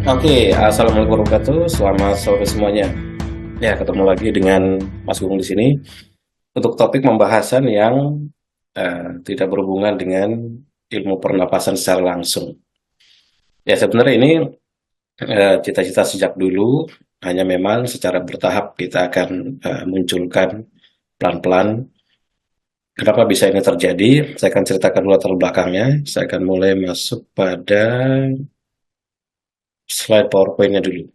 Oke, assalamualaikum warahmatullahi wabarakatuh. Selamat sore semuanya. Ya, ketemu lagi dengan Mas Gung di sini untuk topik pembahasan yang tidak berhubungan dengan ilmu pernapasan secara langsung. Ya, sebenarnya ini cita-cita sejak dulu, hanya memang secara bertahap kita akan munculkan pelan-pelan. Kenapa bisa ini terjadi? Saya akan ceritakan dulu latar belakangnya. Saya akan mulai masuk pada slide PowerPoint-nya dulu.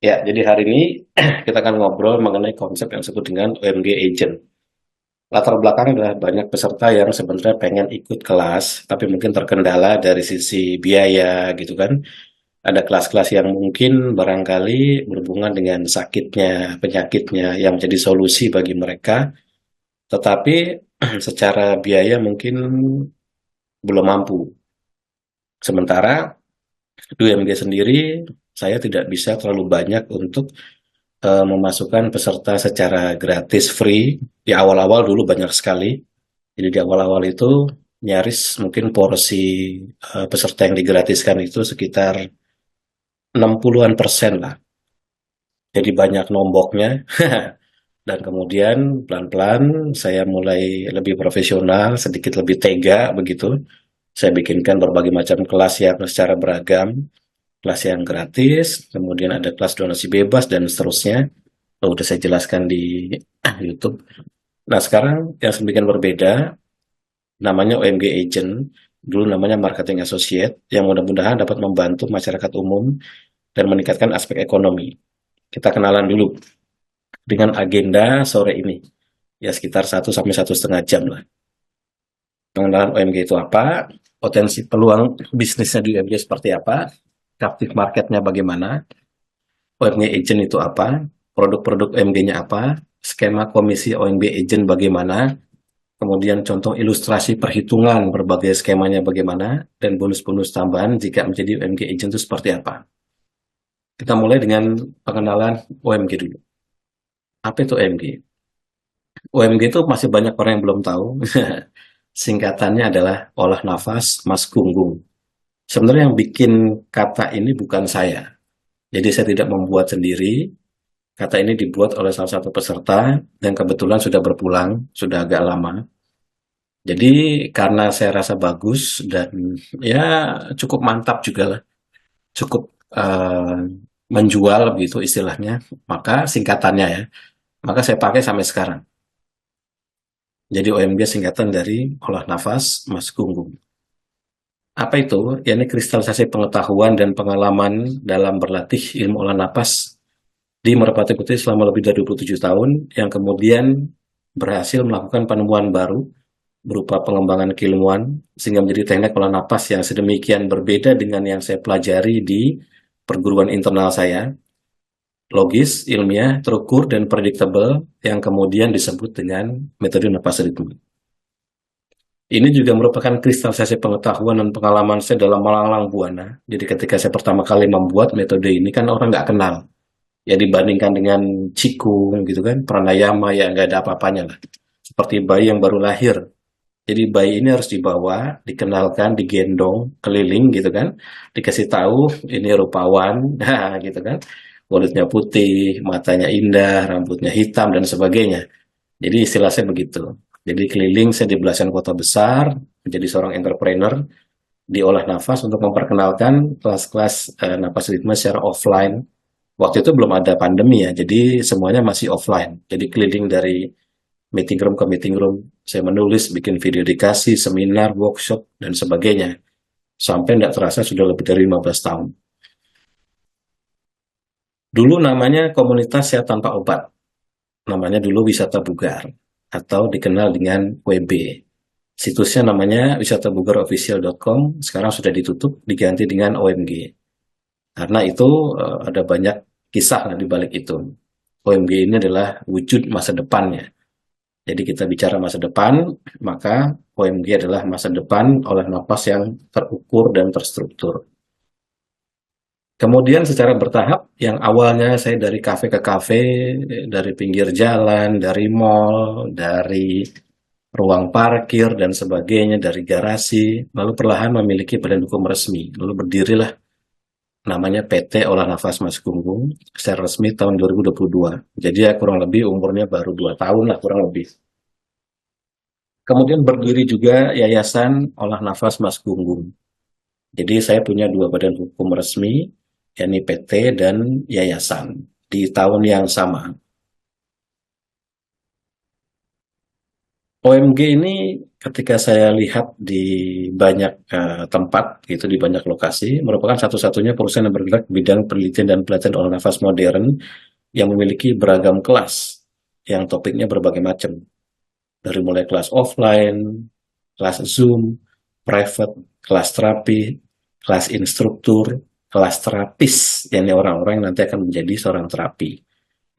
Ya, jadi hari ini kita akan ngobrol mengenai konsep yang disebut dengan OMG Agent. Latar belakang adalah banyak peserta yang sebenarnya pengen ikut kelas, tapi mungkin terkendala dari sisi biaya gitu kan. Ada kelas-kelas yang mungkin barangkali berhubungan dengan sakitnya, penyakitnya yang menjadi solusi bagi mereka, tetapi secara biaya mungkin belum mampu. Sementara di UMG sendiri, saya tidak bisa terlalu banyak untuk memasukkan peserta secara gratis free. Di awal-awal dulu banyak sekali. Jadi di awal-awal itu nyaris mungkin porsi peserta yang digratiskan itu sekitar 60-an% lah. Jadi banyak nomboknya. Dan kemudian pelan-pelan saya mulai lebih profesional, sedikit lebih tega begitu. Saya bikinkan berbagai macam kelas yang secara beragam, kelas yang gratis, kemudian ada kelas donasi bebas dan seterusnya. Udah saya jelaskan di YouTube. Nah, sekarang yang sedemikian berbeda, namanya OMG Agent, dulu namanya Marketing Associate, yang mudah-mudahan dapat membantu masyarakat umum dan meningkatkan aspek ekonomi. Kita kenalan dulu dengan agenda sore ini, ya sekitar 1 sampai 1,5 jam lah. Pengenalan OMG itu apa, potensi peluang bisnisnya di OMG seperti apa, captive marketnya bagaimana, OMG Agent itu apa, produk-produk OMG-nya apa, skema komisi OMG Agent bagaimana, kemudian contoh ilustrasi perhitungan berbagai skemanya bagaimana, dan bonus-bonus tambahan jika menjadi OMG agent itu seperti apa. Kita mulai dengan pengenalan OMG dulu. Apa itu OMG? OMG itu masih banyak orang yang belum tahu. Singkatannya adalah olah nafas Mas Gunggung. Sebenarnya yang bikin kata ini bukan saya. Jadi saya tidak membuat sendiri. Kata ini dibuat oleh salah satu peserta yang kebetulan sudah berpulang, sudah agak lama. Jadi karena saya rasa bagus dan ya cukup mantap juga lah, cukup eh, menjual gitu istilahnya, maka singkatannya ya, maka saya pakai sampai sekarang. Jadi OMG singkatan dari olah nafas Mas Gunggung. Apa itu? Ya, ini kristalisasi pengetahuan dan pengalaman dalam berlatih ilmu olah nafas di Merpati Putih selama lebih dari 27 tahun, yang kemudian berhasil melakukan penemuan baru berupa pengembangan keilmuan sehingga menjadi teknik olah napas yang sedemikian berbeda dengan yang saya pelajari di perguruan internal saya, logis, ilmiah, terukur, dan predictable, yang kemudian disebut dengan metode napas ritme. Ini juga merupakan kristalisasi pengetahuan dan pengalaman saya dalam melanglang buana. Jadi ketika saya pertama kali membuat metode ini kan orang nggak kenal. Ya dibandingkan dengan Qigong gitu kan, pranayama ya nggak ada apa-apanya lah. Seperti bayi yang baru lahir. Jadi bayi ini harus dibawa, dikenalkan, digendong, keliling gitu kan. Dikasih tahu ini rupawan, nah gitu kan. Kulitnya putih, matanya indah, rambutnya hitam dan sebagainya. Jadi istilah saya begitu. Jadi keliling saya di belasan kota besar, menjadi seorang entrepreneur, diolah nafas untuk memperkenalkan kelas-kelas nafas ritme secara offline. Waktu itu belum ada pandemi ya, jadi semuanya masih offline. Jadi keliling dari meeting room ke meeting room, saya menulis, bikin video edukasi, seminar, workshop, dan sebagainya. Sampai tidak terasa sudah lebih dari 15 tahun. Dulu namanya Komunitas Sehat Tanpa Obat. Namanya dulu Wisata Bugar, atau dikenal dengan WB. Situsnya namanya wisatabugarofficial.com, sekarang sudah ditutup, diganti dengan OMG. Karena itu ada banyak kisah di balik itu. OMG ini adalah wujud masa depannya. Jadi kita bicara masa depan, maka OMG adalah masa depan oleh napas yang terukur dan terstruktur. Kemudian secara bertahap, yang awalnya saya dari kafe ke kafe, dari pinggir jalan, dari mall, dari ruang parkir dan sebagainya dari garasi, lalu perlahan memiliki badan hukum resmi. Lalu berdirilah namanya PT Olah Nafas Mas Gunggung secara resmi tahun 2022. Jadi ya kurang lebih umurnya baru 2 tahun lah kurang lebih. Kemudian berdiri juga Yayasan Olah Nafas Mas Gunggung. Jadi saya punya 2 badan hukum resmi, yakni PT dan Yayasan di tahun yang sama. OMG ini ketika saya lihat di banyak tempat, gitu di banyak lokasi, merupakan satu-satunya perusahaan yang bergerak di bidang penelitian dan pelatihan olah nafas modern yang memiliki beragam kelas, yang topiknya berbagai macam. Dari mulai kelas offline, kelas Zoom, private, kelas terapi, kelas instruktur, kelas terapis, yakni orang-orang yang nanti akan menjadi seorang terapi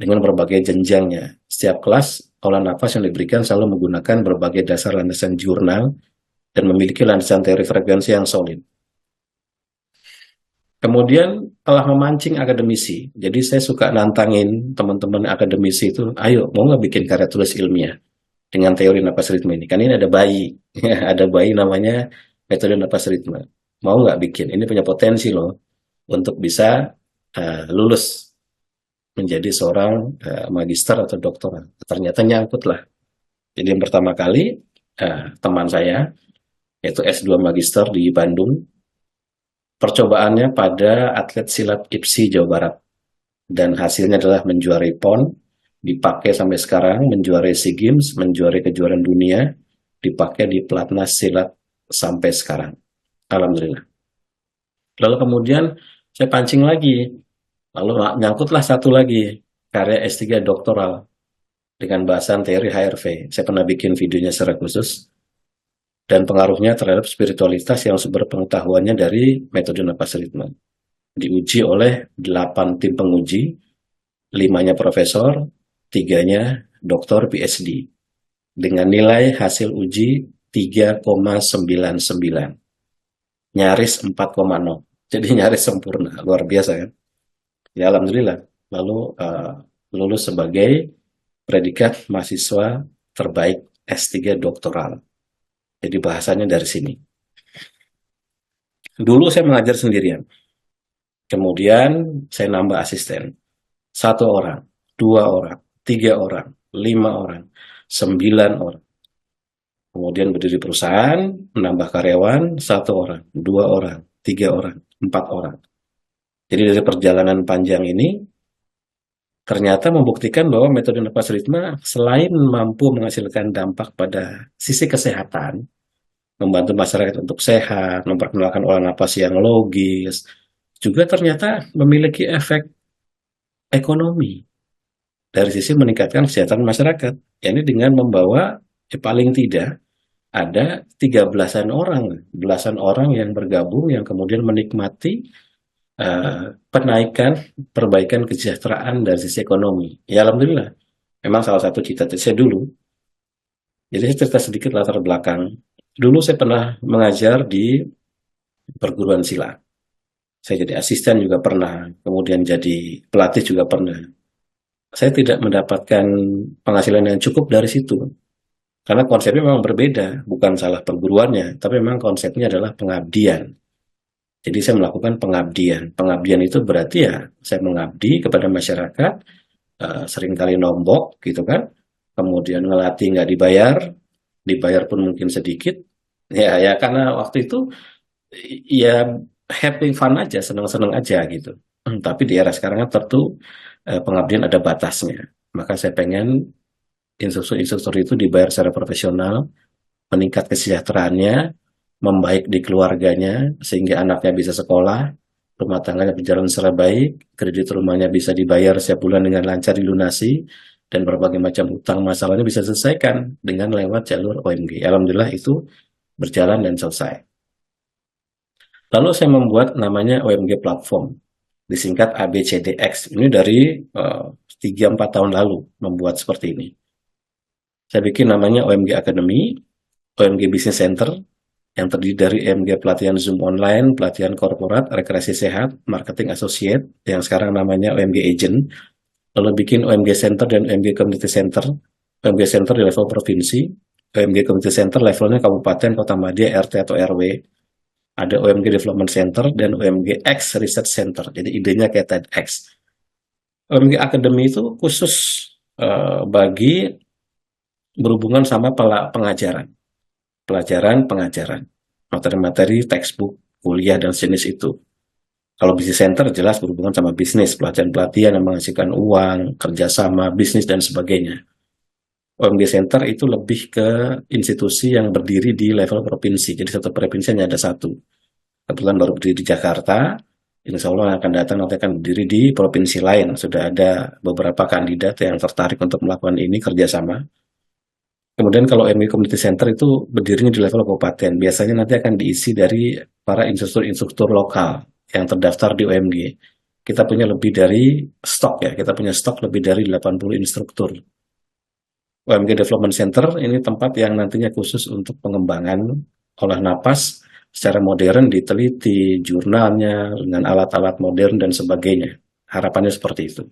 dengan berbagai jenjangnya. Setiap kelas olah nafas yang diberikan selalu menggunakan berbagai dasar landasan jurnal dan memiliki landasan teori frekuensi yang solid. Kemudian telah memancing akademisi. Jadi saya suka nantangin teman-teman akademisi itu, ayo mau nggak bikin karya tulis ilmiah dengan teori napas ritme ini? Kan ini ada bayi, ada bayi namanya metode napas ritme. Mau nggak bikin? Ini punya potensi loh untuk bisa lulus menjadi seorang magister atau doktoral. Ternyata nyangkut lah. Jadi yang pertama kali teman saya, yaitu S2 Magister di Bandung, percobaannya pada atlet silat IPSI Jawa Barat. Dan hasilnya adalah menjuarai PON, dipakai sampai sekarang, menjuarai SEA Games, menjuarai kejuaraan dunia, dipakai di pelatnas silat sampai sekarang. Alhamdulillah. Lalu kemudian saya pancing lagi, lalu nyangkutlah satu lagi, karya S3 doktoral dengan bahasan teori HRV. Saya pernah bikin videonya secara khusus, dan pengaruhnya terhadap spiritualitas yang sumber pengetahuannya dari metode napas ritme. Diuji oleh 8 tim penguji, 5-nya profesor, 3-nya doktor PhD, dengan nilai hasil uji 3,99. Nyaris 4,0. Jadi nyaris sempurna, luar biasa kan. Ya alhamdulillah. Lalu lulus sebagai predikat mahasiswa terbaik S3 doktoral. Jadi bahasanya dari sini. Dulu saya mengajar sendirian. Kemudian saya nambah asisten. 1 orang, 2 orang, 3 orang, 5 orang, 9 orang. Kemudian berdiri perusahaan, menambah karyawan, 1 orang, 2 orang, 3 orang, 4 orang. Jadi dari perjalanan panjang ini, ternyata membuktikan bahwa metode napas ritme selain mampu menghasilkan dampak pada sisi kesehatan, membantu masyarakat untuk sehat, memperkenalkan olah napas yang logis, juga ternyata memiliki efek ekonomi dari sisi meningkatkan kesehatan masyarakat. Ini dengan membawa paling tidak ada 13-an orang, belasan orang yang bergabung yang kemudian menikmati penaikan, perbaikan kesejahteraan dari sisi ekonomi. Ya alhamdulillah, memang salah satu cita-cita saya dulu. Jadi saya cerita sedikit latar belakang. Dulu saya pernah mengajar di perguruan silat. Saya jadi asisten juga pernah, kemudian jadi pelatih juga pernah. Saya tidak mendapatkan penghasilan yang cukup dari situ. Karena konsepnya memang berbeda, bukan salah perguruannya, tapi memang konsepnya adalah pengabdian. Jadi saya melakukan pengabdian. Pengabdian itu berarti ya saya mengabdi kepada masyarakat, seringkali nombok gitu kan, kemudian ngelatih nggak dibayar, dibayar pun mungkin sedikit. Ya karena waktu itu ya having fun aja, senang-senang aja gitu. Tapi di era sekarang kan tentu pengabdian ada batasnya. Maka saya pengen instruktur-instruktur itu dibayar secara profesional, meningkat kesejahteraannya, membaik di keluarganya, sehingga anaknya bisa sekolah, rumah tangganya berjalan secara baik, kredit rumahnya bisa dibayar setiap bulan dengan lancar dilunasi, dan berbagai macam hutang masalahnya bisa diselesaikan dengan lewat jalur OMG. Alhamdulillah itu berjalan dan selesai. Lalu saya membuat namanya OMG Platform, disingkat ABCDX. Ini dari 3-4 tahun lalu membuat seperti ini. Saya bikin namanya OMG Academy, OMG Business Center, yang terdiri dari OMG pelatihan Zoom online, pelatihan korporat, rekreasi sehat, marketing associate, yang sekarang namanya OMG Agent, lalu bikin OMG Center dan OMG Community Center. OMG Center di level provinsi, OMG Community Center levelnya kabupaten, kota madya, RT atau RW. Ada OMG Development Center dan OMG X Research Center. Jadi idenya kayak TEDx. OMG Academy itu khusus bagi berhubungan sama pengajaran, pelajaran, materi-materi, textbook, kuliah, dan sejenis itu. Kalau bisnis center jelas berhubungan sama bisnis, pelatihan-pelatihan yang menghasilkan uang, kerjasama, bisnis, dan sebagainya. OMG Center itu lebih ke institusi yang berdiri di level provinsi. Jadi satu provinsi hanya ada satu. Kebetulan baru berdiri di Jakarta, insya Allah akan datang nanti akan berdiri di provinsi lain. Sudah ada beberapa kandidat yang tertarik untuk melakukan ini kerjasama. Kemudian kalau OMG Community Center itu berdirinya di level kabupaten. Biasanya nanti akan diisi dari para instruktur-instruktur lokal yang terdaftar di OMG. Kita punya lebih dari stok ya, kita punya stok lebih dari 80 instruktur. OMG Development Center ini tempat yang nantinya khusus untuk pengembangan olah napas secara modern, diteliti, jurnalnya, dengan alat-alat modern dan sebagainya. Harapannya seperti itu.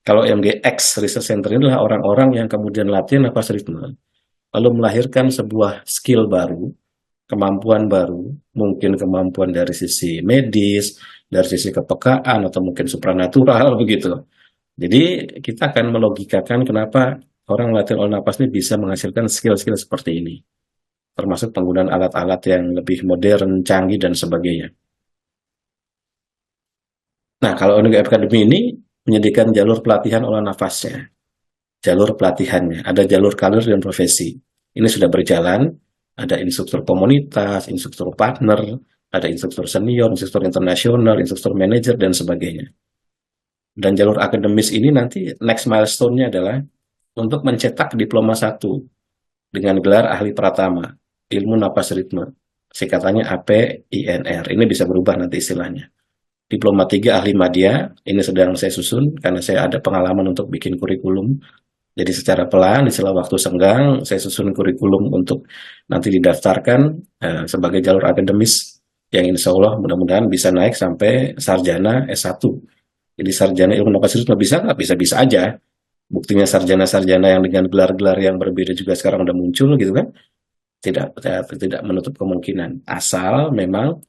Kalau MGX Research Center ini adalah orang-orang yang kemudian latihan napas ritme, lalu melahirkan sebuah skill baru, kemampuan baru, mungkin kemampuan dari sisi medis, dari sisi kepekaan, atau mungkin supranatural, begitu. Jadi kita akan melogikakan kenapa orang latihan olah napas ini bisa menghasilkan skill-skill seperti ini, termasuk penggunaan alat-alat yang lebih modern, canggih, dan sebagainya. Nah, kalau Onig Academy ini menyediakan jalur pelatihan olah nafasnya, jalur pelatihannya, ada jalur karir dan profesi. Ini sudah berjalan, ada instruktur komunitas, instruktur partner, ada instruktur senior, instruktur internasional, instruktur manajer, dan sebagainya. Dan jalur akademis ini nanti next milestone-nya adalah untuk mencetak diploma 1 dengan gelar ahli pratama, ilmu napas ritme. Singkatannya APINR. Ini bisa berubah nanti istilahnya. Diploma 3 ahli madya, ini sedang saya susun karena saya ada pengalaman untuk bikin kurikulum. Jadi secara pelan, di sela waktu senggang, saya susun kurikulum untuk nanti didaftarkan sebagai jalur akademis yang insya Allah mudah-mudahan bisa naik sampai sarjana S1. Jadi sarjana ilmu napas ritme bisa nggak? Bisa-bisa aja. Buktinya sarjana-sarjana yang dengan gelar-gelar yang berbeda juga sekarang udah muncul gitu kan. Tidak menutup kemungkinan. Asal memang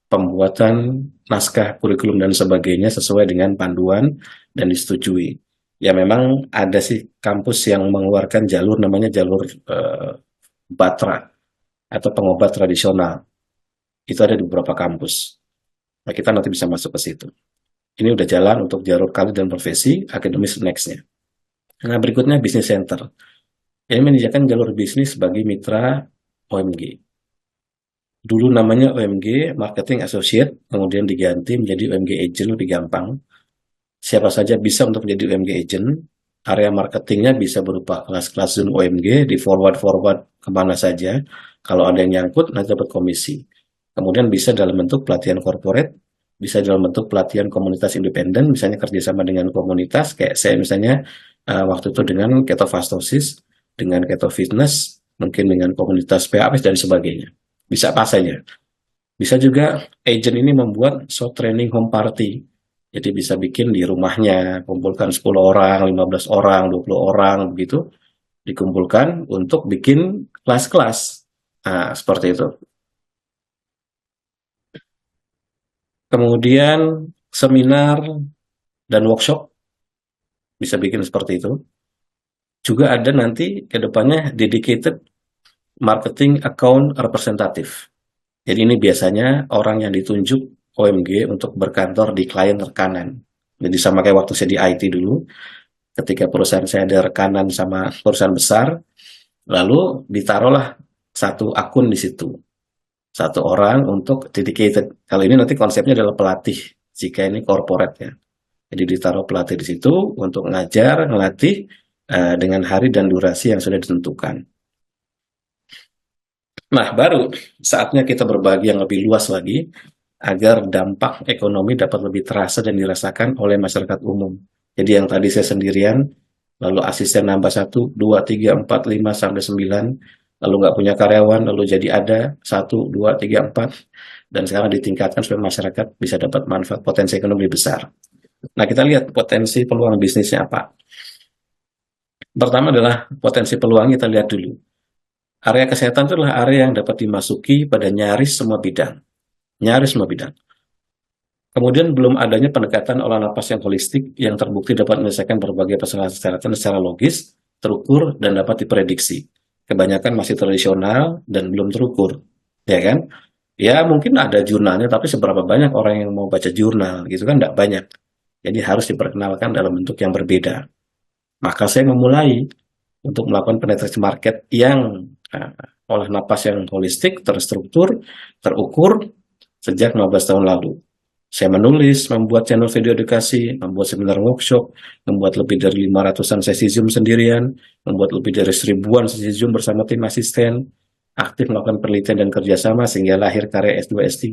pembuatan naskah kurikulum dan sebagainya sesuai dengan panduan dan disetujui. Ya memang ada sih kampus yang mengeluarkan jalur namanya jalur Batra atau pengobat tradisional. Itu ada di beberapa kampus. Nah, kita nanti bisa masuk ke situ. Ini udah jalan untuk jalur karir dan profesi, akademis next-nya. Nah, berikutnya bisnis center. Ini menyediakan jalur bisnis bagi mitra OMG. Dulu namanya OMG Marketing Associate, kemudian diganti menjadi OMG Agent, lebih gampang. Siapa saja bisa untuk menjadi OMG Agent. Area marketingnya bisa berupa kelas-kelas Zoom OMG, di forward-forward kemana saja. Kalau ada yang nyangkut, nanti dapat komisi. Kemudian bisa dalam bentuk pelatihan corporate, bisa dalam bentuk pelatihan komunitas independen, misalnya kerjasama dengan komunitas, kayak saya misalnya waktu itu dengan ketofastosis, dengan keto fitness, mungkin dengan komunitas PAPS dan sebagainya. Bisa apa saja. Bisa juga agent ini membuat short training home party. Jadi bisa bikin di rumahnya, kumpulkan 10 orang, 15 orang, 20 orang, begitu. Dikumpulkan untuk bikin kelas-kelas. Nah, seperti itu. Kemudian seminar dan workshop bisa bikin seperti itu. Juga ada nanti ke depannya dedicated marketing account representative. Jadi ini biasanya orang yang ditunjuk OMG untuk berkantor di klien rekanan. Jadi sama kayak waktu saya di IT dulu, ketika perusahaan saya ada rekanan sama perusahaan besar, lalu ditaruhlah satu akun di situ. Satu orang untuk dedicated. Kalau ini nanti konsepnya adalah pelatih, jika ini corporate ya. Jadi ditaruh pelatih di situ untuk ngajar, ngelatih dengan hari dan durasi yang sudah ditentukan. Nah, baru saatnya kita berbagi yang lebih luas lagi, agar dampak ekonomi dapat lebih terasa dan dirasakan oleh masyarakat umum. Jadi yang tadi saya sendirian, lalu asisten nambah 1, 2, 3, 4, 5, sampai 9, lalu nggak punya karyawan, lalu jadi ada 1, 2, 3, 4, dan sekarang ditingkatkan supaya masyarakat bisa dapat manfaat potensi ekonomi lebih besar. Nah, kita lihat potensi peluang bisnisnya apa. Pertama adalah potensi peluang, kita lihat dulu. Area kesehatan itu adalah area yang dapat dimasuki pada nyaris semua bidang. Nyaris semua bidang. Kemudian belum adanya pendekatan olah napas yang holistik yang terbukti dapat menyelesaikan berbagai permasalahan kesehatan secara logis, terukur, dan dapat diprediksi. Kebanyakan masih tradisional dan belum terukur, ya kan? Ya mungkin ada jurnalnya, tapi seberapa banyak orang yang mau baca jurnal, gitu kan? Tidak banyak. Jadi harus diperkenalkan dalam bentuk yang berbeda. Maka saya memulai untuk melakukan penetrasi market yang olah napas yang holistik, terstruktur, terukur sejak 15 tahun lalu. Saya menulis, membuat channel video edukasi, membuat seminar workshop, membuat lebih dari 500-an sesi Zoom sendirian, membuat lebih dari 1000-an sesi Zoom bersama tim asisten, aktif melakukan penelitian dan kerjasama sehingga lahir karya S2, S3,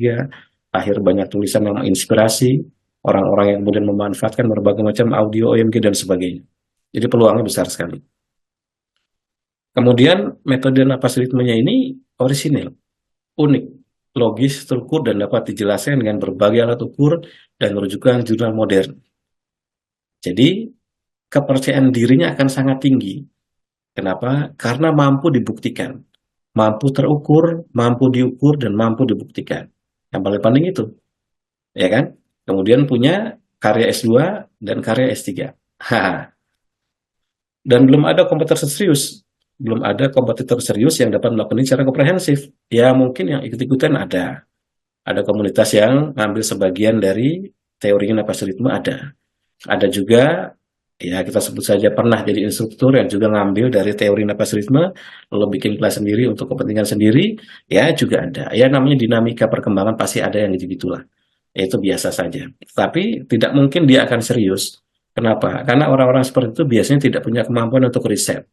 lahir banyak tulisan yang menginspirasi, orang-orang yang kemudian memanfaatkan berbagai macam audio, OMG, dan sebagainya. Jadi peluangnya besar sekali. Kemudian metode napas ritmenya ini orisinil, unik, logis, terukur, dan dapat dijelaskan dengan berbagai alat ukur dan rujukan jurnal modern. Jadi, kepercayaan dirinya akan sangat tinggi. Kenapa? Karena mampu dibuktikan. Mampu terukur, mampu diukur, dan mampu dibuktikan. Yang paling penting itu. Ya kan? Kemudian punya karya S2 dan karya S3. Dan belum ada kompetitor serius. Belum ada kompetitor serius yang dapat melakukan ini secara komprehensif. Ya mungkin yang ikut-ikutan ada. Ada komunitas yang ngambil sebagian dari teori napas ritme ada. Ada juga, ya kita sebut saja pernah jadi instruktur yang juga ngambil dari teori napas ritme, lalu bikin kelas sendiri untuk kepentingan sendiri, ya juga ada. Ya namanya dinamika perkembangan pasti ada yang gitu-gitulah. Ya, itu biasa saja. Tapi tidak mungkin dia akan serius. Kenapa? Karena orang-orang seperti itu biasanya tidak punya kemampuan untuk riset.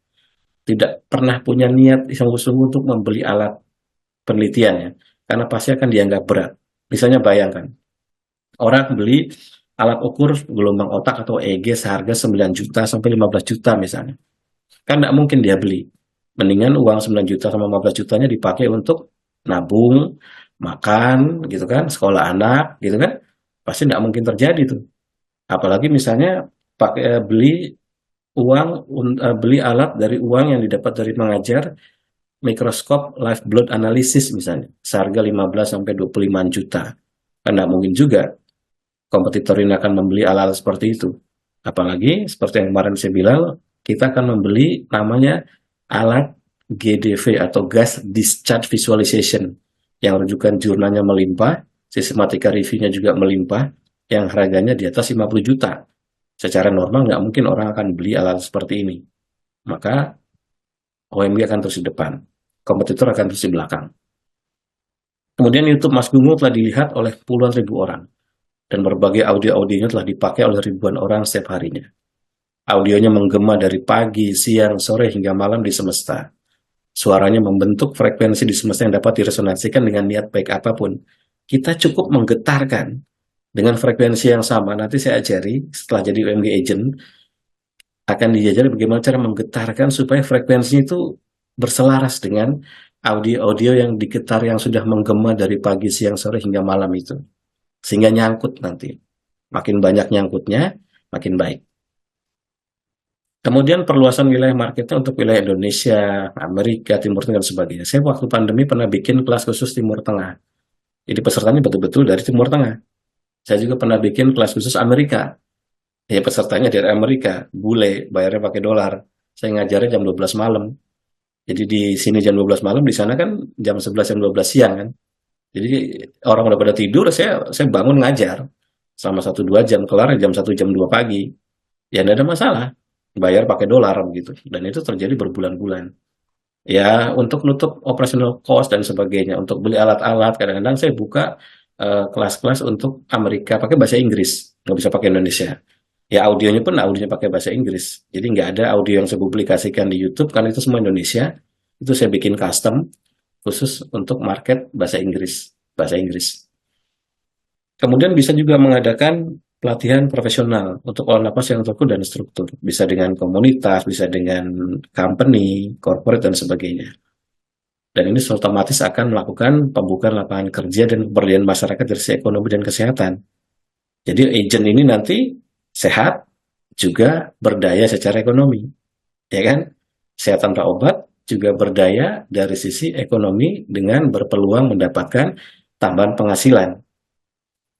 Tidak pernah punya niat sungguh-sungguh untuk membeli alat penelitiannya. Karena pasti akan dianggap berat. Misalnya bayangkan, orang beli alat ukur gelombang otak atau EEG seharga 9 juta sampai 15 juta misalnya. Kan tidak mungkin dia beli. Mendingan uang 9 juta sama 15 jutanya dipakai untuk nabung, makan, gitu kan, sekolah anak, gitu kan. Pasti tidak mungkin terjadi tuh. Apalagi misalnya pakai beli uang, beli alat dari uang yang didapat dari mengajar mikroskop live blood analysis misalnya, seharga 15 sampai 25 juta. Kan tidak mungkin juga kompetitor ini akan membeli alat-alat seperti itu. Apalagi seperti yang kemarin saya bilang, kita akan membeli namanya alat GDV atau Gas Discharge Visualization yang rujukan jurnalnya melimpah, sistematika reviewnya juga melimpah, yang harganya di atas 50 juta. Secara normal nggak mungkin orang akan beli alat seperti ini. Maka OMG akan terus di depan, kompetitor akan terus di belakang. Kemudian YouTube Mas Gungu telah dilihat oleh puluhan ribu orang, dan berbagai audio-audionya telah dipakai oleh ribuan orang setiap harinya. Audionya menggema dari pagi, siang, sore, hingga malam di semesta. Suaranya membentuk frekuensi di semesta yang dapat diresonansikan dengan niat baik apapun. Kita cukup menggetarkan dengan frekuensi yang sama. Nanti saya ajari setelah jadi UMG Agent, akan diajari bagaimana cara menggetarkan supaya frekuensinya itu berselaras dengan audio-audio yang digetar yang sudah menggema dari pagi, siang, sore, hingga malam itu. Sehingga nyangkut nanti. Makin banyak nyangkutnya, makin baik. Kemudian perluasan wilayah marketnya untuk wilayah Indonesia, Amerika, Timur Tengah, dan sebagainya. Saya waktu pandemi pernah bikin kelas khusus Timur Tengah. Jadi pesertanya betul-betul dari Timur Tengah. Saya juga pernah bikin kelas khusus Amerika. Ya pesertanya dari Amerika, bule, bayarnya pakai dolar. Saya ngajarnya jam 12 malam. Jadi di sini jam 12 malam, di sana kan jam 11, jam 12 siang kan. Jadi orang udah pada tidur, saya bangun ngajar. Selama 1-2 jam, kelar jam 1, jam 2 pagi. Ya tidak ada masalah. Bayar pakai dolar begitu. Dan itu terjadi berbulan-bulan. Ya untuk nutup operational cost dan sebagainya. Untuk beli alat-alat, kadang-kadang saya buka kelas-kelas untuk Amerika pakai bahasa Inggris. Nggak bisa pakai Indonesia. Ya audionya pun audionya pakai bahasa Inggris. Jadi nggak ada audio yang saya publikasikan di YouTube, karena itu semua Indonesia. Itu saya bikin custom khusus untuk market bahasa Inggris. Bahasa Inggris. Kemudian bisa juga mengadakan pelatihan profesional untuk olah napas yang terukur dan struktur. Bisa dengan komunitas, bisa dengan company, corporate, dan sebagainya. Dan ini otomatis akan melakukan pembukaan lapangan kerja dan pemberdayaan masyarakat dari sisi ekonomi dan kesehatan. Jadi agent ini nanti sehat, juga berdaya secara ekonomi. ya kan? Sehat tanpa obat juga berdaya dari sisi ekonomi dengan berpeluang mendapatkan tambahan penghasilan.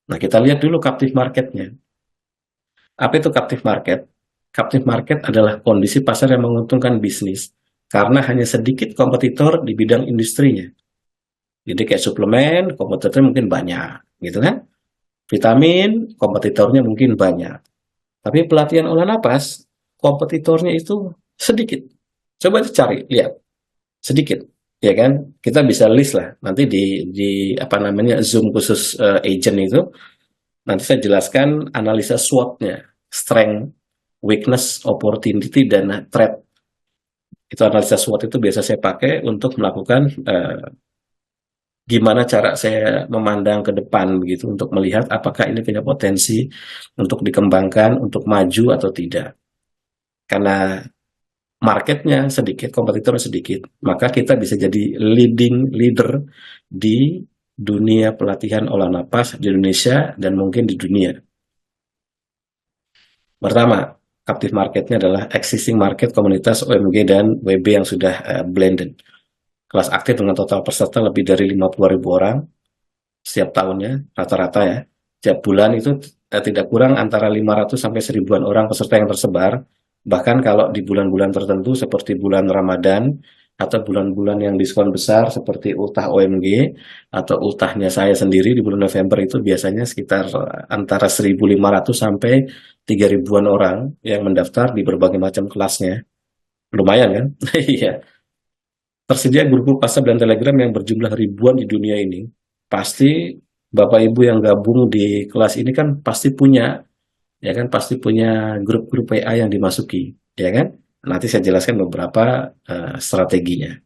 Nah, kita lihat dulu captive marketnya. Apa itu captive market? Captive market adalah kondisi pasar yang menguntungkan bisnis karena hanya sedikit kompetitor di bidang industrinya. Jadi kayak suplemen, kompetitornya mungkin banyak, gitu kan? Vitamin, kompetitornya mungkin banyak. Tapi pelatihan olah napas, kompetitornya itu sedikit. Coba dicari, lihat, sedikit, ya kan? Kita bisa list lah. Nanti di apa namanya Zoom khusus agent itu, nanti saya jelaskan analisa SWOT-nya, strength, weakness, opportunity, dan threat. Itu analisa SWOT itu biasa saya pakai untuk melakukan gimana cara saya memandang ke depan begitu untuk melihat apakah ini punya potensi untuk dikembangkan, untuk maju atau tidak. Karena marketnya sedikit, kompetitornya sedikit, maka kita bisa jadi leader di dunia pelatihan olah napas di Indonesia dan mungkin di dunia. Pertama, captive marketnya adalah existing market komunitas OMG dan WB yang sudah blended. Kelas aktif dengan total peserta lebih dari 50.000 orang setiap tahunnya, rata-rata ya. Setiap bulan itu tidak kurang antara 500 sampai 1.000-an orang peserta yang tersebar. Bahkan kalau di bulan-bulan tertentu seperti bulan Ramadan atau bulan-bulan yang diskon besar seperti ultah OMG atau ultahnya saya sendiri di bulan November itu biasanya sekitar antara 1.500 sampai 3.000-an orang yang mendaftar di berbagai macam kelasnya. Lumayan kan? Iya. Tersedia grup-grup WhatsApp dan Telegram yang berjumlah ribuan di dunia ini. Pasti Bapak Ibu yang gabung di kelas ini kan pasti punya, ya kan, pasti punya grup-grup WA yang dimasuki, ya kan? Nanti saya jelaskan beberapa strateginya.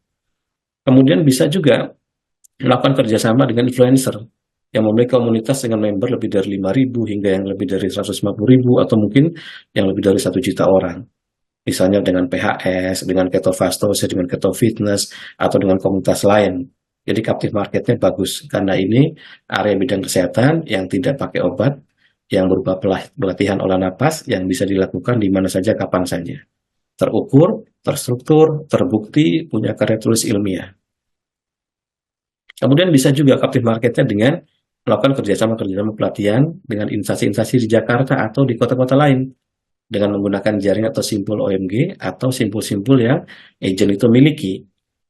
Kemudian bisa juga melakukan kerjasama dengan influencer yang memiliki komunitas dengan member lebih dari 5.000 hingga yang lebih dari 150.000 atau mungkin yang lebih dari 1 juta orang. Misalnya dengan PHS, dengan Keto Fastose, dengan Keto Fitness, atau dengan komunitas lain. Jadi captive marketnya bagus, karena ini area bidang kesehatan yang tidak pakai obat, yang berupa pelatihan olah napas, yang bisa dilakukan di mana saja, kapan saja. Terukur, terstruktur, terbukti, punya karya tulis ilmiah. Kemudian bisa juga captive marketnya dengan melakukan kerjasama-kerjasama pelatihan dengan instansi-instansi di Jakarta atau di kota-kota lain dengan menggunakan jaring atau simpul OMG atau simpul-simpul yang agent itu miliki.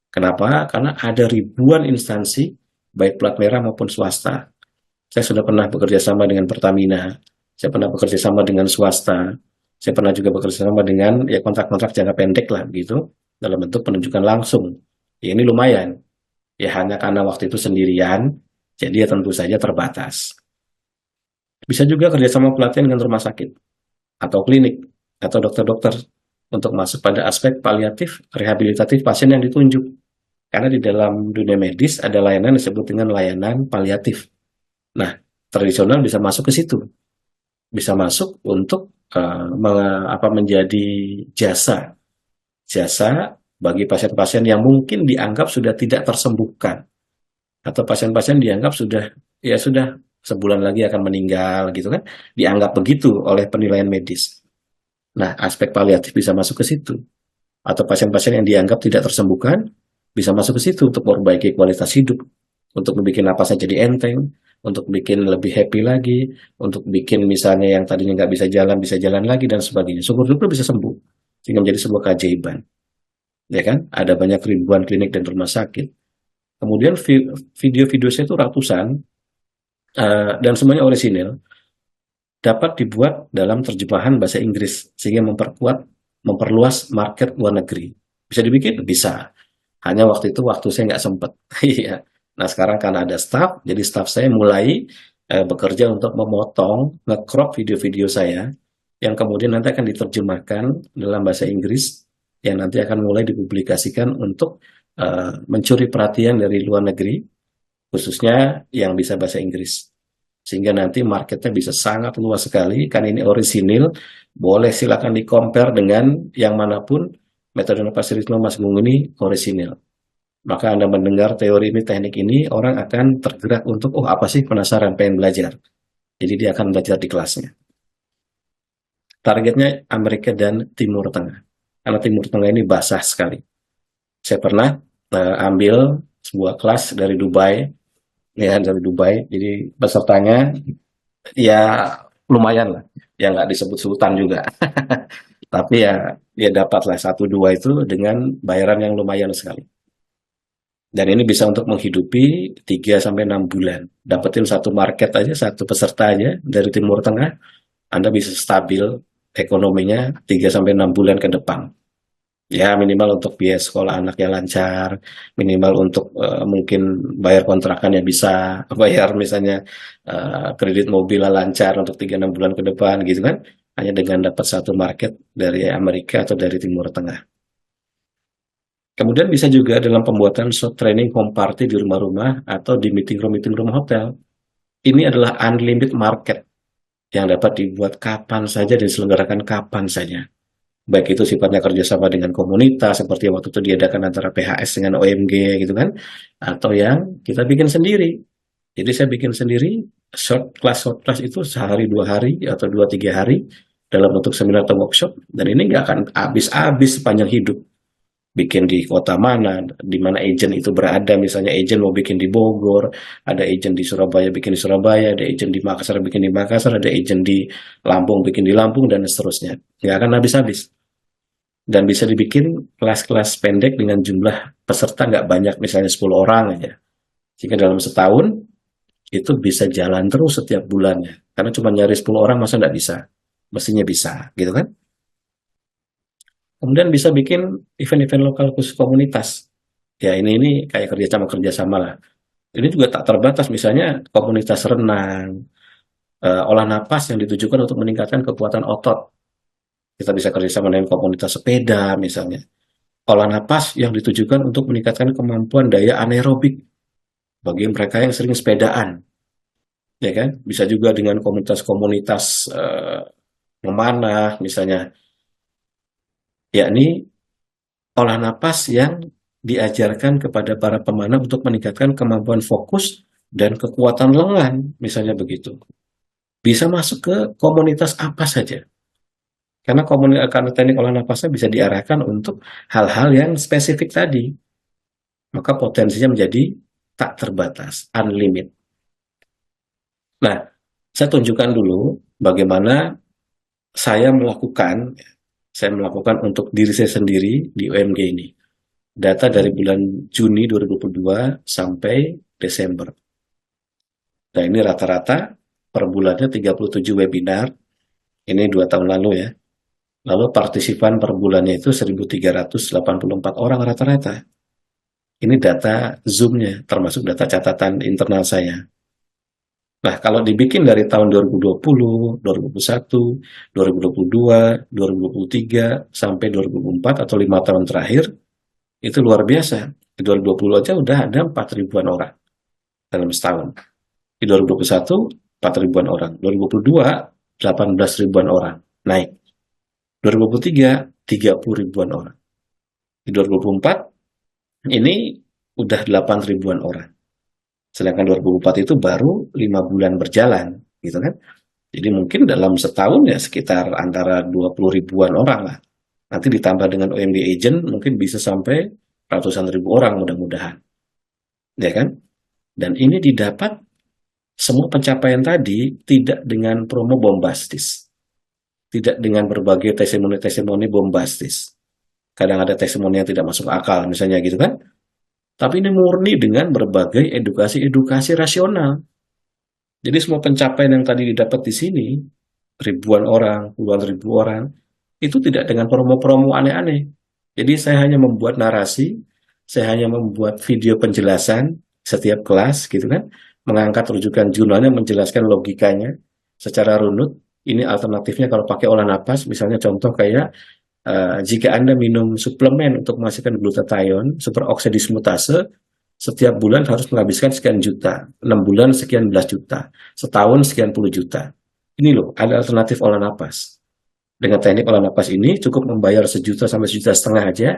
Kenapa? Karena ada ribuan instansi, baik plat merah maupun swasta. Saya sudah pernah bekerja sama dengan Pertamina, saya pernah bekerja sama dengan swasta, saya pernah juga bekerja sama dengan ya kontrak-kontrak jangka pendek lah gitu, dalam bentuk penunjukan langsung. Ya, ini lumayan. Ya hanya karena waktu itu sendirian, jadi ya tentu saja terbatas. Bisa juga kerjasama pelatihan dengan rumah sakit atau klinik atau dokter-dokter untuk masuk pada aspek paliatif rehabilitatif pasien yang ditunjuk. Karena di dalam dunia medis ada layanan yang disebut dengan layanan paliatif. Nah, tradisional bisa masuk ke situ. Bisa masuk untuk menjadi jasa. Jasa bagi pasien-pasien yang mungkin dianggap sudah tidak tersembuhkan. Atau pasien-pasien dianggap sudah sebulan lagi akan meninggal gitu kan. Dianggap begitu oleh penilaian medis. Nah, aspek paliatif bisa masuk ke situ. Atau pasien-pasien yang dianggap tidak tersembuhkan bisa masuk ke situ untuk memperbaiki kualitas hidup, untuk membuat napasnya jadi enteng, untuk bikin lebih happy lagi, untuk bikin misalnya yang tadinya nggak bisa jalan lagi dan sebagainya. Syukur-syukur bisa sembuh, sehingga menjadi sebuah keajaiban. Ya kan? Ada banyak ribuan klinik dan rumah sakit. Kemudian video-video saya itu ratusan dan semuanya orisinil dapat dibuat dalam terjemahan bahasa Inggris sehingga memperluas market luar negeri. Bisa dibikin? Bisa. Hanya waktu itu saya nggak sempet. Iya. Nah sekarang karena ada staff, jadi staff saya mulai bekerja untuk memotong, nge-crop video-video saya yang kemudian nanti akan diterjemahkan dalam bahasa Inggris yang nanti akan mulai dipublikasikan untuk mencuri perhatian dari luar negeri, khususnya yang bisa bahasa Inggris. Sehingga nanti marketnya bisa sangat luas sekali, kan ini orisinil, boleh silakan di-compare dengan yang manapun, metode napas ritme Mas Gung ini orisinil. Maka Anda mendengar teori ini, teknik ini, orang akan tergerak untuk, oh apa sih, penasaran, pengen belajar. Jadi dia akan belajar di kelasnya. Targetnya Amerika dan Timur Tengah. karena Timur Tengah ini basah sekali. Saya pernah ambil sebuah kelas dari Dubai, ya dari Dubai. Jadi pesertanya ya lumayan lah, ya nggak disebut sultan juga, tapi ya dia dapatlah satu dua itu dengan bayaran yang lumayan sekali. Dan ini bisa untuk menghidupi 3 sampai 6 bulan. Dapetin satu market aja, satu peserta aja dari Timur Tengah, Anda bisa stabil ekonominya 3 sampai 6 bulan ke depan. Ya minimal untuk biaya sekolah anaknya lancar, minimal untuk mungkin bayar kontrakannya bisa, bayar misalnya kredit mobilnya lancar untuk 3-6 bulan ke depan gitu kan. Hanya dengan dapat satu market dari Amerika atau dari Timur Tengah. Kemudian bisa juga dalam pembuatan short training home party di rumah-rumah atau di meeting room hotel. Ini adalah unlimited market yang dapat dibuat kapan saja dan diselenggarakan kapan saja. Baik itu sifatnya kerjasama dengan komunitas, seperti waktu itu diadakan antara PHS dengan OMG gitu kan, atau yang kita bikin sendiri. Jadi saya bikin sendiri short class itu sehari 2 hari atau 2-3 hari dalam bentuk seminar atau workshop, dan ini nggak akan habis-habis sepanjang hidup. Bikin di kota mana, di mana agent itu berada, misalnya agent mau bikin di Bogor, ada agent di Surabaya bikin di Surabaya, ada agent di Makassar bikin di Makassar, ada agent di Lampung bikin di Lampung, dan seterusnya. Nggak akan habis-habis. Dan bisa dibikin kelas-kelas pendek dengan jumlah peserta nggak banyak, misalnya 10 orang aja. Jika dalam setahun, itu bisa jalan terus setiap bulannya. Karena cuma nyari 10 orang, masa nggak bisa? Mestinya bisa, gitu kan? Kemudian bisa bikin event-event lokal khusus komunitas. Ya ini kayak kerjasama lah. Ini juga tak terbatas, misalnya komunitas renang, olah napas yang ditujukan untuk meningkatkan kekuatan otot. Kita bisa kerjasama dengan komunitas sepeda misalnya. Olah napas yang ditujukan untuk meningkatkan kemampuan daya anaerobik bagi mereka yang sering sepedaan. Ya kan? Bisa juga dengan komunitas-komunitas memanah misalnya. Yakni olah napas yang diajarkan kepada para pemanah untuk meningkatkan kemampuan fokus dan kekuatan lengan, misalnya begitu. Bisa masuk ke komunitas apa saja. Karena teknik olah napasnya bisa diarahkan untuk hal-hal yang spesifik tadi. Maka potensinya menjadi tak terbatas, unlimited. Nah, saya tunjukkan dulu bagaimana saya melakukan untuk diri saya sendiri di UMG ini. Data dari bulan Juni 2022 sampai Desember. Nah, ini rata-rata per bulannya 37 webinar. Ini 2 tahun lalu ya. Lalu partisipan per bulannya itu 1.384 orang rata-rata. Ini data Zoom-nya, termasuk data catatan internal saya. Nah, kalau dibikin dari tahun 2020, 2021, 2022, 2023, sampai 2024 atau 5 tahun terakhir, itu luar biasa. Di 2020 aja udah ada 4 ribuan orang dalam setahun. Di 2021, 4 ribuan orang. 2022, 18 ribuan orang. Naik. 2023, 30 ribuan orang. Di 2024, ini udah 8 ribuan orang. Sedangkan 2004 itu baru 5 bulan berjalan, gitu kan? Jadi mungkin dalam setahun ya sekitar antara 20 ribuan orang lah. Nanti ditambah dengan OMG agent mungkin bisa sampai ratusan ribu orang mudah-mudahan. Ya kan? Dan ini didapat semua pencapaian tadi tidak dengan promo bombastis. Tidak dengan berbagai testimoni-testimoni bombastis. Kadang ada testimoni yang tidak masuk akal misalnya gitu kan. Tapi ini murni dengan berbagai edukasi-edukasi rasional. Jadi semua pencapaian yang tadi didapat di sini, ribuan orang, puluhan ribu orang, itu tidak dengan promo-promo aneh-aneh. Jadi saya hanya membuat narasi, saya hanya membuat video penjelasan setiap kelas gitu kan, mengangkat rujukan jurnalnya, menjelaskan logikanya secara runut. Ini alternatifnya kalau pakai olah napas, misalnya contoh kayak jika Anda minum suplemen untuk menghasilkan glutathione, superoksida dismutase, setiap bulan harus menghabiskan sekian juta, 6 bulan sekian belas juta, setahun sekian puluh juta. Ini loh, ada alternatif olah napas. Dengan teknik olah napas ini cukup membayar 1 juta sampai 1,5 juta aja,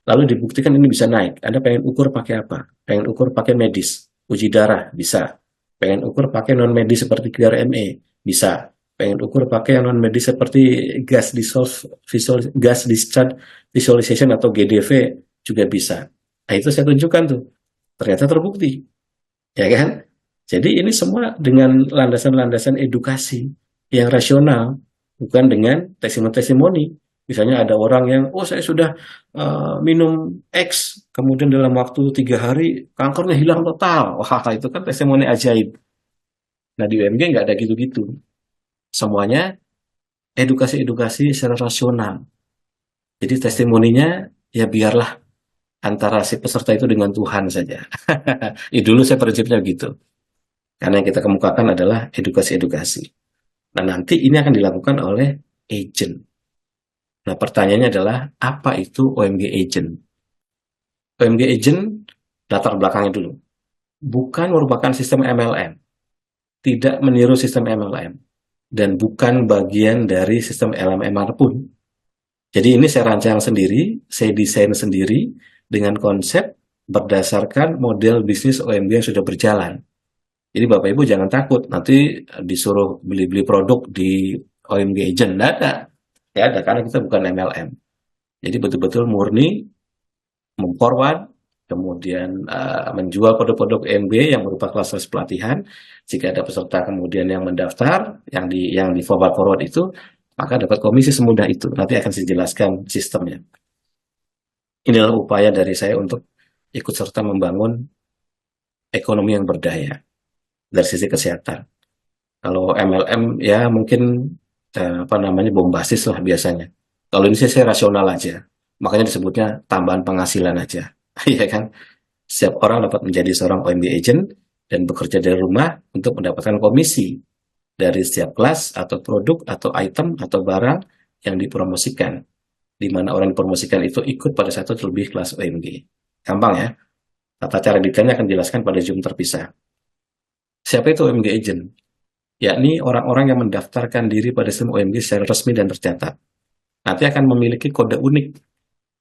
lalu dibuktikan ini bisa naik. Anda pengen ukur pakai apa? Pengen ukur pakai medis, uji darah, bisa. Pengen ukur pakai non-medis seperti QRME, bisa. pengen ukur pakai yang non medis seperti gas discharge visualization atau GDV juga bisa. Nah, itu saya tunjukkan tuh, ternyata terbukti, ya kan? Jadi ini semua dengan landasan-landasan edukasi yang rasional, bukan dengan testimoni-testimoni. Misalnya ada orang yang, oh saya sudah minum X, kemudian dalam waktu 3 hari kankernya hilang total. Wah, itu kan testimoni ajaib. Nah di UMG nggak ada gitu-gitu. Semuanya edukasi-edukasi secara rasional. Jadi testimoninya ya biarlah antara si peserta itu dengan Tuhan saja. Ya, dulu saya prinsipnya gitu. Karena yang kita kemukakan adalah edukasi-edukasi. Nah, nanti ini akan dilakukan oleh agent. Nah, pertanyaannya adalah, apa itu OMG agent? OMG agent, latar belakangnya dulu. Bukan merupakan sistem MLM. Tidak meniru sistem MLM. Dan bukan bagian dari sistem LMMR pun. Jadi ini saya rancang sendiri, saya desain sendiri, dengan konsep berdasarkan model bisnis OMG yang sudah berjalan. Jadi Bapak Ibu jangan takut nanti disuruh beli-beli produk di OMG Agent. Nggak ada. Ya ada, karena kita bukan MLM. Jadi betul-betul murni memforward, kemudian menjual produk-produk OMG yang berupa kelas-kelas pelatihan. Jika ada peserta kemudian yang mendaftar, yang di forward itu, maka dapat komisi semudah itu. Nanti akan saya jelaskan sistemnya. Inilah upaya dari saya untuk ikut serta membangun ekonomi yang berdaya dari sisi kesehatan. Kalau MLM ya mungkin bombastis lah biasanya. Kalau ini saya rasional aja, makanya disebutnya tambahan penghasilan aja, ya kan? Setiap orang dapat menjadi seorang OMG agent dan bekerja dari rumah untuk mendapatkan komisi dari setiap kelas atau produk atau item atau barang yang dipromosikan, di mana orang yang dipromosikan itu ikut pada satu terlebih kelas OMG. Gampang ya? Tata cara detailnya akan dijelaskan pada Zoom terpisah. Siapa itu OMG agent? Yakni orang-orang yang mendaftarkan diri pada sistem OMG secara resmi dan tercatat. Nanti akan memiliki kode unik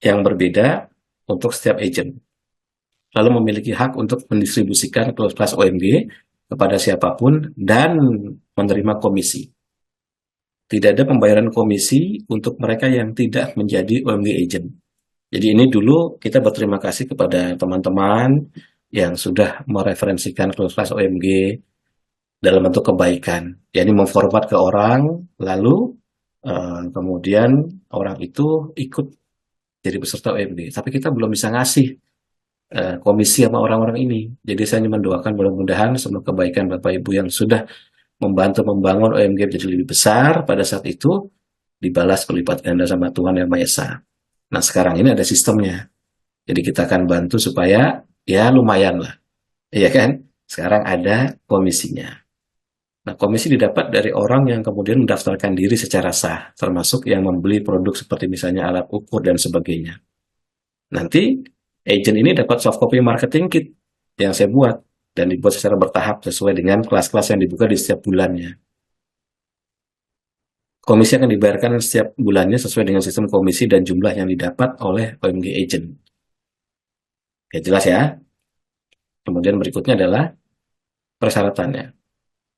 yang berbeda untuk setiap agent. Lalu memiliki hak untuk mendistribusikan kelas OMG kepada siapapun dan menerima komisi. Tidak ada pembayaran komisi untuk mereka yang tidak menjadi OMG agent. Jadi ini dulu kita berterima kasih kepada teman-teman yang sudah mereferensikan kelas OMG dalam bentuk kebaikan. Jadi memforward ke orang, lalu kemudian orang itu ikut jadi peserta OMG. Tapi kita belum bisa ngasih komisi sama orang-orang ini. Jadi saya hanya mendoakan mudah-mudahan semua kebaikan Bapak Ibu yang sudah membantu membangun OMG menjadi lebih besar pada saat itu dibalas berlipat ganda sama Tuhan Yang Maha Esa. Nah sekarang ini ada sistemnya. Jadi kita akan bantu supaya ya lumayan lah. Iya kan? Sekarang ada komisinya. Nah, komisi didapat dari orang yang kemudian mendaftarkan diri secara sah, termasuk yang membeli produk seperti misalnya alat ukur dan sebagainya. Nanti, agent ini dapat soft copy marketing kit yang saya buat dan dibuat secara bertahap sesuai dengan kelas-kelas yang dibuka di setiap bulannya. Komisi akan dibayarkan setiap bulannya sesuai dengan sistem komisi dan jumlah yang didapat oleh OMG agent. Ya, jelas ya? Kemudian berikutnya adalah persyaratannya.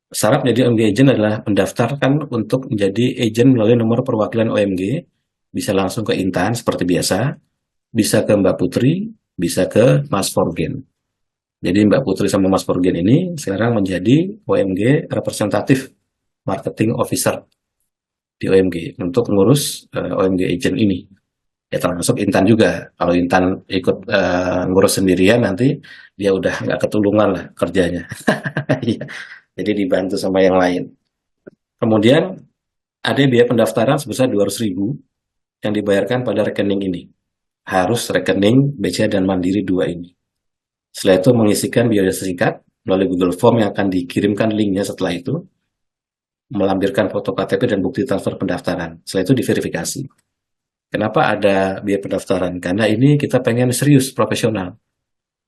Syarat menjadi OMG agent adalah mendaftarkan untuk menjadi agent melalui nomor perwakilan OMG, bisa langsung ke Intan seperti biasa, bisa ke Mbak Putri, bisa ke Mas Forgen. Jadi Mbak Putri sama Mas Forgen ini sekarang menjadi OMG representatif marketing officer di OMG untuk mengurus OMG agent ini. Ya termasuk Intan juga. Kalau Intan ikut ngurus sendirian nanti dia udah nggak ketulungan lah kerjanya. Jadi dibantu sama yang lain. Kemudian ada biaya pendaftaran sebesar 200.000 yang dibayarkan pada rekening ini. Harus rekening BCA dan Mandiri 2 ini. Setelah itu mengisikan biodata singkat melalui Google Form yang akan dikirimkan linknya setelah itu. Melampirkan foto KTP dan bukti transfer pendaftaran. Setelah itu diverifikasi. Kenapa ada biaya pendaftaran? Karena ini kita pengen serius, profesional.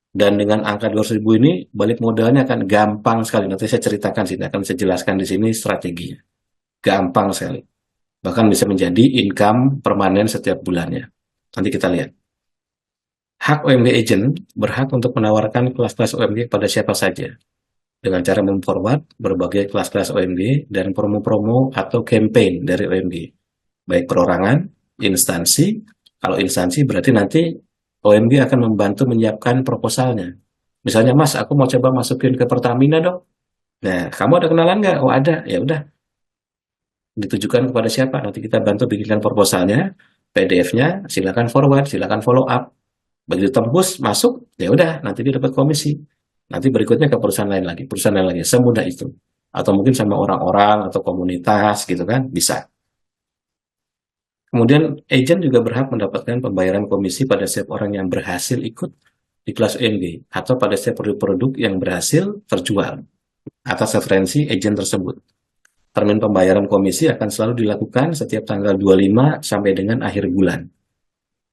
Dan dengan angka 200.000 ini, balik modalnya akan gampang sekali. Nanti saya ceritakan sini, akan saya jelaskan di sini strateginya. Gampang sekali. Bahkan bisa menjadi income permanen setiap bulannya. Nanti kita lihat. Hak OMG agent berhak untuk menawarkan kelas-kelas OMG kepada siapa saja. dengan cara memforward berbagai kelas-kelas OMG dan promo-promo atau campaign dari OMG, baik perorangan, instansi. Kalau instansi berarti nanti OMG akan membantu menyiapkan proposalnya. Misalnya, Mas, aku mau coba masukin ke Pertamina dong. Nah, kamu ada kenalan nggak? Oh, ada. Ya udah, ditujukan kepada siapa? Nanti kita bantu bikinkan proposalnya, PDF-nya, silakan forward, silakan follow up. Begitu tembus masuk, ya udah, nanti dia dapat komisi. Nanti berikutnya ke perusahaan lain lagi. Semudah itu. Atau mungkin sama orang-orang atau komunitas gitu kan, bisa. Kemudian agent juga berhak mendapatkan pembayaran komisi pada setiap orang yang berhasil ikut di kelas OMG atau pada setiap produk-produk yang berhasil terjual atas referensi agent tersebut. Termin pembayaran komisi akan selalu dilakukan setiap tanggal 25 sampai dengan akhir bulan.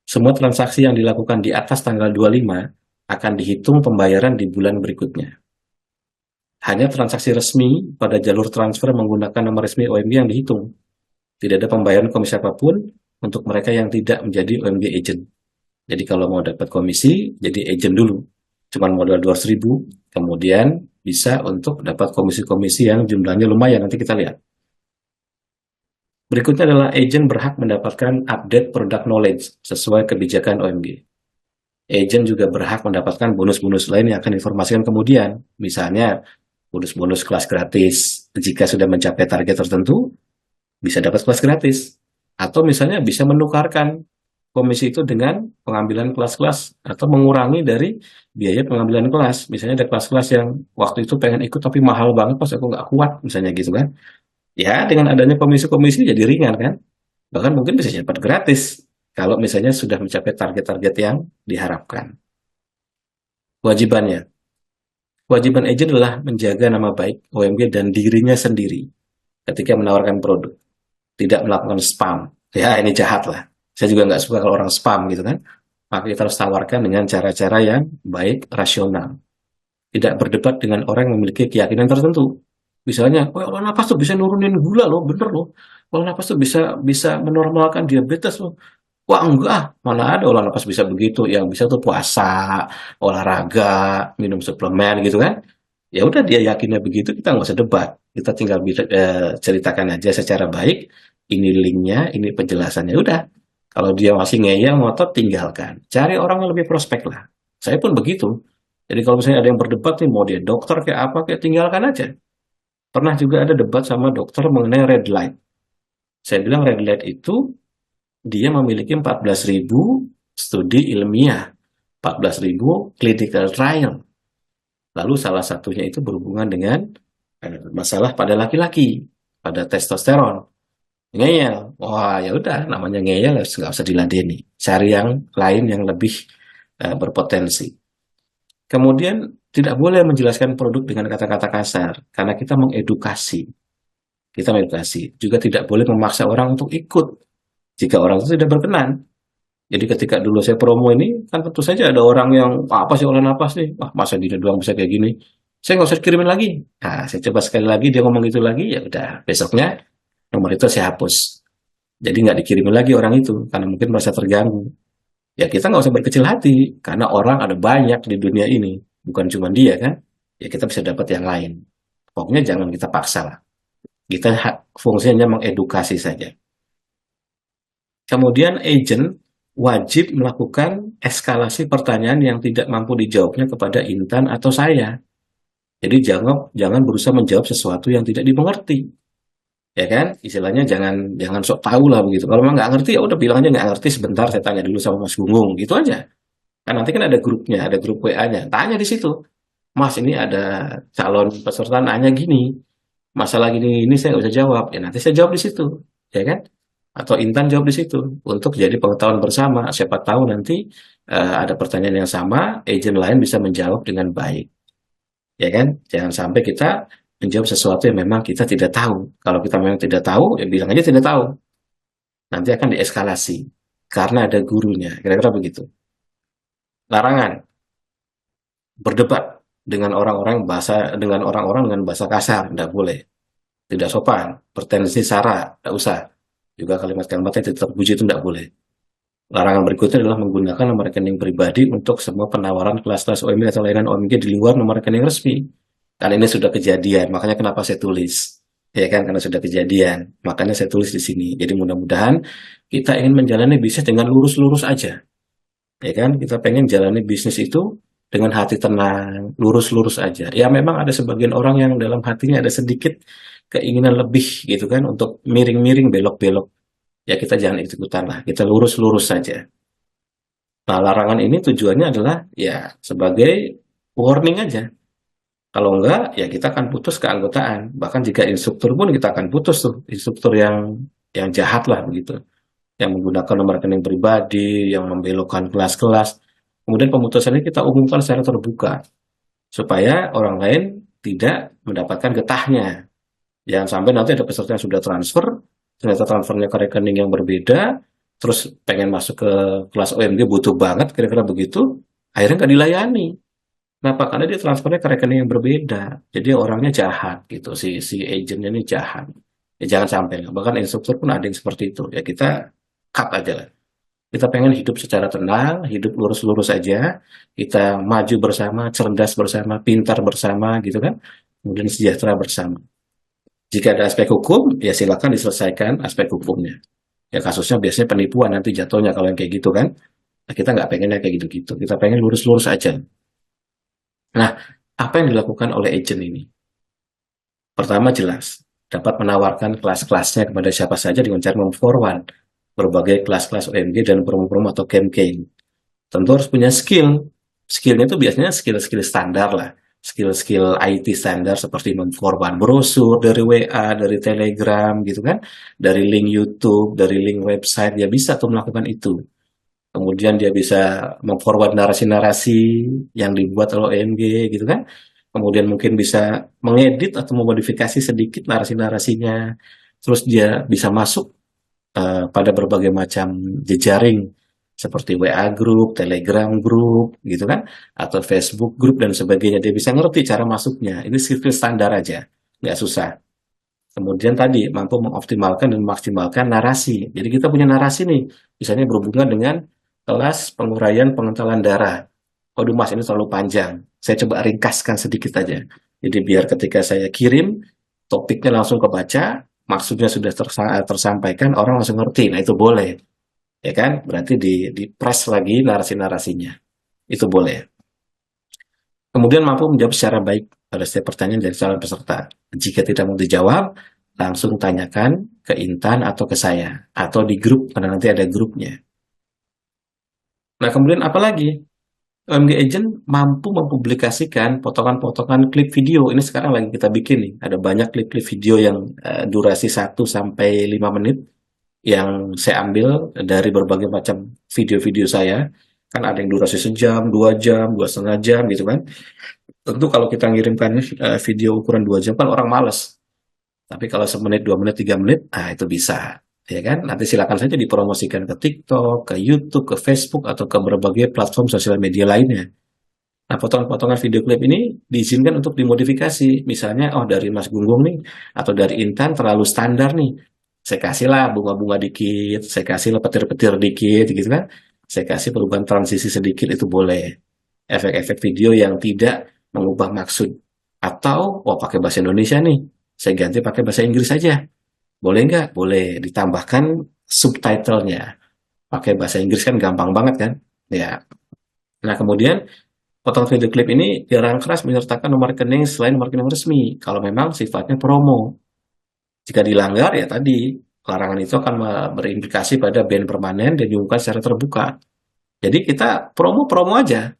Semua transaksi yang dilakukan di atas tanggal 25 akan dihitung pembayaran di bulan berikutnya. Hanya transaksi resmi pada jalur transfer menggunakan nomor resmi OMG yang dihitung. Tidak ada pembayaran komisi apapun untuk mereka yang tidak menjadi OMG agent. Jadi kalau mau dapat komisi, jadi agent dulu. Cuman modal 200.000, kemudian bisa untuk dapat komisi-komisi yang jumlahnya lumayan, nanti kita lihat. Berikutnya adalah agent berhak mendapatkan update product knowledge sesuai kebijakan OMG. Agent juga berhak mendapatkan bonus-bonus lain yang akan diinformasikan kemudian. Misalnya, bonus-bonus kelas gratis. Jika sudah mencapai target tertentu, bisa dapat kelas gratis. Atau misalnya bisa menukarkan komisi itu dengan pengambilan kelas-kelas atau mengurangi dari biaya pengambilan kelas. Misalnya ada kelas-kelas yang waktu itu pengen ikut tapi mahal banget pas aku nggak kuat, misalnya gitu kan. Ya, dengan adanya komisi-komisi jadi ringan kan. Bahkan mungkin bisa dapat gratis kalau misalnya sudah mencapai target-target yang diharapkan. Kewajibannya. Kewajiban agent adalah menjaga nama baik OMG dan dirinya sendiri ketika menawarkan produk. Tidak melakukan spam. Ya, ini jahat lah. Saya juga nggak suka kalau orang spam gitu kan. Maka kita harus tawarkan dengan cara-cara yang baik, rasional. Tidak berdebat dengan orang yang memiliki keyakinan tertentu. Misalnya, oh, olah napas tuh bisa nurunin gula loh, bener loh. Olah napas tuh bisa bisa menormalkan diabetes loh. Wah enggak, mana ada olah napas bisa begitu. Yang bisa tuh puasa, olahraga, minum suplemen gitu kan. Ya udah dia yakinnya begitu, kita nggak usah debat. Kita tinggal ceritakan aja secara baik. Ini linknya, ini penjelasannya. Udah. Kalau dia masih ngeyel, ngotot, tinggalkan. Cari orang yang lebih prospek lah. Saya pun begitu. Jadi kalau misalnya ada yang berdebat nih, mau dia dokter kayak apa, kayak tinggalkan aja. Pernah juga ada debat sama dokter mengenai red light. Saya bilang red light itu dia memiliki 14.000 studi ilmiah, 14.000 clinical trial. Lalu salah satunya itu berhubungan dengan masalah pada laki-laki, pada testosteron. Ngeyel, wah ya udah namanya ngeyel nggak usah diladeni. Cari yang lain yang lebih berpotensi. Kemudian tidak boleh menjelaskan produk dengan kata-kata kasar karena kita mengedukasi. Kita mengedukasi. Juga tidak boleh memaksa orang untuk ikut jika orang itu tidak berkenan. Jadi ketika dulu saya promo ini, kan tentu saja ada orang yang, apa sih olah napas nih? Wah, masa gini doang bisa kayak gini? Saya nggak usah kirimin lagi. Nah, saya coba sekali lagi, dia ngomong itu lagi, ya udah. Besoknya, nomor itu saya hapus. Jadi nggak dikirimin lagi orang itu, karena mungkin merasa terganggu. Ya kita nggak usah berkecil hati, karena orang ada banyak di dunia ini. Bukan cuma dia kan, ya kita bisa dapat yang lain. Pokoknya jangan kita paksa lah. Kita fungsinya mengedukasi saja. Kemudian agent wajib melakukan eskalasi pertanyaan yang tidak mampu dijawabnya kepada Intan atau saya. Jadi jangan berusaha menjawab sesuatu yang tidak dimengerti. Ya kan? Istilahnya jangan sok tahu lah begitu. Kalau memang nggak ngerti ya udah bilang aja nggak ngerti sebentar saya tanya dulu sama Mas Gungung gitu aja. Kan nanti kan ada grupnya, ada grup WA-nya. Tanya di situ. Mas ini ada calon peserta nanya gini. Masalah gini ini saya nggak bisa jawab. Ya nanti saya jawab di situ. Ya kan? Atau Intan jawab di situ untuk jadi pengetahuan bersama. Siapa tahu nanti ada pertanyaan yang sama, agent lain bisa menjawab dengan baik, ya kan? Jangan sampai kita menjawab sesuatu yang memang kita tidak tahu. Kalau kita memang tidak tahu, ya bilang aja tidak tahu. Nanti akan dieskalasi karena ada gurunya. Kira-kira begitu. Larangan berdebat dengan orang-orang dengan bahasa kasar, tidak boleh. Tidak sopan, bertendensi sara, tidak usah. Juga kalimat-kalimat yang tidak terpuji itu tidak boleh. Larangan berikutnya adalah menggunakan nomor rekening pribadi untuk semua penawaran kelas-kelas OMG atau layanan OMG di luar nomor rekening resmi. Kan ini sudah kejadian, makanya kenapa saya tulis. Ya kan, karena sudah kejadian, makanya saya tulis di sini. Jadi mudah-mudahan kita ingin menjalani bisnis dengan lurus-lurus aja. Ya kan, kita pengen jalani bisnis itu dengan hati tenang, lurus-lurus aja. Ya memang ada sebagian orang yang dalam hatinya ada sedikit keinginan lebih gitu kan, untuk miring-miring, belok-belok. Ya kita jangan ikut-ikutan lah, kita lurus-lurus saja. Nah, larangan ini tujuannya adalah ya sebagai warning aja. Kalau enggak, ya kita akan putus keanggotaan. Bahkan jika instruktur pun kita akan putus tuh, instruktur yang jahat lah begitu, yang menggunakan nomor rekening pribadi, yang membelokkan kelas-kelas. Kemudian pemutusan ini kita umumkan secara terbuka supaya orang lain tidak mendapatkan getahnya. Jangan sampai nanti ada peserta yang sudah transfer, ternyata transfernya ke rekening yang berbeda, terus pengen masuk ke kelas OMG butuh banget, kira-kira begitu, akhirnya nggak dilayani. Kenapa? Karena dia transfernya ke rekening yang berbeda. Jadi orangnya jahat gitu, si agentnya ini jahat. Ya jangan sampai. Bahkan instruktur pun ada yang seperti itu. Ya kita cut aja lah. Kita pengen hidup secara tenang, hidup lurus-lurus aja. Kita maju bersama, cerdas bersama, pintar bersama gitu kan. Kemudian sejahtera bersama. Jika ada aspek hukum, ya silakan diselesaikan aspek hukumnya. Ya kasusnya biasanya penipuan nanti jatuhnya kalau yang kayak gitu kan. Nah, kita nggak pengennya kayak gitu-gitu. Kita pengen lurus-lurus aja. Nah, apa yang dilakukan oleh agent ini? Pertama jelas, dapat menawarkan kelas-kelasnya kepada siapa saja dengan cara memforward berbagai kelas-kelas OMG dan promo-promo atau campaign. Tentu harus punya skill. Skillnya itu biasanya skill-skill standar lah. Skill-skill IT standar seperti memforward brosur dari WA, dari Telegram gitu kan. Dari link YouTube, dari link website, dia bisa tuh melakukan itu. Kemudian dia bisa memforward narasi-narasi yang dibuat oleh OMG gitu kan. Kemudian mungkin bisa mengedit atau memodifikasi sedikit narasi-narasinya. Terus dia bisa masuk pada berbagai macam jejaring seperti WA group, Telegram group gitu kan, atau Facebook group dan sebagainya. Dia bisa ngerti cara masuknya. Ini skill standar aja, nggak susah. Kemudian tadi mampu mengoptimalkan dan memaksimalkan narasi. Jadi kita punya narasi nih, misalnya berhubungan dengan kelas penguraian pengentalan darah. Waduh mas, ini terlalu panjang. Saya coba ringkaskan sedikit aja. Jadi biar ketika saya kirim, topiknya langsung kebaca, maksudnya sudah tersampaikan, orang langsung ngerti. Nah itu boleh, ya kan? Berarti di press lagi narasi-narasinya. Itu boleh. Kemudian mampu menjawab secara baik pada setiap pertanyaan dari calon peserta. Jika tidak mau dijawab, langsung tanyakan ke Intan atau ke saya. Atau di grup, karena nanti ada grupnya. Nah, kemudian apa lagi? OMG Agent mampu mempublikasikan potongan-potongan klip video. Ini sekarang lagi kita bikin nih. Ada banyak klip-klip video yang durasi 1 sampai 5 menit yang saya ambil dari berbagai macam video-video saya. Kan ada yang durasi sejam, 2 jam, 2,5 jam gitu kan. Tentu kalau kita ngirimkan video ukuran 2 jam kan orang males. Tapi kalau 1 menit, 2 menit, 3 menit, itu bisa. Ya kan? Nanti silakan saja dipromosikan ke TikTok, ke YouTube, ke Facebook, atau ke berbagai platform sosial media lainnya. Nah, potongan-potongan video klip ini diizinkan untuk dimodifikasi. Misalnya, oh dari Mas Gunggung nih, atau dari Intan terlalu standar nih. Saya kasihlah bunga-bunga dikit, saya kasihlah petir-petir dikit, gitu kan. Saya kasih perubahan transisi sedikit, itu boleh. Efek-efek video yang tidak mengubah maksud. Atau, oh pakai bahasa Indonesia nih, saya ganti pakai bahasa Inggris saja. Boleh nggak? Boleh. Ditambahkan subtitlenya. Pakai bahasa Inggris kan gampang banget kan? Ya. Nah, kemudian potongan video klip ini dilarang keras menyertakan nomor rekening selain nomor rekening resmi. Kalau memang sifatnya promo. Jika dilanggar, ya tadi, larangan itu akan berimplikasi pada ban permanen dan diumumkan secara terbuka. Jadi kita promo-promo aja,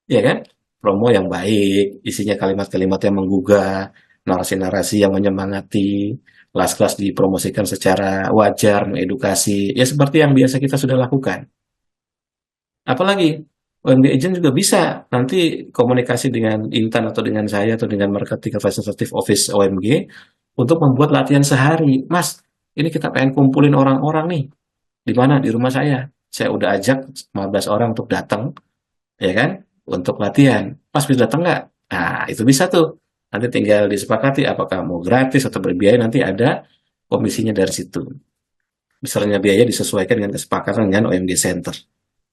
ya kan? Promo yang baik, isinya kalimat-kalimat yang menggugah, narasi-narasi yang menyemangati, kelas-kelas dipromosikan secara wajar, mengedukasi, ya seperti yang biasa kita sudah lakukan. Apalagi OMG Agent juga bisa nanti komunikasi dengan Intan atau dengan saya atau dengan Marketing Representative Office OMG untuk membuat latihan sehari. Mas, ini kita pengen kumpulin orang-orang nih. Di mana? Di rumah saya. Saya udah ajak 15 orang untuk datang, ya kan? Untuk latihan. Mas bisa datang nggak? Nah, itu bisa tuh. Nanti tinggal disepakati apakah mau gratis atau berbiaya, nanti ada komisinya dari situ. Besarnya biaya disesuaikan dengan kesepakatan dengan OMG Center.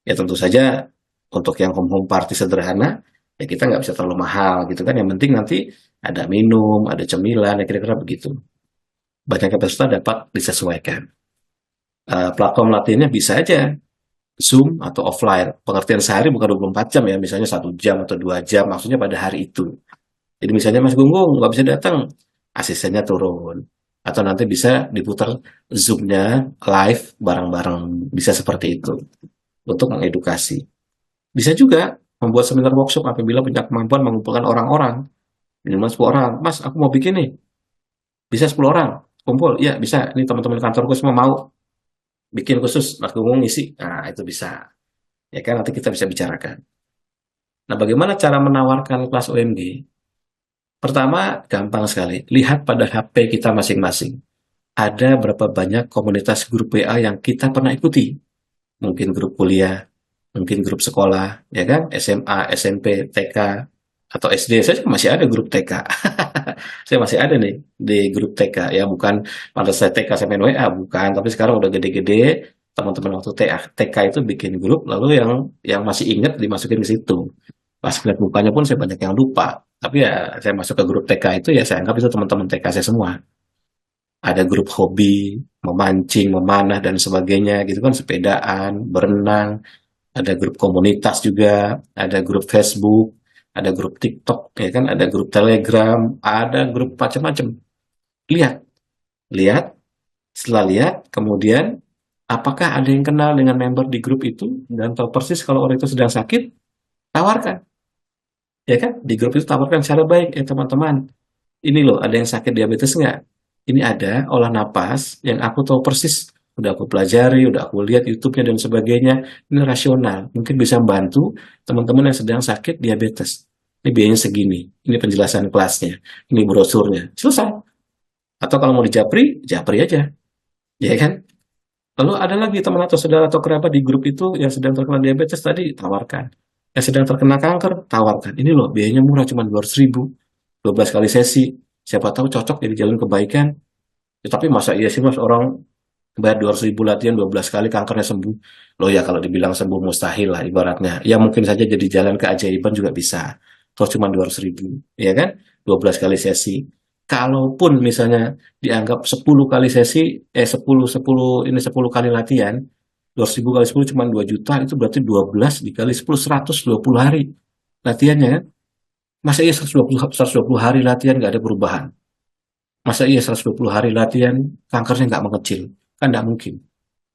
Ya tentu saja untuk yang home-home party sederhana, Ya kita nggak bisa terlalu mahal gitu kan. Yang penting nanti ada minum, ada cemilan, ya kira-kira begitu. Banyaknya peserta dapat disesuaikan. Platform latihannya bisa aja Zoom atau offline. Pengertian sehari bukan 24 jam ya, misalnya 1 jam atau 2 jam, maksudnya pada hari itu. Jadi misalnya Mas Gunggung nggak bisa datang, asistennya turun. Atau nanti bisa diputar Zoom-nya live bareng-bareng, bisa seperti itu untuk mengedukasi. Bisa juga membuat seminar workshop apabila punya kemampuan mengumpulkan orang-orang. Minimal 10 orang. Mas, aku mau bikin nih. Bisa 10 orang. Kumpul. Ya, bisa. Ini teman-teman kantorku semua mau bikin khusus. Mas Gunggung ngisi. Nah, itu bisa. Ya kan, nanti kita bisa bicarakan. Nah, bagaimana cara menawarkan kelas OMG? Pertama, gampang sekali. Lihat pada HP kita masing-masing. Ada berapa banyak komunitas grup WA yang kita pernah ikuti. Mungkin grup kuliah, mungkin grup sekolah, ya kan? SMA, SMP, TK, atau SD. Saya juga masih ada grup TK. Saya masih ada nih di grup TK. Ya bukan pada saya TK saya main WA, bukan. Tapi sekarang udah gede-gede. Teman-teman waktu TK itu bikin grup, lalu yang masih ingat dimasukin ke situ. Pas lihat mukanya pun saya banyak yang lupa. Tapi ya saya masuk ke grup TK itu ya saya anggap itu teman-teman TK saya semua. Ada grup hobi, memancing, memanah dan sebagainya gitu kan, sepedaan, berenang, ada grup komunitas juga, ada grup Facebook, ada grup TikTok, ya kan, ada grup Telegram, ada grup macam-macam. Lihat, lihat, setelah lihat, kemudian apakah ada yang kenal dengan member di grup itu dan tahu persis kalau orang itu sedang sakit, tawarkan. Ya kan, di grup itu tawarkan secara baik, teman-teman, ini loh ada yang sakit diabetes nggak? Ini ada olah napas yang aku tahu persis, udah aku pelajari, udah aku lihat YouTube-nya dan sebagainya, ini rasional, mungkin bisa membantu teman-teman yang sedang sakit diabetes. Ini biayanya segini, ini penjelasan kelasnya, ini brosurnya, selesai. Atau kalau mau dijapri, japri aja, ya kan? Lalu ada lagi teman atau saudara atau kerabat di grup itu yang sedang terkena diabetes tadi, tawarkan. Yang sedang terkena kanker, tawarkan. Ini loh, biayanya murah, cuma 200.000, 12 kali sesi. Siapa tahu cocok jadi jalan kebaikan. Ya, tapi masa iya sih mas orang bayar 200.000 latihan 12 kali kankernya sembuh? Loh ya kalau dibilang sembuh mustahil lah ibaratnya. Ya mungkin saja jadi jalan keajaiban juga bisa. Toh cuma 200.000, ya kan? 12 kali sesi. Kalaupun misalnya dianggap 10 kali sesi, 10 10 ini 10 kali latihan, 200.000 kali 10 cuma 2 juta, itu berarti 12 dikali 10, 120 hari latihannya kan? Masa iya 120 hari latihan nggak ada perubahan? Masa iya 120 hari latihan kankernya nggak mengecil? Kan nggak mungkin.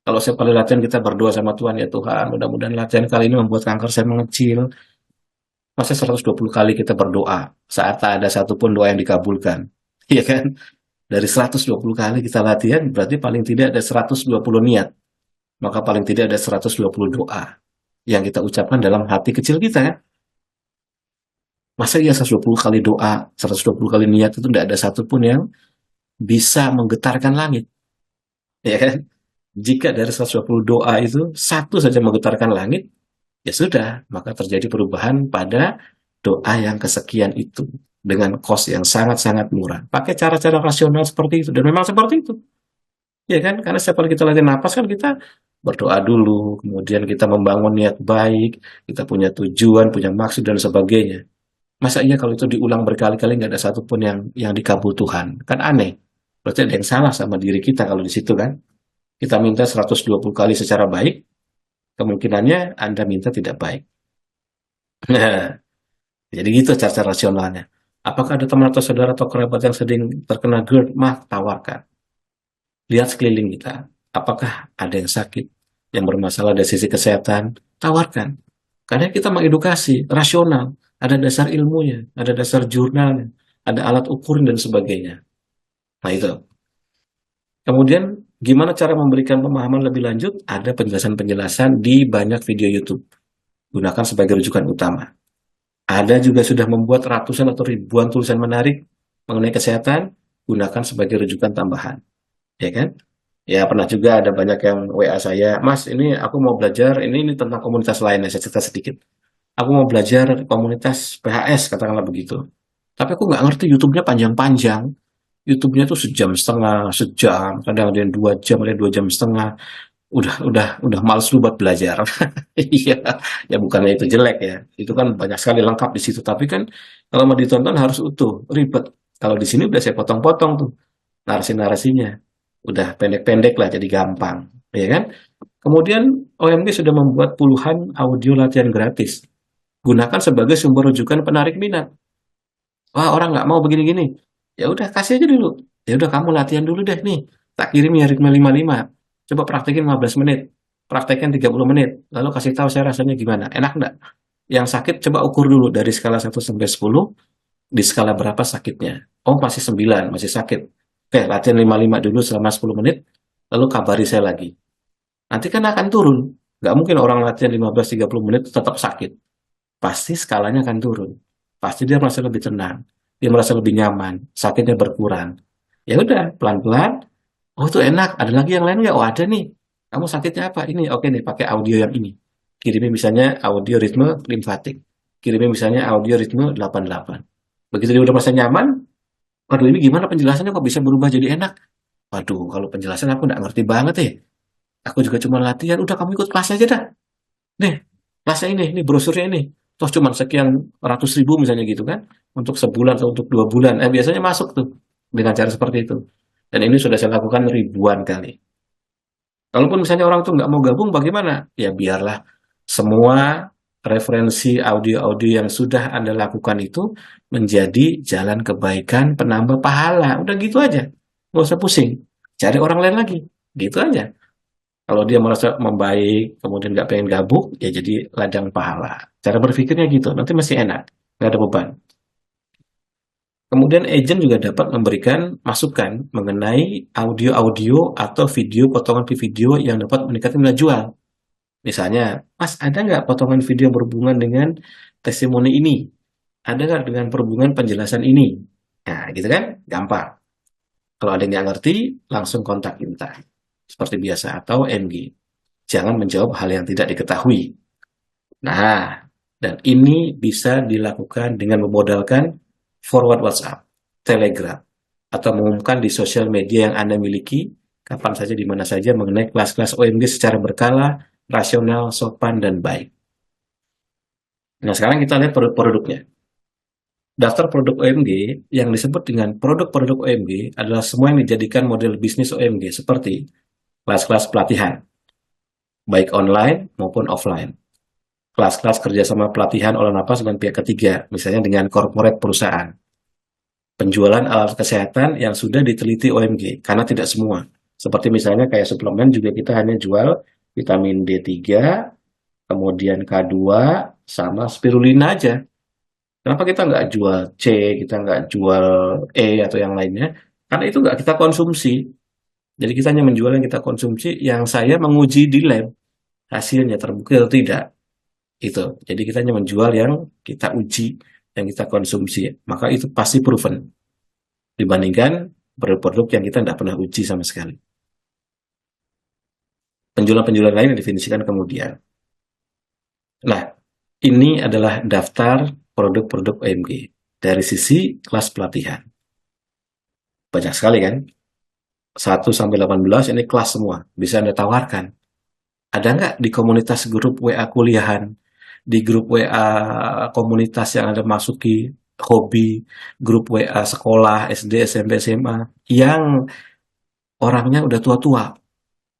Kalau setiap kali latihan kita berdoa sama Tuhan, ya Tuhan, mudah-mudahan latihan kali ini membuat kanker saya mengecil. Masa 120 kali kita berdoa saat tak ada satupun doa yang dikabulkan? Iya kan? Dari 120 kali kita latihan, berarti paling tidak ada 120 niat. Maka paling tidak ada 120 doa yang kita ucapkan dalam hati kecil kita kan? Masa iya 120 kali doa, 120 kali niat itu tidak ada satupun yang bisa menggetarkan langit? Ya kan? Jika dari 120 doa itu satu saja menggetarkan langit, ya sudah, maka terjadi perubahan pada doa yang kesekian itu dengan kos yang sangat-sangat murah. Pakai cara-cara rasional seperti itu dan memang seperti itu. Ya kan? Karena setiap kali kita latihan napas kan kita berdoa dulu, kemudian kita membangun niat baik, kita punya tujuan, punya maksud dan sebagainya. Masa iya kalau itu diulang berkali-kali nggak ada satupun yang dikabul Tuhan? Kan aneh. Berarti ada yang salah sama diri kita kalau di situ kan. Kita minta 120 kali secara baik, kemungkinannya Anda minta tidak baik. Nah, jadi gitu cara rasionalnya. Apakah ada teman atau saudara atau kerabat yang sedang terkena GERD? Mah, tawarkan. Lihat sekeliling kita. Apakah ada yang sakit, yang bermasalah dari sisi kesehatan? Tawarkan. Karena kita mengedukasi, rasional. Ada dasar ilmunya, ada dasar jurnalnya, ada alat ukur dan sebagainya. Nah itu. Kemudian gimana cara memberikan pemahaman lebih lanjut? Ada penjelasan-penjelasan di banyak video YouTube. Gunakan sebagai rujukan utama. Ada juga sudah membuat ratusan atau ribuan tulisan menarik mengenai kesehatan, gunakan sebagai rujukan tambahan. Ya kan? Ya pernah juga ada banyak yang WA saya, Mas ini aku mau belajar, ini tentang komunitas lainnya, saya cerita sedikit. Aku mau belajar komunitas PHS, katakanlah begitu. Tapi aku nggak ngerti YouTube-nya panjang-panjang. YouTube-nya tuh sejam setengah, sejam, kadang ada yang 2 jam, ada yang 2 jam setengah. udah males lu buat belajar. Iya, ya bukannya itu jelek ya. Itu kan banyak sekali lengkap di situ. Tapi kan kalau mau ditonton harus utuh, ribet. Kalau di sini udah saya potong-potong tuh narasi-narasinya. Udah pendek-pendek lah jadi gampang, ya kan? Kemudian OMG sudah membuat puluhan audio latihan gratis. Gunakan sebagai sumber rujukan penarik minat. Wah, orang nggak mau begini-gini. Ya udah kasih aja dulu. Ya udah kamu latihan dulu deh nih. Tak kirim ya ritme 55. Coba praktekin 15 menit. Praktekin 30 menit. Lalu kasih tahu saya rasanya gimana. Enak nggak? Yang sakit coba ukur dulu dari skala 1 sampai 10. Di skala berapa sakitnya? Oh, masih 9, masih sakit. Oke, latihan 55 dulu selama 10 menit. Lalu kabari saya lagi. Nanti kan akan turun. Nggak mungkin orang latihan 15-30 menit tetap sakit. Pasti skalanya akan turun. Pasti dia merasa lebih tenang, dia merasa lebih nyaman, sakitnya berkurang. Ya udah, pelan-pelan. Oh tuh enak. Ada lagi yang lain nggak? Oh ada nih. Kamu sakitnya apa? Ini. Oke nih, pakai audio yang ini. Kirimnya misalnya audio ritme limfatik. Kirimnya misalnya audio ritme 88. Begitu dia udah merasa nyaman, waduh ini gimana penjelasannya kok bisa berubah jadi enak? Waduh, kalau penjelasan aku nggak ngerti banget ya. Aku juga cuma latihan, udah kamu ikut kelas aja dah. Nih, kelasnya ini brosurnya ini. Toh cuma sekian ratus ribu misalnya gitu kan. Untuk sebulan atau untuk 2 bulan. Biasanya masuk tuh dengan cara seperti itu. Dan ini sudah saya lakukan ribuan kali. Kalaupun misalnya orang tuh nggak mau gabung, bagaimana? Ya biarlah semua referensi audio-audio yang sudah Anda lakukan itu menjadi jalan kebaikan penambah pahala. Udah gitu aja. Nggak usah pusing. Cari orang lain lagi. Gitu aja. Kalau dia merasa membaik, kemudian nggak pengen gabung, ya jadi ladang pahala. Cara berpikirnya gitu, nanti masih enak, nggak ada beban. Kemudian agent juga dapat memberikan masukan mengenai audio-audio atau video, potongan video yang dapat meningkatkan nilai jual. Misalnya, Mas, ada nggak potongan video yang berhubungan dengan testimoni ini? Ada nggak dengan perhubungan penjelasan ini? Nah, gitu kan? Gampang. Kalau ada yang nggak ngerti, langsung kontak kita. Seperti biasa, atau MG. Jangan menjawab hal yang tidak diketahui. Nah, dan ini bisa dilakukan dengan memodalkan forward WhatsApp, Telegram, atau mengumumkan di sosial media yang Anda miliki, kapan saja, di mana saja, mengenai kelas-kelas OMG secara berkala, rasional, sopan, dan baik. Nah, sekarang kita lihat produk-produknya. Daftar produk OMG yang disebut dengan produk-produk OMG adalah semua yang dijadikan model bisnis OMG, seperti kelas-kelas pelatihan, baik online maupun offline. Kelas-kelas kerjasama pelatihan olah napas dengan pihak ketiga, misalnya dengan korporat perusahaan. Penjualan alat kesehatan yang sudah diteliti OMG, karena tidak semua. Seperti misalnya kayak suplemen juga kita hanya jual vitamin D3, kemudian K2, sama spirulina aja. Kenapa kita nggak jual C, kita nggak jual E atau yang lainnya? Karena itu nggak kita konsumsi. Jadi kita hanya menjual yang kita konsumsi, yang saya menguji di lab, hasilnya terbukti atau tidak. Itu. Jadi kita hanya menjual yang kita uji, yang kita konsumsi. Maka itu pasti proven dibandingkan produk-produk yang kita tidak pernah uji sama sekali. Penjualan-penjualan lain yang definisikan kemudian. Nah, ini adalah daftar produk-produk OMG dari sisi kelas pelatihan. Banyak sekali kan? 1 sampai 18 ini kelas semua. Bisa Anda tawarkan. Ada nggak di komunitas grup WA kuliahan, di grup WA komunitas yang Anda masuki, hobi, grup WA sekolah, SD, SMP, SMA, yang orangnya udah tua-tua,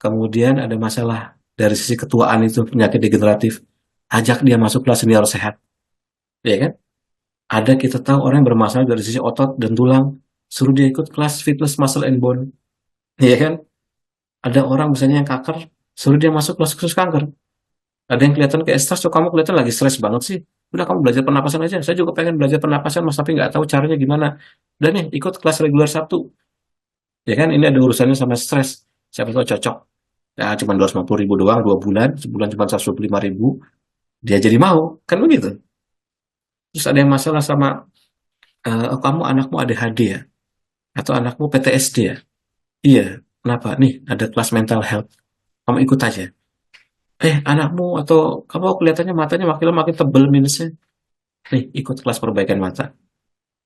kemudian ada masalah dari sisi ketuaan itu, penyakit degeneratif, ajak dia masuk kelas senior sehat, ya kan? Ada kita tahu orang yang bermasalah dari sisi otot dan tulang, suruh dia ikut kelas fitness muscle and bone, ya kan? Ada orang misalnya yang kanker, suruh dia masuk kelas khusus kanker. Ada yang kelihatan kayak stres, so kamu kelihatan lagi stres banget sih. Udah kamu belajar pernapasan aja. Saya juga pengen belajar pernapasan, mas, tapi nggak tahu caranya gimana. Dan nih ikut kelas reguler Sabtu. Ya kan, ini ada urusannya sama stres. Siapa tahu cocok. Ya cuma 250 ribu doang, 2 bulan. Sebulan cuma 125 ribu. Dia jadi mau. Kan begitu. Terus ada yang masalah sama, oh, kamu anakmu ADHD ya? Atau anakmu PTSD ya? Iya. Kenapa? Nih ada kelas mental health. Kamu ikut aja. Anakmu atau kamu kelihatannya matanya makin lama makin tebel minusnya. Nih, ikut kelas perbaikan mata.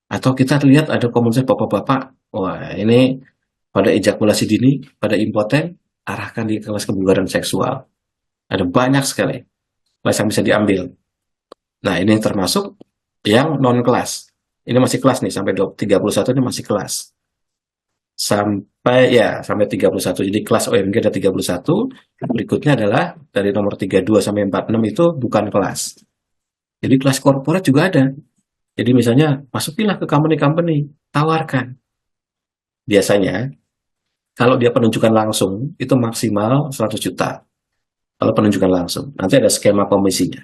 Atau kita lihat ada komunitas bapak-bapak, wah ini pada ejakulasi dini, pada impoten, arahkan di kelas kebugaran seksual. Ada banyak sekali kelas yang bisa diambil. Nah, ini termasuk yang non-kelas. Ini masih kelas nih, sampai 31 ini masih kelas. Sampai 31. Jadi kelas OMG ada 31. Berikutnya adalah dari nomor 32 sampai 46 itu bukan kelas. Jadi kelas korporat juga ada. Jadi misalnya masukilah ke company-company, tawarkan. Biasanya kalau dia penunjukan langsung itu maksimal 100 juta. Kalau penunjukan langsung, nanti ada skema komisinya.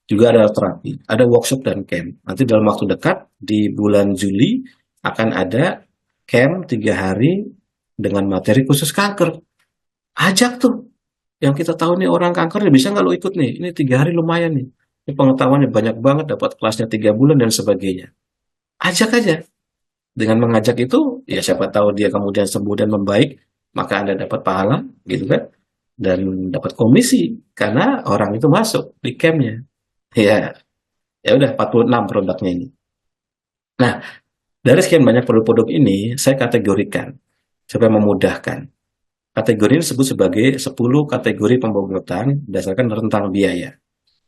Juga ada terapi, ada workshop dan camp. Nanti dalam waktu dekat di bulan Juli akan ada camp 3 hari dengan materi khusus kanker. Ajak tuh yang kita tahu nih orang kanker, bisa nggak lo ikut nih? Ini 3 hari lumayan nih. Ini pengetahuannya banyak banget, dapat kelasnya 3 bulan dan sebagainya. Ajak aja. Dengan mengajak itu, ya siapa tahu dia kemudian sembuh dan membaik, maka Anda dapat pahala, gitu kan? Dan dapat komisi karena orang itu masuk di campnya. Ya, ya udah 46 produknya ini. Nah, dari sekian banyak produk-produk ini, saya kategorikan supaya memudahkan. Kategori ini disebut sebagai 10 kategori pembobotan berdasarkan rentang biaya.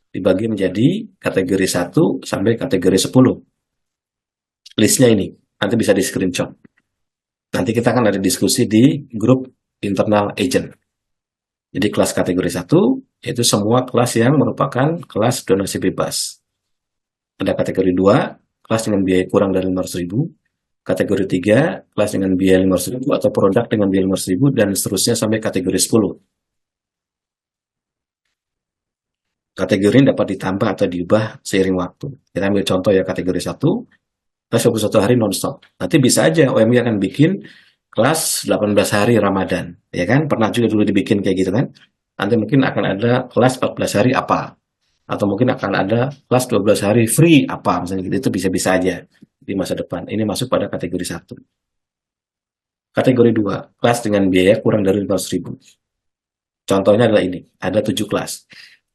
Dibagi menjadi kategori 1 sampai kategori 10. Listnya ini, nanti bisa di screenshot. Nanti kita akan ada diskusi di grup internal agent. Jadi kelas kategori 1 itu semua kelas yang merupakan kelas donasi bebas. Ada kategori 2, kelas dengan biaya kurang dari 500.000. Kategori 3, kelas dengan biaya 500.000 atau produk dengan biaya 500.000 dan seterusnya sampai kategori 10. Kategori ini dapat ditambah atau diubah seiring waktu. Kita ambil contoh ya, kategori 1, kelas 21 hari non-stop. Nanti bisa aja OMG akan bikin kelas 18 hari Ramadan. Ya kan? Pernah juga dulu dibikin kayak gitu kan? Nanti mungkin akan ada kelas 14 hari apa. Atau mungkin akan ada kelas 12 hari free apa. Misalnya gitu. Itu bisa-bisa aja di masa depan. Ini masuk pada kategori 1. Kategori 2, kelas dengan biaya kurang dari 500.000. Contohnya adalah ini. Ada 7 kelas.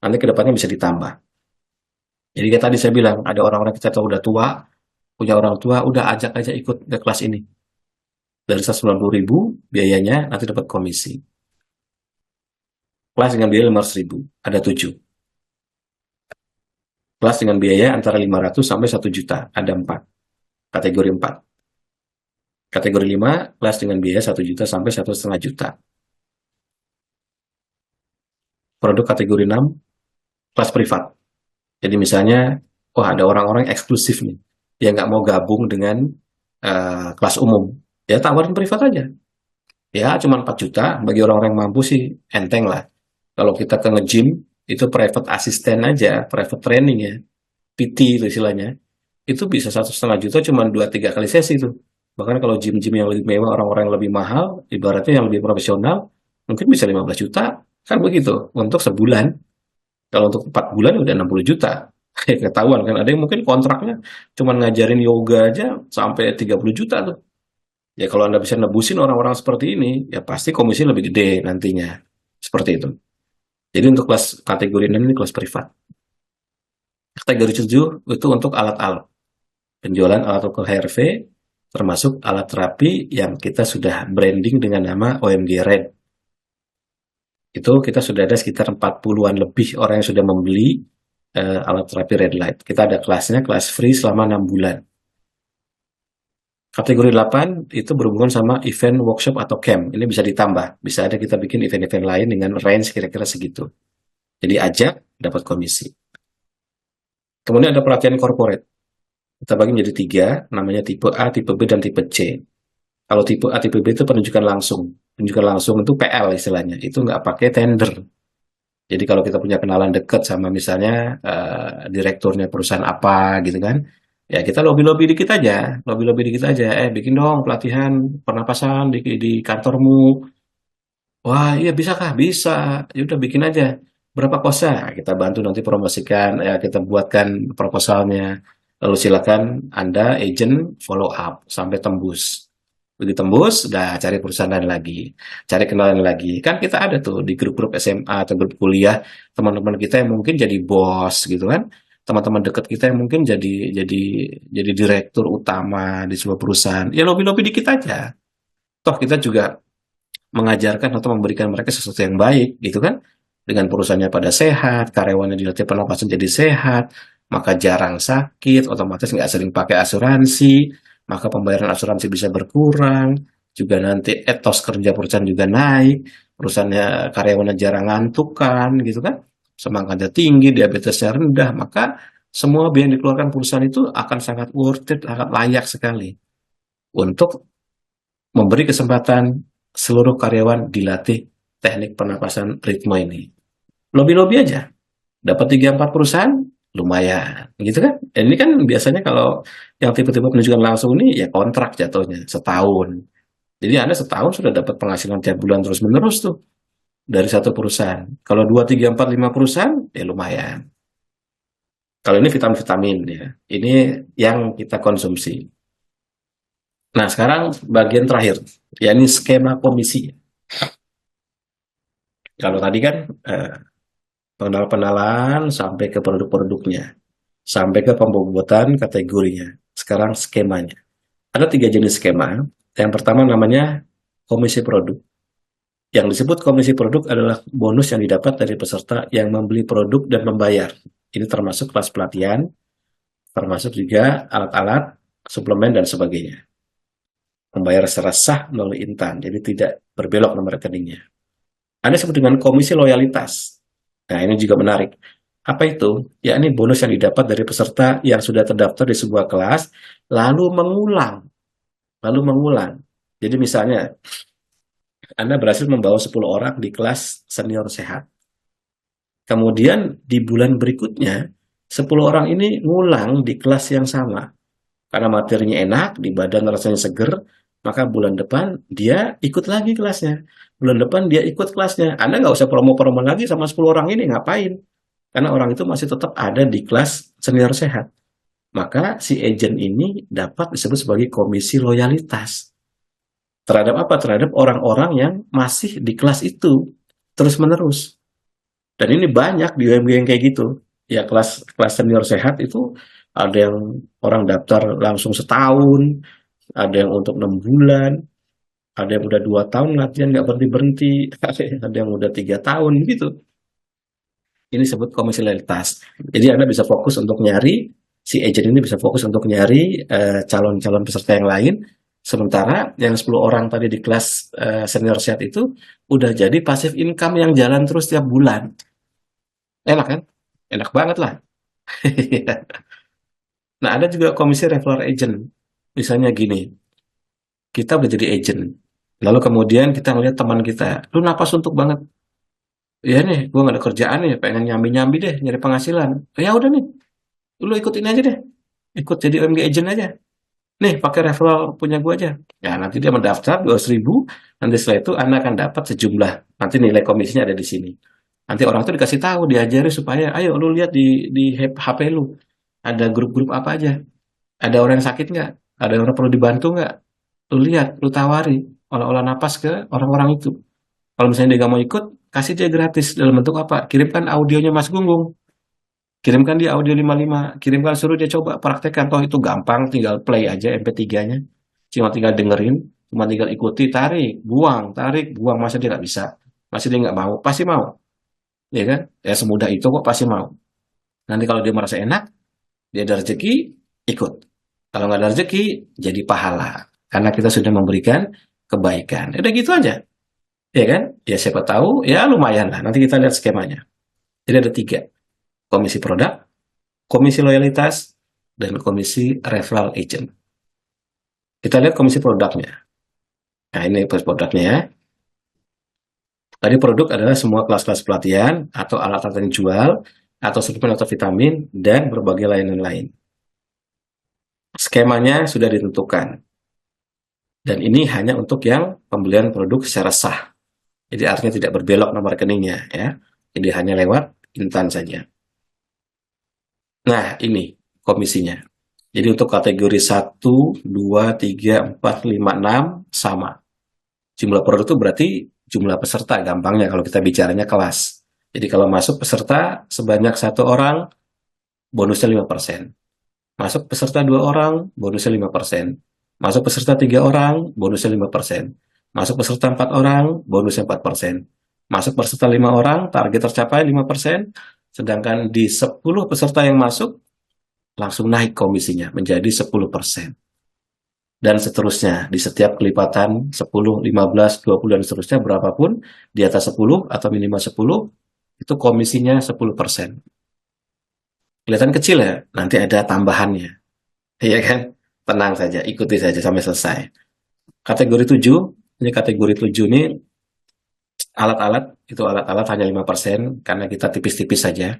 Nanti kedepannya bisa ditambah. Jadi kayak tadi saya bilang, ada orang-orang kita tahu udah tua, punya orang tua, udah ajak aja ikut ke kelas ini. Dari 190.000 biayanya nanti dapat komisi. Kelas dengan biaya 500.000, ada 7. Kelas dengan biaya antara 500 sampai 1 juta, ada 4. Kategori 4. Kategori 5, kelas dengan biaya 1 juta sampai 1,5 juta. Produk kategori 6, kelas privat. Jadi misalnya, wah ada orang-orang eksklusif nih, yang nggak mau gabung dengan kelas umum. Ya tawarin privat aja. Ya cuma 4 juta, bagi orang-orang yang mampu sih enteng lah. Kalau kita ke nge-gym, itu private assistant aja, private training ya, PT itu istilahnya. Itu bisa 1,5 juta cuma 2-3 kali sesi tuh. Bahkan kalau gym-gym yang lebih mewah, orang-orang yang lebih mahal, ibaratnya yang lebih profesional, mungkin bisa 15 juta. Kan begitu, untuk sebulan. Kalau untuk 4 bulan udah 60 juta. Ketahuan kan, ada yang mungkin kontraknya cuma ngajarin yoga aja sampai 30 juta tuh. Ya kalau Anda bisa nebusin orang-orang seperti ini, ya pasti komisi lebih gede nantinya. Seperti itu. Jadi untuk kelas kategori 6 ini kelas privat. Kategori 7 itu untuk alat-alat. Penjualan alat ukur HRV, termasuk alat terapi yang kita sudah branding dengan nama OMG Red. Itu kita sudah ada sekitar 40-an lebih orang yang sudah membeli alat terapi Red Light. Kita ada kelasnya, kelas free selama 6 bulan. Kategori 8 itu berhubungan sama event, workshop, atau camp. Ini bisa ditambah. Bisa ada kita bikin event-event lain dengan range kira-kira segitu. Jadi ajak, dapat komisi. Kemudian ada pelatihan corporate. Kita bagi menjadi 3, namanya tipe A, tipe B, dan tipe C. Kalau tipe A, tipe B itu penunjukan langsung. Penunjukan langsung itu PL istilahnya. Itu nggak pakai tender. Jadi kalau kita punya kenalan dekat sama misalnya direkturnya perusahaan apa gitu kan, ya kita lobby-lobby dikit aja, lobby-lobby dikit aja, bikin dong pelatihan pernapasan di kantormu. Wah iya bisa kah? Bisa. Ya udah bikin aja. Berapa kosnya? Nah, kita bantu nanti promosikan, ya kita buatkan proposalnya. Lalu silakan Anda agent follow up sampai tembus. Begitu tembus, udah cari perusahaan lain lagi, cari kenalan lagi. Kan kita ada tuh di grup-grup SMA atau grup kuliah, teman-teman kita yang mungkin jadi bos gitu kan, teman-teman dekat kita yang mungkin jadi direktur utama di sebuah perusahaan. Ya lobby-lobby dikit aja. Toh kita juga mengajarkan atau memberikan mereka sesuatu yang baik, gitu kan? Dengan perusahaannya pada sehat, karyawannya dilatih pernapasan jadi sehat, maka jarang sakit, otomatis nggak sering pakai asuransi, maka pembayaran asuransi bisa berkurang, juga nanti etos kerja perusahaan juga naik, perusahaannya karyawannya jarang ngantuk kan, gitu kan? Semangatnya tinggi, diabetesnya rendah, maka semua biaya yang dikeluarkan perusahaan itu akan sangat worth it, sangat layak sekali untuk memberi kesempatan seluruh karyawan dilatih teknik pernapasan ritme ini. Lobby-lobby aja, dapat 3-4 perusahaan, lumayan, gitu kan? Dan ini kan biasanya kalau yang tipe-tipe penunjukan langsung ini ya kontrak jatuhnya, setahun. Jadi Anda setahun sudah dapat penghasilan tiap bulan terus-menerus tuh dari satu perusahaan. Kalau 2, 3, 4, 5 perusahaan, ya lumayan. Kalau ini vitamin-vitamin ya, ini yang kita konsumsi. Nah, sekarang bagian terakhir, yakni skema komisi. Kalau tadi kan pengenalan sampai ke produk-produknya, sampai ke pembobotan kategorinya. Sekarang skemanya. Ada 3 jenis skema. Yang pertama namanya komisi produk. Yang disebut komisi produk adalah bonus yang didapat dari peserta yang membeli produk dan membayar. Ini termasuk kelas pelatihan, termasuk juga alat-alat, suplemen, dan sebagainya. Membayar secara sah melalui Intan, jadi tidak berbelok nomor rekeningnya. Ada disebut dengan komisi loyalitas. Nah, ini juga menarik. Apa itu? Ya, ini bonus yang didapat dari peserta yang sudah terdaftar di sebuah kelas, lalu mengulang. Lalu mengulang. Jadi misalnya, Anda berhasil membawa 10 orang di kelas senior sehat. Kemudian di bulan berikutnya, 10 orang ini ngulang di kelas yang sama. Karena materinya enak, di badan rasanya seger, maka bulan depan dia ikut lagi kelasnya. Bulan depan dia ikut kelasnya. Anda nggak usah promo-promo lagi sama 10 orang ini, ngapain? Karena orang itu masih tetap ada di kelas senior sehat. Maka si agent ini dapat disebut sebagai komisi loyalitas. Terhadap apa? Terhadap orang-orang yang masih di kelas itu terus-menerus. Dan ini banyak di UMG yang kayak gitu. Ya kelas kelas senior sehat itu ada yang orang daftar langsung setahun, ada yang untuk 6 bulan, ada yang udah 2 tahun latihan nggak berhenti berhenti, ada yang udah 3 tahun gitu. Ini disebut komisi loyalitas. Jadi Anda bisa fokus untuk nyari, si agent ini bisa fokus untuk nyari calon-calon peserta yang lain, sementara yang 10 orang tadi di kelas senior sehat itu udah jadi passive income yang jalan terus tiap bulan. Enak kan? Enak banget lah. Nah, ada juga komisi referral agent. Misalnya gini, kita udah jadi agent. Lalu kemudian kita ngeliat teman kita, lu napas suntuk banget. Ya nih, gue gak ada kerjaan nih, pengen nyambi-nyambi deh, nyari penghasilan. Ya udah nih, lu ikutin aja deh. Ikut jadi OMG agent aja. Nih, pakai referral punya gue aja. Ya, nanti dia mendaftar 200.000, nanti setelah itu Anda akan dapat sejumlah. Nanti nilai komisinya ada di sini. Nanti orang itu dikasih tahu, diajari supaya, ayo lu lihat di HP lu. Ada grup-grup apa aja. Ada orang yang sakit nggak? Ada orang perlu dibantu nggak? Lu lihat, lu tawari olah-olah napas ke orang-orang itu. Kalau misalnya dia nggak mau ikut, kasih dia gratis dalam bentuk apa? Kirimkan audionya Mas Gunggung. Kirimkan dia audio 55. Kirimkan suruh dia coba praktekkan. Toh itu gampang, tinggal play aja MP3-nya. Cuma tinggal dengerin, cuma tinggal ikuti, tarik, buang. Masa dia nggak bisa? Masih dia nggak mau? Pasti mau. Ya kan? Ya semudah itu kok pasti mau. Nanti kalau dia merasa enak, dia ada rezeki, ikut. Kalau nggak ada rezeki, jadi pahala. Karena kita sudah memberikan kebaikan. Ya udah gitu aja. Ya kan? Ya siapa tahu, ya lumayan lah. Nanti kita lihat skemanya. Jadi ada 3. Komisi produk, komisi loyalitas, dan komisi referral agent. Kita lihat komisi produknya. Nah ini produknya ya. Tadi produk adalah semua kelas-kelas pelatihan atau alat-alat yang dijual, atau suplemen atau vitamin, dan berbagai layanan lain. Skemanya sudah ditentukan. Dan ini hanya untuk yang pembelian produk secara sah. Jadi artinya tidak berbelok nomor rekeningnya ya. Jadi hanya lewat Intan saja. Nah, ini komisinya. Jadi untuk kategori 1, 2, 3, 4, 5, 6 sama. Jumlah produk itu berarti jumlah peserta gampangnya kalau kita bicaranya kelas. Jadi kalau masuk peserta sebanyak 1 orang, bonusnya 5%. Masuk peserta 2 orang, bonusnya 5%. Masuk peserta 3 orang, bonusnya 5%. Masuk peserta 4 orang, bonusnya 4%. Masuk peserta 5 orang, target tercapai 5%. Sedangkan di 10 peserta yang masuk, langsung naik komisinya menjadi 10%. Dan seterusnya, di setiap kelipatan 10, 15, 20, dan seterusnya, berapapun, di atas 10 atau minimal 10, itu komisinya 10%. Kelihatan kecil ya, nanti ada tambahannya. Iya kan? Tenang saja, ikuti saja sampai selesai. Kategori 7, ini kategori 7 ini alat-alat, itu alat-alat hanya 5% karena kita tipis-tipis saja,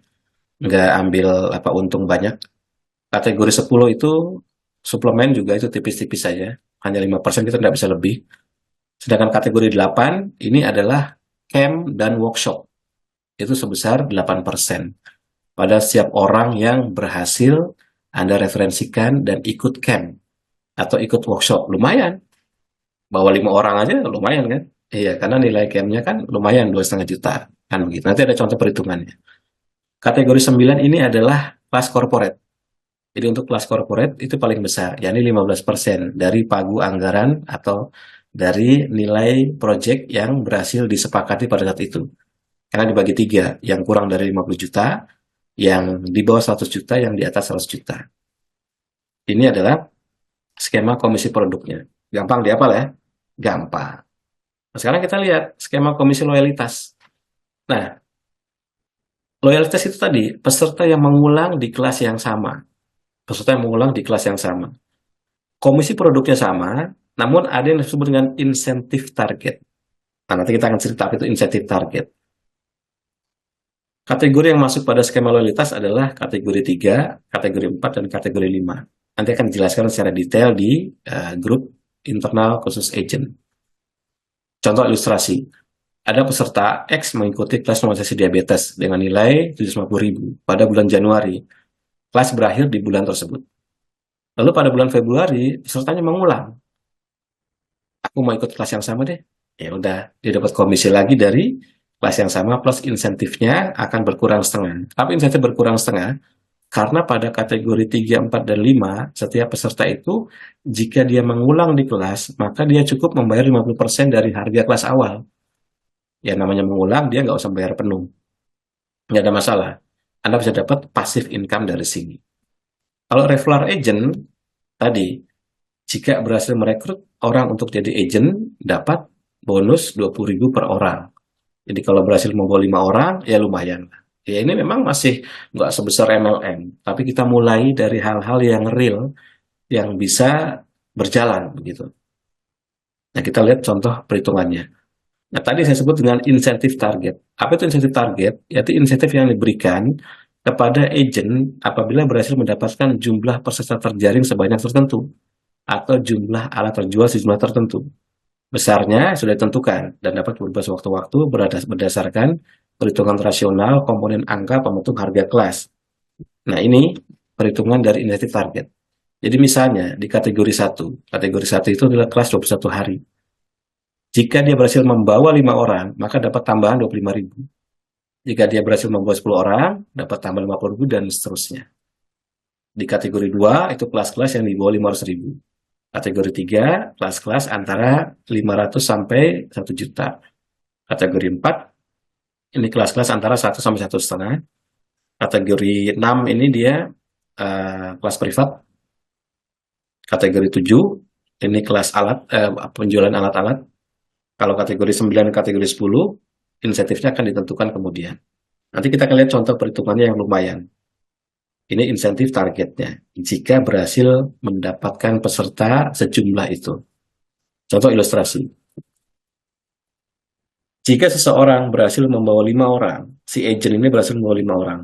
nggak ambil apa untung banyak. Kategori 10 itu suplemen juga itu tipis-tipis saja, hanya 5% kita nggak bisa lebih. Sedangkan kategori 8 ini adalah camp dan workshop, itu sebesar 8%. Pada setiap orang yang berhasil Anda referensikan dan ikut camp atau ikut workshop, lumayan. Bawa 5 orang aja lumayan kan? Iya, karena nilai campnya kan lumayan 2,5 juta kan begitu. Nanti ada contoh perhitungannya. Kategori 9 ini adalah kelas corporate. Jadi untuk kelas corporate itu paling besar, yakni 15% dari pagu anggaran atau dari nilai project yang berhasil disepakati pada saat itu. Karena dibagi tiga, yang kurang dari 50 juta, yang di bawah 100 juta, yang di atas 100 juta. Ini adalah skema komisi produknya. Gampang dihafal ya? Gampang. Nah, sekarang kita lihat skema komisi loyalitas. Nah, loyalitas itu tadi peserta yang mengulang di kelas yang sama. Peserta yang mengulang di kelas yang sama. Komisi produknya sama, namun ada yang disebut dengan insentif target. Nah, nanti kita akan cerita itu insentif target. Kategori yang masuk pada skema loyalitas adalah kategori 3, kategori 4, dan kategori 5. Nanti akan dijelaskan secara detail di grup internal khusus agent. Contoh ilustrasi. Ada peserta X mengikuti kelas normalisasi diabetes dengan nilai 750.000 pada bulan Januari. Kelas berakhir di bulan tersebut. Lalu pada bulan Februari, pesertanya mengulang. Aku mau ikut kelas yang sama deh. Ya udah, dia dapat komisi lagi dari kelas yang sama plus insentifnya akan berkurang setengah. Tapi insentif berkurang setengah karena pada kategori 3, 4, dan 5, setiap peserta itu jika dia mengulang di kelas, maka dia cukup membayar 50% dari harga kelas awal. Ya namanya mengulang, dia nggak usah bayar penuh. Nggak ada masalah. Anda bisa dapat passive income dari sini. Kalau referral agent, tadi, jika berhasil merekrut orang untuk jadi agent, dapat bonus 20.000 per orang. Jadi kalau berhasil membawa 5 orang, ya lumayan. Ya ini memang masih nggak sebesar MLM, tapi kita mulai dari hal-hal yang real, yang bisa berjalan begitu. Nah kita lihat contoh perhitungannya. Nah tadi saya sebut dengan insentif target. Apa itu insentif target? Yaitu insentif yang diberikan kepada agent apabila berhasil mendapatkan jumlah peserta terjaring sebanyak tertentu atau jumlah alat terjual sejumlah tertentu. Besarnya sudah ditentukan dan dapat berubah sewaktu-waktu berdasarkan perhitungan rasional komponen angka pembentuk harga kelas. Nah, ini perhitungan dari insentif target. Jadi misalnya di kategori 1 itu adalah kelas 21 hari. Jika dia berhasil membawa 5 orang, maka dapat tambahan 25.000. Jika dia berhasil membawa 10 orang, dapat tambah 50.000 dan seterusnya. Di kategori 2 itu kelas-kelas yang di bawah 500.000. Kategori 3, kelas-kelas antara 500 sampai 1 juta. Kategori 4, ini kelas-kelas antara 1 sampai 1,5. Kategori 6 ini dia kelas privat. Kategori 7, ini kelas alat, penjualan alat-alat. Kalau kategori 9 dan kategori 10, insentifnya akan ditentukan kemudian. Nanti kita akan lihat contoh perhitungannya yang lumayan. Ini insentif targetnya, jika berhasil mendapatkan peserta sejumlah itu. Contoh ilustrasi. Jika seseorang berhasil membawa 5 orang, si agent ini berhasil membawa 5 orang.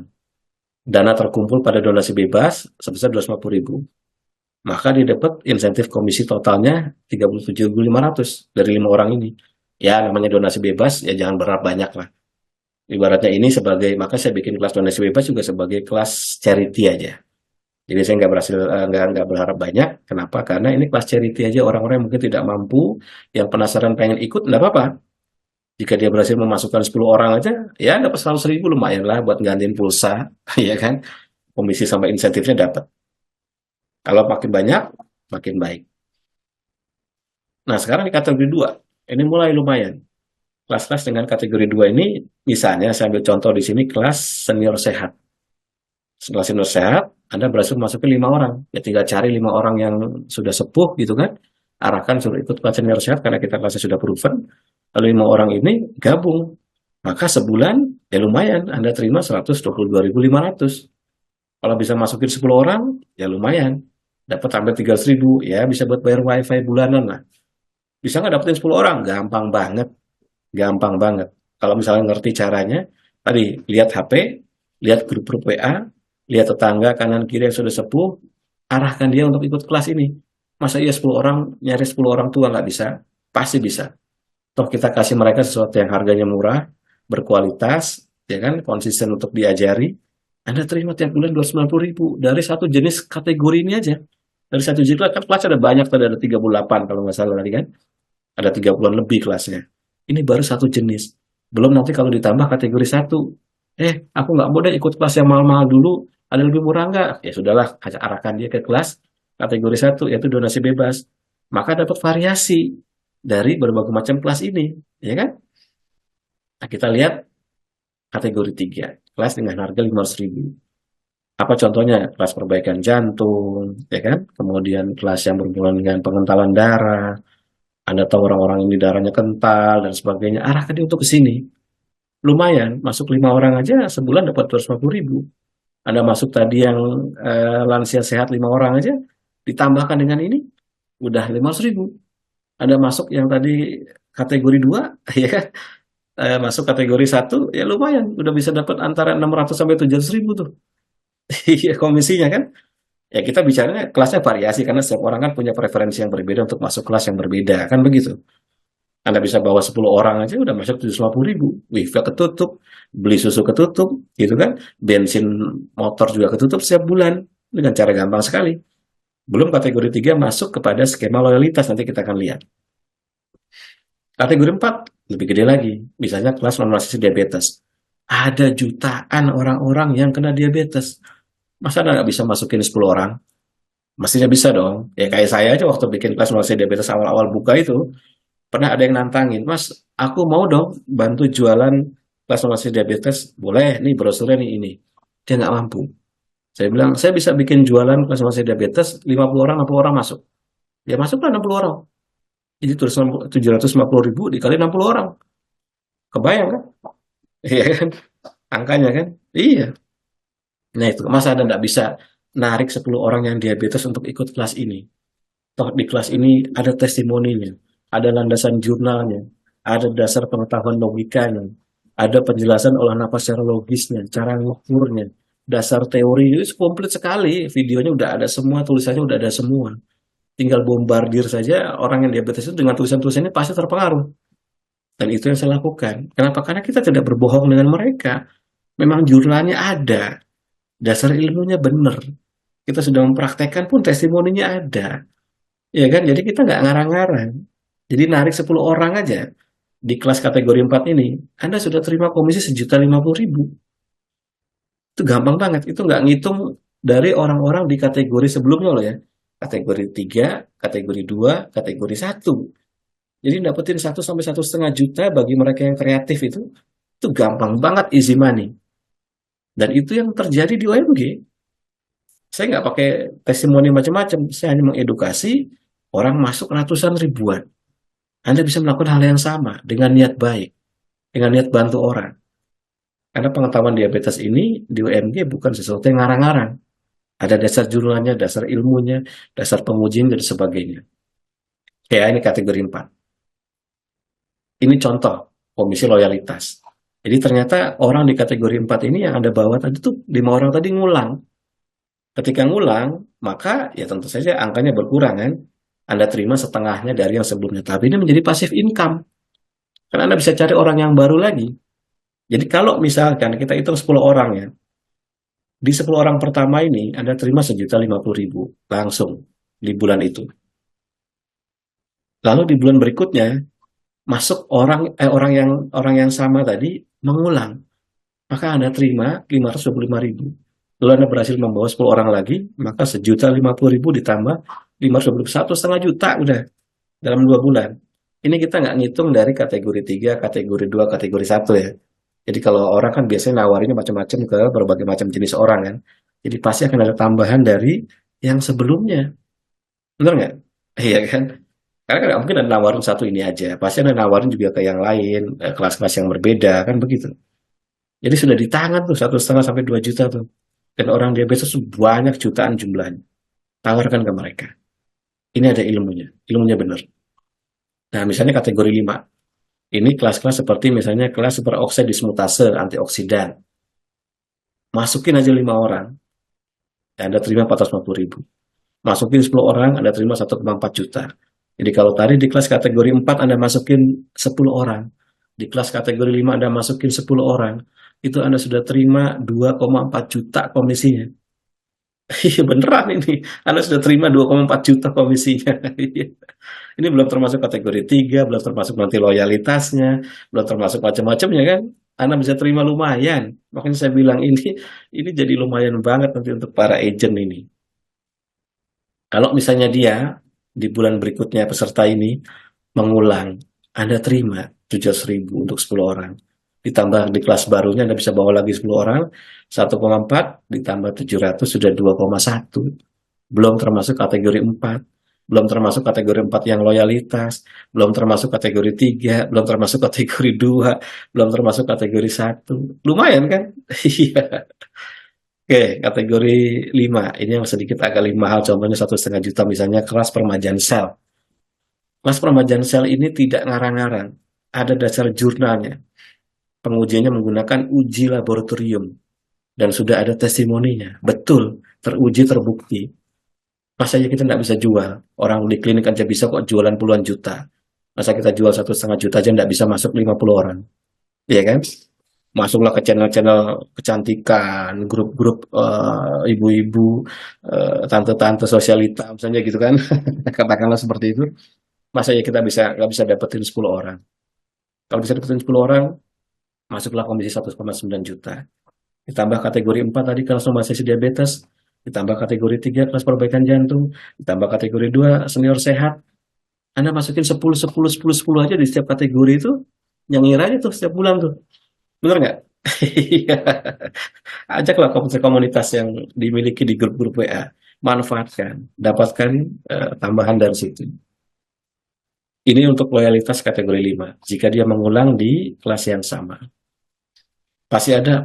Dana terkumpul pada donasi bebas sebesar 250.000. Maka dia dapat insentif komisi totalnya 37.500 dari 5 orang ini. Ya namanya donasi bebas, ya jangan berharap banyak lah. Ibaratnya ini sebagai, maka saya bikin kelas donasi bebas juga sebagai kelas charity aja. Jadi saya nggak berharap banyak. Kenapa? Karena ini kelas charity aja, orang-orang yang mungkin tidak mampu, yang penasaran pengen ikut, nggak apa-apa. Jika dia berhasil memasukkan 10 orang aja, ya dapat 100.000 lumayan lah buat gantiin pulsa, ya kan? Komisi sama insentifnya dapat. Kalau makin banyak, makin baik. Nah sekarang di kategori 2, Ini mulai lumayan. Kelas-kelas dengan kategori 2 ini, misalnya saya ambil contoh di sini kelas senior sehat. Kelas senior sehat, Anda berhasil masukin 5 orang. Ya tinggal cari 5 orang yang sudah sepuh gitu kan. Arahkan suruh ikut kelas senior sehat karena kita kelasnya sudah proven. Lalu 5 orang ini gabung. Maka sebulan ya lumayan Anda terima 122.500. Kalau bisa masukin 10 orang, ya lumayan. Dapat hampir 300.000, ya bisa buat bayar wifi bulanan lah. Bisa nggak dapetin 10 orang? Gampang banget. Gampang banget. Kalau misalnya ngerti caranya, tadi lihat HP, lihat grup-grup WA, lihat tetangga kanan kiri yang sudah sepuh, arahkan dia untuk ikut kelas ini. Masa iya 10 orang, nyari 10 orang tua nggak bisa? Pasti bisa. Toh kita kasih mereka sesuatu yang harganya murah, berkualitas, ya kan, konsisten untuk diajari. Anda terima tiap bulan 290.000 dari satu jenis kategori ini aja. Dari satu jenis kan kelas ada banyak, tadi ada 38 kalau nggak salah tadi kan. Ada 30-an lebih kelasnya. Ini baru satu jenis. Belum nanti kalau ditambah kategori satu. Aku nggak mau deh ikut kelas yang mahal-mahal dulu. Ada lebih murah nggak? Ya sudahlah, arahkan dia ke kelas kategori satu, yaitu donasi bebas. Maka dapat variasi dari berbagai macam kelas ini. Ya kan? Nah, kita lihat kategori 3. Kelas dengan harga 500.000. Apa contohnya? Kelas perbaikan jantung, ya kan? Kemudian kelas yang berhubungan dengan pengentalan darah. Anda tahu orang-orang ini darahnya kental dan sebagainya, arahkan dia untuk ke sini. Lumayan, masuk 5 orang aja sebulan dapat 250.000. Anda masuk tadi yang lansia sehat 5 orang aja, ditambahkan dengan ini, udah 500.000. Anda masuk yang tadi kategori 2, ya kan? Masuk kategori satu, ya lumayan, udah bisa dapat antara 600 sampai 700.000 tuh. Iya, komisinya kan? Ya kita bicaranya kelasnya variasi karena setiap orang kan punya preferensi yang berbeda untuk masuk kelas yang berbeda, kan begitu. Anda bisa bawa 10 orang aja udah masuk 750.000. Wifi ketutup, beli susu ketutup, gitu kan. Bensin motor juga ketutup setiap bulan dengan cara gampang sekali. Belum kategori 3 masuk kepada skema loyalitas, nanti kita akan lihat. Kategori 4 lebih gede lagi, misalnya kelas normalisasi diabetes. Ada jutaan orang-orang yang kena diabetes. Masa Anda nggak bisa masukin 10 orang? Mestinya bisa dong. Ya kayak saya aja waktu bikin kelas normalisasi diabetes awal-awal buka itu, pernah ada yang nantangin, Mas, aku mau dong bantu jualan kelas normalisasi diabetes. Boleh, nih brosurnya nih ini. Dia nggak mampu. Saya bilang, saya bisa bikin jualan kelas normalisasi diabetes, 50 orang, 60 orang masuk. Ya masuklah 60 orang. Jadi tulis 750.000 dikali 60 orang. Kebayang kan? Iya kan? Angkanya kan? Iya. Nah itu, masa Anda nggak bisa narik 10 orang yang diabetes untuk ikut kelas ini? Toh di kelas ini ada testimoninya, ada landasan jurnalnya, ada dasar pengetahuan logikanya, ada penjelasan olah nafas secara logisnya, cara ngukurnya, dasar teori itu komplit sekali. Videonya udah ada semua, tulisannya udah ada semua. Tinggal bombardir saja orang yang diabetes itu dengan tulisan-tulisannya pasti terpengaruh. Dan itu yang saya lakukan. Kenapa? Karena kita tidak berbohong dengan mereka. Memang jurnalnya ada, dasar ilmunya benar. Kita sudah mempraktekkan pun testimoninya ada. Ya kan? Jadi kita nggak ngarang-ngarang. Jadi narik 10 orang aja di kelas kategori 4 ini, Anda sudah terima komisi 1.050.000. Itu gampang banget. Itu nggak ngitung dari orang-orang di kategori sebelumnya loh ya. Kategori 3, kategori 2, kategori 1. Jadi dapetin 1 sampai 1,5 juta bagi mereka yang kreatif itu gampang banget, easy money. Dan itu yang terjadi di OMG. Saya nggak pakai testimoni macam-macam. Saya hanya mengedukasi orang masuk ratusan ribuan. Anda bisa melakukan hal yang sama dengan niat baik, dengan niat bantu orang. Karena pengetahuan diabetes ini di UMG bukan sesuatu yang ngarang-ngarang. Ada dasar jurnalnya, dasar ilmunya, dasar pengujian, dan sebagainya. Kayak ini kategori 4. Ini contoh komisi loyalitas. Jadi ternyata orang di kategori 4 ini yang Anda bawa tadi tuh 5 orang tadi ngulang. Ketika ngulang, maka ya tentu saja angkanya berkurang kan. Anda terima setengahnya dari yang sebelumnya. Tapi ini menjadi passive income. Karena Anda bisa cari orang yang baru lagi. Jadi kalau misalkan kita hitung 10 orang ya, di 10 orang pertama ini Anda terima 1.050.000 langsung di bulan itu. Lalu di bulan berikutnya masuk orang yang sama tadi mengulang. Maka Anda terima 525.000. Lalu Anda berhasil membawa 10 orang lagi, maka 1.050.000 ditambah 521,5 juta udah dalam 2 bulan. Ini kita nggak ngitung dari kategori 3, kategori 2, kategori satu ya. Jadi kalau orang kan biasanya nawarinnya macam-macam ke berbagai macam jenis orang kan. Jadi pasti akan ada tambahan dari yang sebelumnya. Bener nggak? Iya kan? Karena kan nggak mungkin ada nawarin satu ini aja. Pasti ada nawarin juga ke yang lain, kelas-kelas yang berbeda kan begitu. Jadi sudah di tangan tuh 1,5 sampai 2 juta tuh. Dan orang diabetes tuh banyak jutaan jumlahnya. Tawarkan ke mereka. Ini ada ilmunya. Ilmunya benar. Nah, misalnya kategori 5. Ini kelas-kelas seperti misalnya kelas superoksida dismutase, antioksidan. Masukin aja 5 orang, Anda terima 450.000. Masukin 10 orang, Anda terima 1,4 juta. Jadi kalau tadi di kelas kategori 4 Anda masukin 10 orang. Di kelas kategori 5 Anda masukin 10 orang. Itu Anda sudah terima 2,4 juta komisinya. Iya beneran ini. Anda sudah terima 2,4 juta komisinya. Ini belum termasuk kategori 3, belum termasuk nanti loyalitasnya, belum termasuk macam-macamnya kan. Anda bisa terima lumayan. Makanya saya bilang ini jadi lumayan banget nanti untuk para agent ini. Kalau misalnya dia di bulan berikutnya peserta ini mengulang, Anda terima 700.000 untuk 10 orang. Ditambah di kelas barunya Anda bisa bawa lagi 10 orang, 1,4 ditambah 700 sudah 2,1. Belum termasuk kategori 4, belum termasuk kategori 4 yang loyalitas, belum termasuk kategori 3, belum termasuk kategori 2, belum termasuk kategori 1. Lumayan kan? Iya. Oke, kategori 5. Ini yang sedikit agak lebih mahal, contohnya 1,5 juta misalnya kelas permajaan sel. Kelas permajaan sel ini tidak ngarang-ngarang. Ada dasar jurnalnya. Pengujiannya menggunakan uji laboratorium. Dan sudah ada testimoninya. Betul, teruji, terbukti. Masa aja kita nggak bisa jual? Orang di klinik aja bisa kok jualan puluhan juta. Masa kita jual 1,5 juta aja nggak bisa masuk 50 orang? Iya kan? Masuklah ke channel-channel kecantikan, grup-grup ibu-ibu, tante-tante sosialita, misalnya gitu kan. Katakanlah seperti itu. Masa ya kita bisa nggak bisa dapetin 10 orang? Kalau bisa dapetin 10 orang, masuklah komisi 1,9 juta. Ditambah kategori 4 tadi kelas normalisasi diabetes, ditambah kategori 3 kelas perbaikan jantung, ditambah kategori 2 senior sehat. Anda masukin 10, 10, 10, 10 aja di setiap kategori itu, yang ngira aja tuh setiap bulan tuh. Bener nggak? Iya. Ajaklah komunitas yang dimiliki di grup-grup WA. Manfaatkan, dapatkan tambahan dari situ. Ini untuk loyalitas kategori 5. Jika dia mengulang di kelas yang sama. Pasti ada,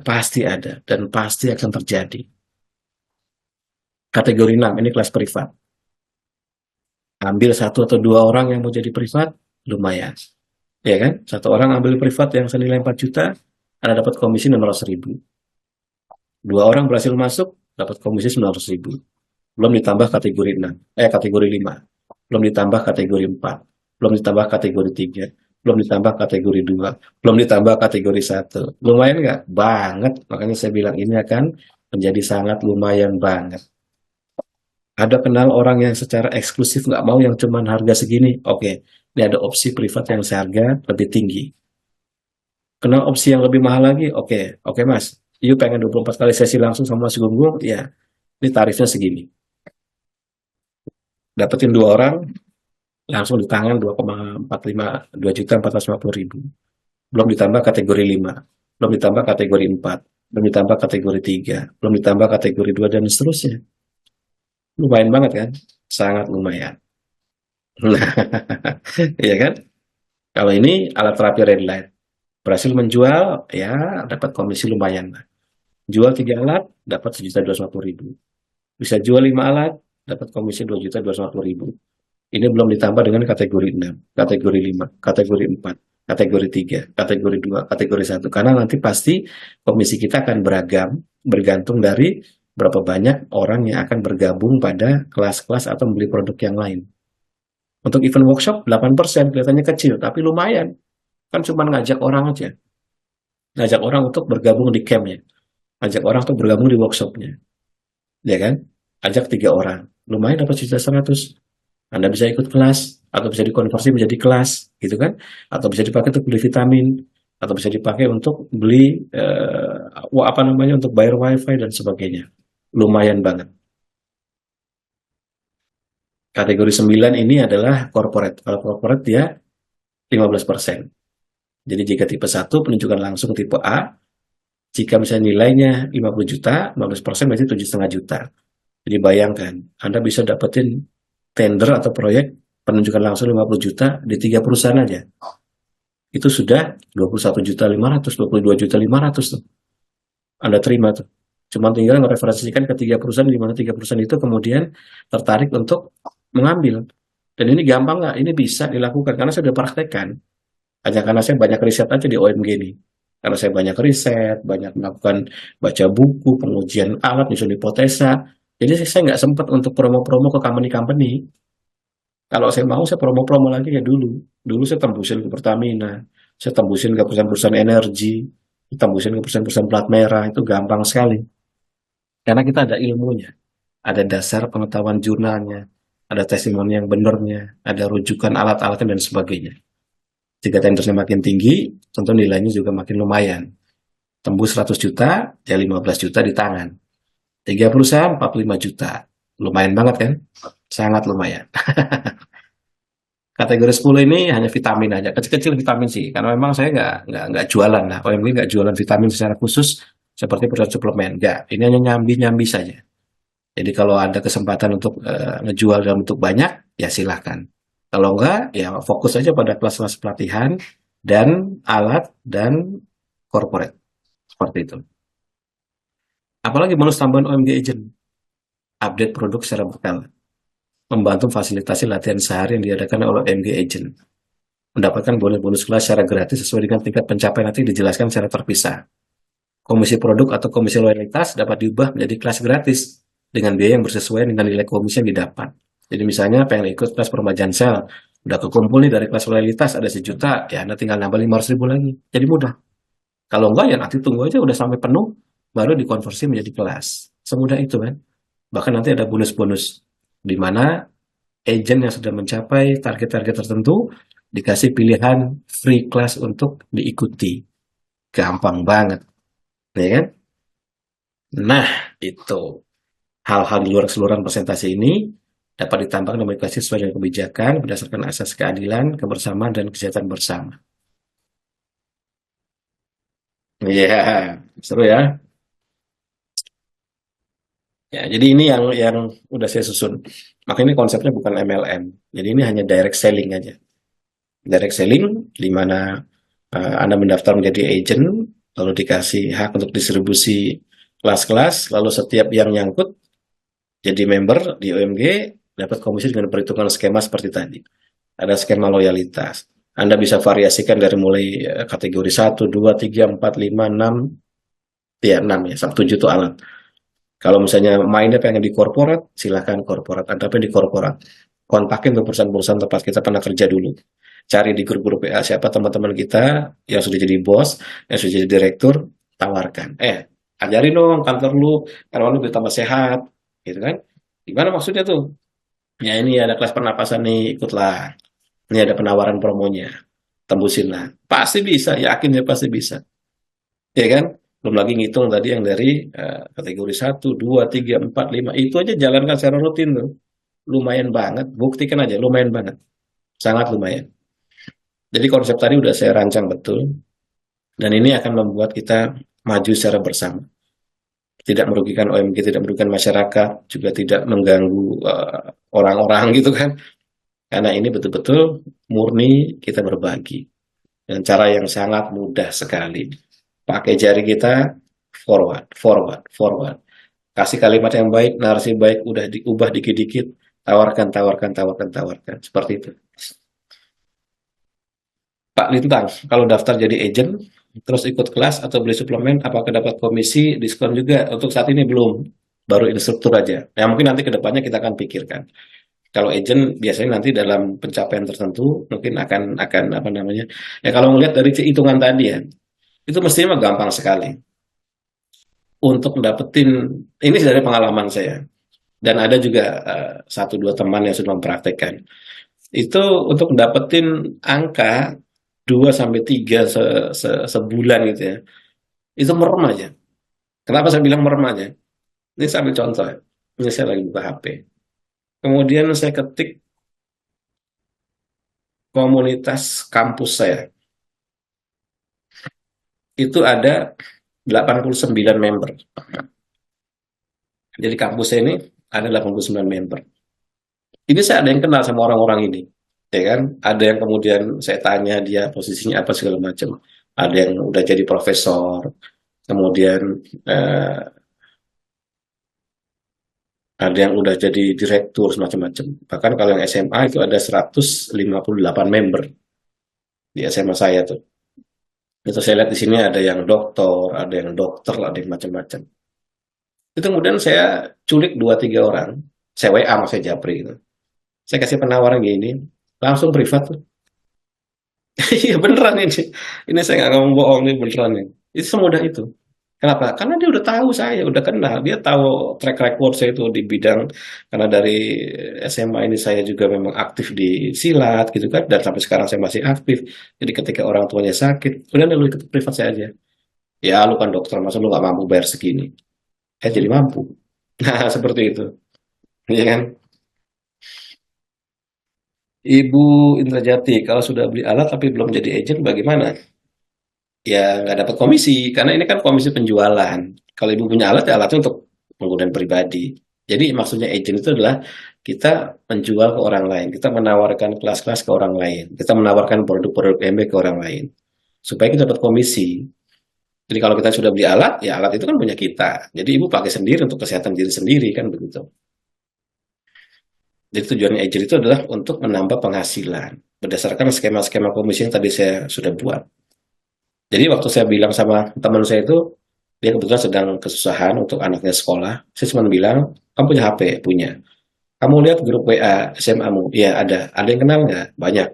dan pasti akan terjadi. Kategori 6, ini kelas privat. Ambil 1 atau 2 orang yang mau jadi privat, lumayan. Ya kan? 1 orang ambil privat yang senilai 4 juta, Anda dapat komisi 600.000. 2 orang berhasil masuk, dapat komisi 900.000. Belum ditambah kategori 6, kategori 5. Belum ditambah kategori 4. Belum ditambah kategori 3. Belum ditambah kategori 2. Belum ditambah kategori 1. Lumayan nggak? Banget. Makanya saya bilang ini akan menjadi sangat lumayan banget. Ada kenal orang yang secara eksklusif nggak mau yang cuman harga segini. Oke, ini ada opsi privat yang seharga lebih tinggi. Kenal opsi yang lebih mahal lagi? Oke mas. You pengen 24 kali sesi langsung sama Mas Gunggung? Ya, ini tarifnya segini. Dapetin 2 orang, langsung di tangan 2,45, 2.450.000. Belum ditambah kategori 5, belum ditambah kategori 4, belum ditambah kategori 3, belum ditambah kategori 2 dan seterusnya. Lumayan banget kan? Sangat lumayan. Nah, iya kan? Kalau ini alat terapi red light. Berhasil menjual, ya dapat komisi lumayan. Jual 3 alat, dapat 1.250.000. Bisa jual 5 alat, dapat komisi 2.250.000. Ini belum ditambah dengan kategori 6, kategori 5, kategori 4, kategori 3, kategori 2, kategori 1. Karena nanti pasti komisi kita akan beragam, bergantung dari berapa banyak orang yang akan bergabung pada kelas-kelas atau membeli produk yang lain. Untuk event workshop 8%, kelihatannya kecil, tapi lumayan. Kan cuma ngajak orang aja. Ngajak orang untuk bergabung di campnya. Ngajak orang untuk bergabung di workshopnya. Ya kan? Ajak 3 orang. Lumayan dapat 1.100. Anda bisa ikut kelas, atau bisa dikonversi menjadi kelas, gitu kan? Atau bisa dipakai untuk beli vitamin, atau bisa dipakai untuk beli untuk bayar wifi dan sebagainya. Lumayan banget. Kategori 9 ini adalah corporate. Kalau corporate ya 15%. Jadi jika tipe 1 penunjukan langsung tipe A, jika misalnya nilainya 50 juta, 15% berarti 7,5 juta. Jadi bayangkan, Anda bisa dapetin tender atau proyek penunjukan langsung 50 juta di 3 perusahaan aja. Itu sudah 21,5 juta, 22,5 juta tuh. Anda terima tuh. Cuma tinggal mereferensikan ke 3 perusahaan, di mana 3 perusahaan itu kemudian tertarik untuk mengambil. Dan ini gampang nggak? Ini bisa dilakukan karena saya sudah praktekkan. Hanya karena saya banyak riset aja di OMG ini. Karena saya banyak riset, banyak melakukan baca buku, pengujian alat, nyusun hipotesa. Jadi saya nggak sempat untuk promo-promo ke company-company. Kalau saya mau, saya promo-promo lagi ya dulu. Dulu saya tembusin ke Pertamina, saya tembusin ke perusahaan-perusahaan energi, tembusin ke perusahaan-perusahaan plat merah, itu gampang sekali. Karena kita ada ilmunya, ada dasar pengetahuan jurnalnya, ada testimoni yang benernya, ada rujukan alat-alatnya dan sebagainya. Jika tendersnya makin tinggi, tentu nilainya juga makin lumayan. Tembus 100 juta, ya 15 juta di tangan. 3 perusahaan, 45 juta. Lumayan banget kan? Sangat lumayan. Kategori 10 ini hanya vitamin aja, kecil-kecil vitamin sih, karena memang saya nggak jualan lah, OMG nggak jualan vitamin secara khusus seperti produk suplemen, nggak, ini hanya nyambi-nyambi saja. Jadi kalau ada kesempatan untuk ngejual dalam bentuk banyak, ya silahkan. Kalau enggak, ya fokus aja pada kelas-kelas pelatihan dan alat dan corporate, seperti itu. Apalagi bonus tambahan OMG Agent, update produk secara berkala, membantu fasilitasi latihan sehari yang diadakan oleh OMG Agent. Mendapatkan bonus-bonus kelas secara gratis sesuai dengan tingkat pencapaian nanti dijelaskan secara terpisah. Komisi produk atau komisi loyalitas dapat diubah menjadi kelas gratis dengan biaya yang bersesuaian dengan nilai komisi yang didapat. Jadi misalnya pengen ikut kelas permajaan sel, udah kekumpul nih dari kelas loyalitas ada 1 juta, ya Anda tinggal nambah 500 ribu lagi. Jadi mudah. Kalau enggak ya nanti tunggu aja udah sampai penuh, baru dikonversi menjadi kelas. Semudah itu kan. Bahkan nanti ada bonus-bonus di mana agent yang sudah mencapai target-target tertentu dikasih pilihan free class untuk diikuti. Gampang banget, ya kan? Nah, itu hal-hal di luar keseluruhan presentasi ini dapat ditambahkan dan modifikasi sesuai dengan kebijakan berdasarkan asas keadilan, kebersamaan, dan kesejahteraan bersama. Iya, seru ya. Ya, jadi ini yang udah saya susun. Makanya ini konsepnya bukan MLM. Jadi ini hanya direct selling aja. Direct selling di mana Anda mendaftar menjadi agent, lalu dikasih hak untuk distribusi kelas-kelas, lalu setiap yang nyangkut jadi member di OMG dapat komisi dengan perhitungan skema seperti tadi. Ada skema loyalitas. Anda bisa variasikan dari mulai kategori 1, 2, 3, 4, 5, 6, ya 6 ya, sampai 7 itu alat. Kalau misalnya mainnya pengen di korporat, silahkan korporat. Anda pengen di korporat. Kontakin ke perusahaan-perusahaan tempat kita pernah kerja dulu. Cari di grup-grup PA siapa teman-teman kita yang sudah jadi bos, yang sudah jadi direktur, tawarkan. Ajarin dong kantor lu, karena lu tambah sehat, gitu kan? Gimana maksudnya tuh? Ya ini ada kelas pernapasan nih, ikutlah. Ini ada penawaran promonya, tembusin lah. Pasti bisa, yakin ya pasti bisa. Ya kan? Belum lagi ngitung tadi yang dari kategori 1, 2, 3, 4, 5. Itu aja jalankan secara rutin tuh. Lumayan banget, buktikan aja, lumayan banget. Sangat lumayan. Jadi konsep tadi udah saya rancang betul. Dan ini akan membuat kita maju secara bersama. Tidak merugikan OMG, tidak merugikan masyarakat, juga tidak mengganggu orang-orang gitu kan. Karena ini betul-betul murni kita berbagi. Dengan cara yang sangat mudah sekali. Pakai jari kita, forward, forward, forward. Kasih kalimat yang baik, narasi baik, udah diubah dikit-dikit, tawarkan, tawarkan, tawarkan, tawarkan. Seperti itu. Pak Lintang, kalau daftar jadi agent, terus ikut kelas atau beli suplemen, apakah dapat komisi, diskon juga? Untuk saat ini belum, baru instruktur aja. Ya mungkin nanti ke depannya kita akan pikirkan. Kalau agent biasanya nanti dalam pencapaian tertentu mungkin akan apa namanya? Ya kalau melihat dari hitungan tadi ya, itu mestinya gampang sekali untuk dapetin ini dari pengalaman saya dan ada juga satu dua teman yang sudah mempraktekkan itu untuk dapetin angka 2 sampai 3 sebulan gitu ya. Itu merem aja. Kenapa saya bilang merem aja? Ini saya ambil contoh ya. Ini saya lagi buka HP. Kemudian saya ketik komunitas kampus saya itu ada 89 member. Jadi kampus saya ini ada 89 member. Ini saya ada yang kenal sama orang-orang ini, ya kan? Ada yang kemudian saya tanya dia posisinya apa segala macam. Ada yang udah jadi profesor, kemudian eh, ada yang udah jadi direktur semacam-macam. Bahkan kalau yang SMA itu ada 158 member di SMA saya tuh. Itu saya lihat di sini ada yang doktor, ada yang dokter, ada yang macam-macam. Itu kemudian saya culik dua tiga orang, saya WA sama saya Japri gitu. Saya kasih penawaran gini, langsung privat tuh. Iya beneran ini. Ini saya nggak ngomong bohong nih beneran nih. Itu semudah itu. Kenapa? Karena dia udah tahu saya, udah kenal. Dia tahu track record saya itu di bidang karena dari SMA ini saya juga memang aktif di silat gitu kan, dan sampai sekarang saya masih aktif. Jadi ketika orang tuanya sakit, udah lu ikut privat saya aja. Ya lu kan dokter, masa lu nggak mampu bayar segini? Jadi mampu. Nah seperti itu, ya kan? Ibu Indrajati, kalau sudah beli alat tapi belum jadi agent bagaimana? Ya nggak dapat komisi, karena ini kan komisi penjualan. Kalau ibu punya alat, ya alatnya untuk penggunaan pribadi. Jadi maksudnya agent itu adalah kita menjual ke orang lain, kita menawarkan kelas-kelas ke orang lain, kita menawarkan produk-produk MB ke orang lain, supaya kita dapat komisi. Jadi kalau kita sudah beli alat, ya alat itu kan punya kita. Jadi ibu pakai sendiri untuk kesehatan diri sendiri, kan begitu. Jadi tujuannya agent itu adalah untuk menambah penghasilan berdasarkan skema-skema komisi yang tadi saya sudah buat. Jadi waktu saya bilang sama teman saya itu, dia kebetulan sedang kesusahan untuk anaknya sekolah. Saya cuma bilang, kamu punya HP? Punya. Kamu lihat grup WA SMA-mu? Iya ada. Ada yang kenal nggak? Banyak.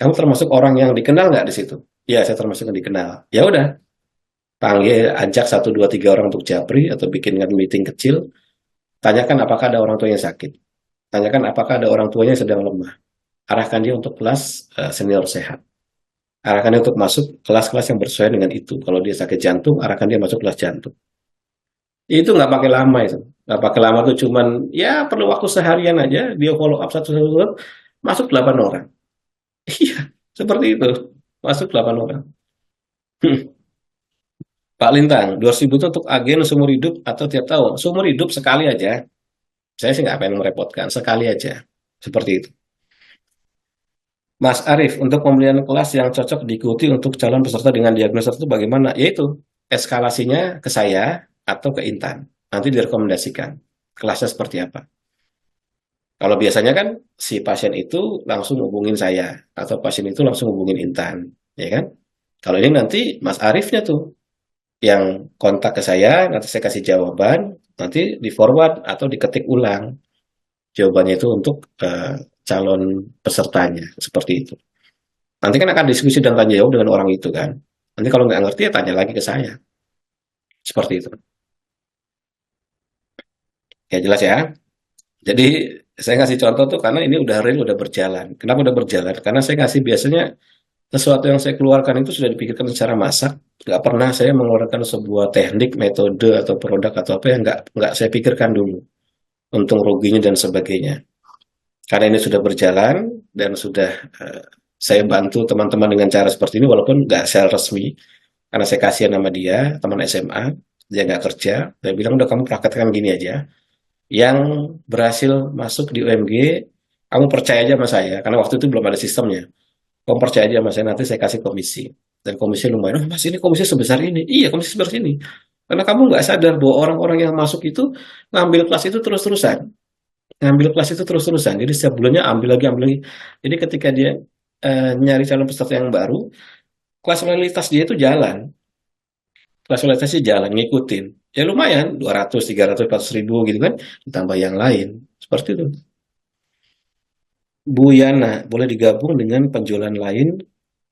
Kamu termasuk orang yang dikenal nggak di situ? Iya, saya termasuk yang dikenal. Ya udah, panggil, ajak satu dua tiga orang untuk japri atau bikinkan meeting kecil. Tanyakan apakah ada orang tua yang sakit. Tanyakan apakah ada orang tuanya yang sedang lemah. Arahkan dia untuk kelas senior sehat. Arahkan dia untuk masuk kelas-kelas yang bersesuaian dengan itu. Kalau dia sakit jantung, arahkan dia masuk kelas jantung. Itu nggak pakai lama itu. Nggak pakai lama tuh cuman ya perlu waktu seharian aja. Dia follow up satu-satu, masuk 8 orang. Iya, seperti itu. Masuk 8 orang. Pak Lintang, 200.000 itu untuk agen seumur hidup atau tiap tahun? Seumur hidup sekali aja. Saya sih nggak pengen merepotkan, sekali aja. Seperti itu. Mas Arief, untuk pembelian kelas yang cocok diikuti untuk calon peserta dengan diagnosa itu bagaimana? Yaitu eskalasinya ke saya atau ke Intan. Nanti direkomendasikan kelasnya seperti apa. Kalau biasanya kan si pasien itu langsung hubungin saya atau pasien itu langsung hubungin Intan, ya kan? Kalau ini nanti Mas Ariefnya tuh yang kontak ke saya, nanti saya kasih jawaban, nanti di forward atau diketik ulang jawabannya itu untuk calon pesertanya seperti itu. Nanti kan akan diskusi dan tanya jawab dengan orang itu kan. Nanti kalau nggak ngerti ya tanya lagi ke saya. Seperti itu. Ya jelas ya. Jadi saya ngasih contoh tuh karena ini udah real, udah berjalan. Kenapa udah berjalan? Karena saya ngasih biasanya sesuatu yang saya keluarkan itu sudah dipikirkan secara masak. Nggak pernah saya mengeluarkan sebuah teknik, metode, atau produk atau apa yang nggak saya pikirkan dulu. Untung ruginya dan sebagainya. Karena ini sudah berjalan dan sudah saya bantu teman-teman dengan cara seperti ini walaupun nggak secara resmi. Karena saya kasihan sama dia, teman SMA, dia nggak kerja. Saya bilang, udah kamu praktekkan gini aja. Yang berhasil masuk di UMG, kamu percaya aja sama saya. Karena waktu itu belum ada sistemnya. Kamu percaya aja sama saya, nanti saya kasih komisi. Dan komisi lumayan, oh mas ini komisi sebesar ini. Iya, komisi sebesar ini. Karena kamu nggak sadar bahwa orang-orang yang masuk itu ngambil kelas itu terus-terusan. Ngambil kelas itu terus-terusan. Jadi setiap bulannya ambil lagi, ambil lagi. Jadi ketika dia nyari calon peserta yang baru, kelas loyalitas dia itu jalan. Fasilitasnya jalan ngikutin. Ya lumayan, 200, 300, 400 ribu gitu kan. Ditambah yang lain. Seperti itu. Bu Yana, boleh digabung dengan penjualan lain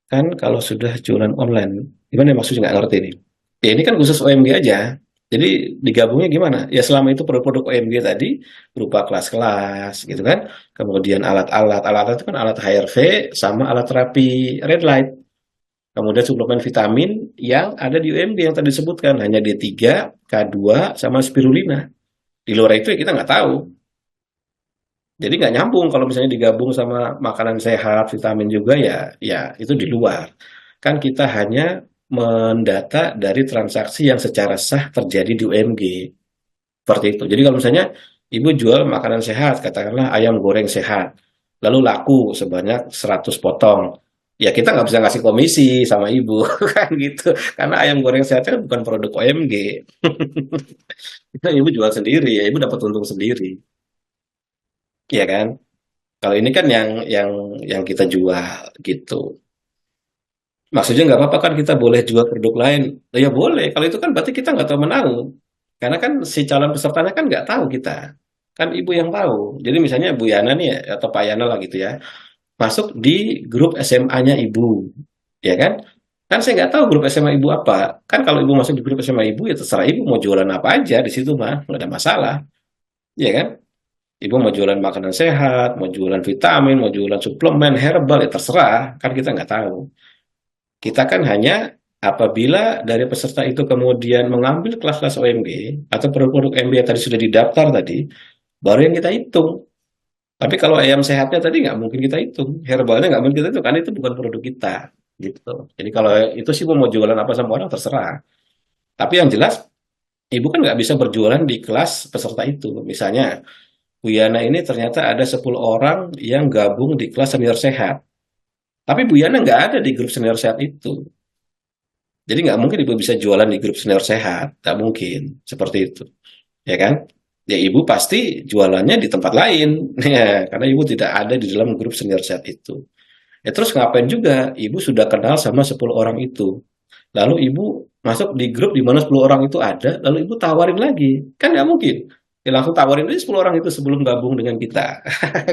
kan kalau sudah jualan online. Gimana ya maksudnya nggak ngerti nih. Ya ini kan khusus OMG aja. Jadi digabungnya gimana? Ya selama itu produk-produk OMG tadi berupa kelas-kelas gitu kan. Kemudian alat-alat. Alat-alat itu kan alat HRV sama alat terapi red light. Kemudian suplemen vitamin yang ada di UMG yang tadi disebutkan hanya D3, K2, sama spirulina. Di luar itu ya kita nggak tahu. Jadi nggak nyambung kalau misalnya digabung sama makanan sehat, vitamin juga ya, ya itu di luar. Kan kita hanya mendata dari transaksi yang secara sah terjadi di UMG. Seperti itu. Jadi kalau misalnya ibu jual makanan sehat, katakanlah ayam goreng sehat, lalu laku sebanyak 100 potong. Ya kita nggak bisa ngasih komisi sama ibu, kan gitu. Karena ayam goreng sehat kan bukan produk OMG. Itu ibu jual sendiri, ya ibu dapat untung sendiri. Iya kan? Kalau ini kan yang kita jual gitu. Maksudnya nggak apa-apa kan kita boleh jual produk lain. Ya boleh. Kalau itu kan berarti kita nggak tahu menau. Karena kan si calon pesertanya kan nggak tahu kita. Kan ibu yang tahu. Jadi misalnya Bu Yana nih ya, atau Pak Yana lah gitu ya. Masuk di grup SMA-nya ibu. Ya kan? Kan saya nggak tahu grup SMA ibu apa. Kan kalau ibu masuk di grup SMA ibu ya terserah ibu mau jualan apa aja di situ mah. Nggak ada masalah. Ya kan? Ibu mau jualan makanan sehat, mau jualan vitamin, mau jualan suplemen, herbal, ya terserah. Kan kita nggak tahu. Kita kan hanya apabila dari peserta itu kemudian mengambil kelas-kelas OMG atau produk-produk MB yang tadi sudah didaftar tadi, baru yang kita hitung. Tapi kalau ayam sehatnya tadi nggak mungkin kita hitung, herbalnya nggak mungkin kita hitung, karena itu bukan produk kita. Gitu. Jadi kalau itu sih mau jualan apa sama orang terserah. Tapi yang jelas, ibu kan nggak bisa berjualan di kelas peserta itu. Misalnya, Bu Yana ini ternyata ada 10 orang yang gabung di kelas senior sehat. Tapi Bu Yana nggak ada di grup senior sehat itu. Jadi nggak mungkin ibu bisa jualan di grup senior sehat, nggak mungkin seperti itu, ya kan? Ya ibu pasti jualannya di tempat lain, ya, karena ibu tidak ada di dalam grup senior sehat itu. Ya terus ngapain juga? Ibu sudah kenal sama 10 orang itu, lalu ibu masuk di grup di mana 10 orang itu ada, lalu ibu tawarin lagi, kan nggak mungkin. Ya langsung tawarin aja 10 orang itu sebelum gabung dengan kita,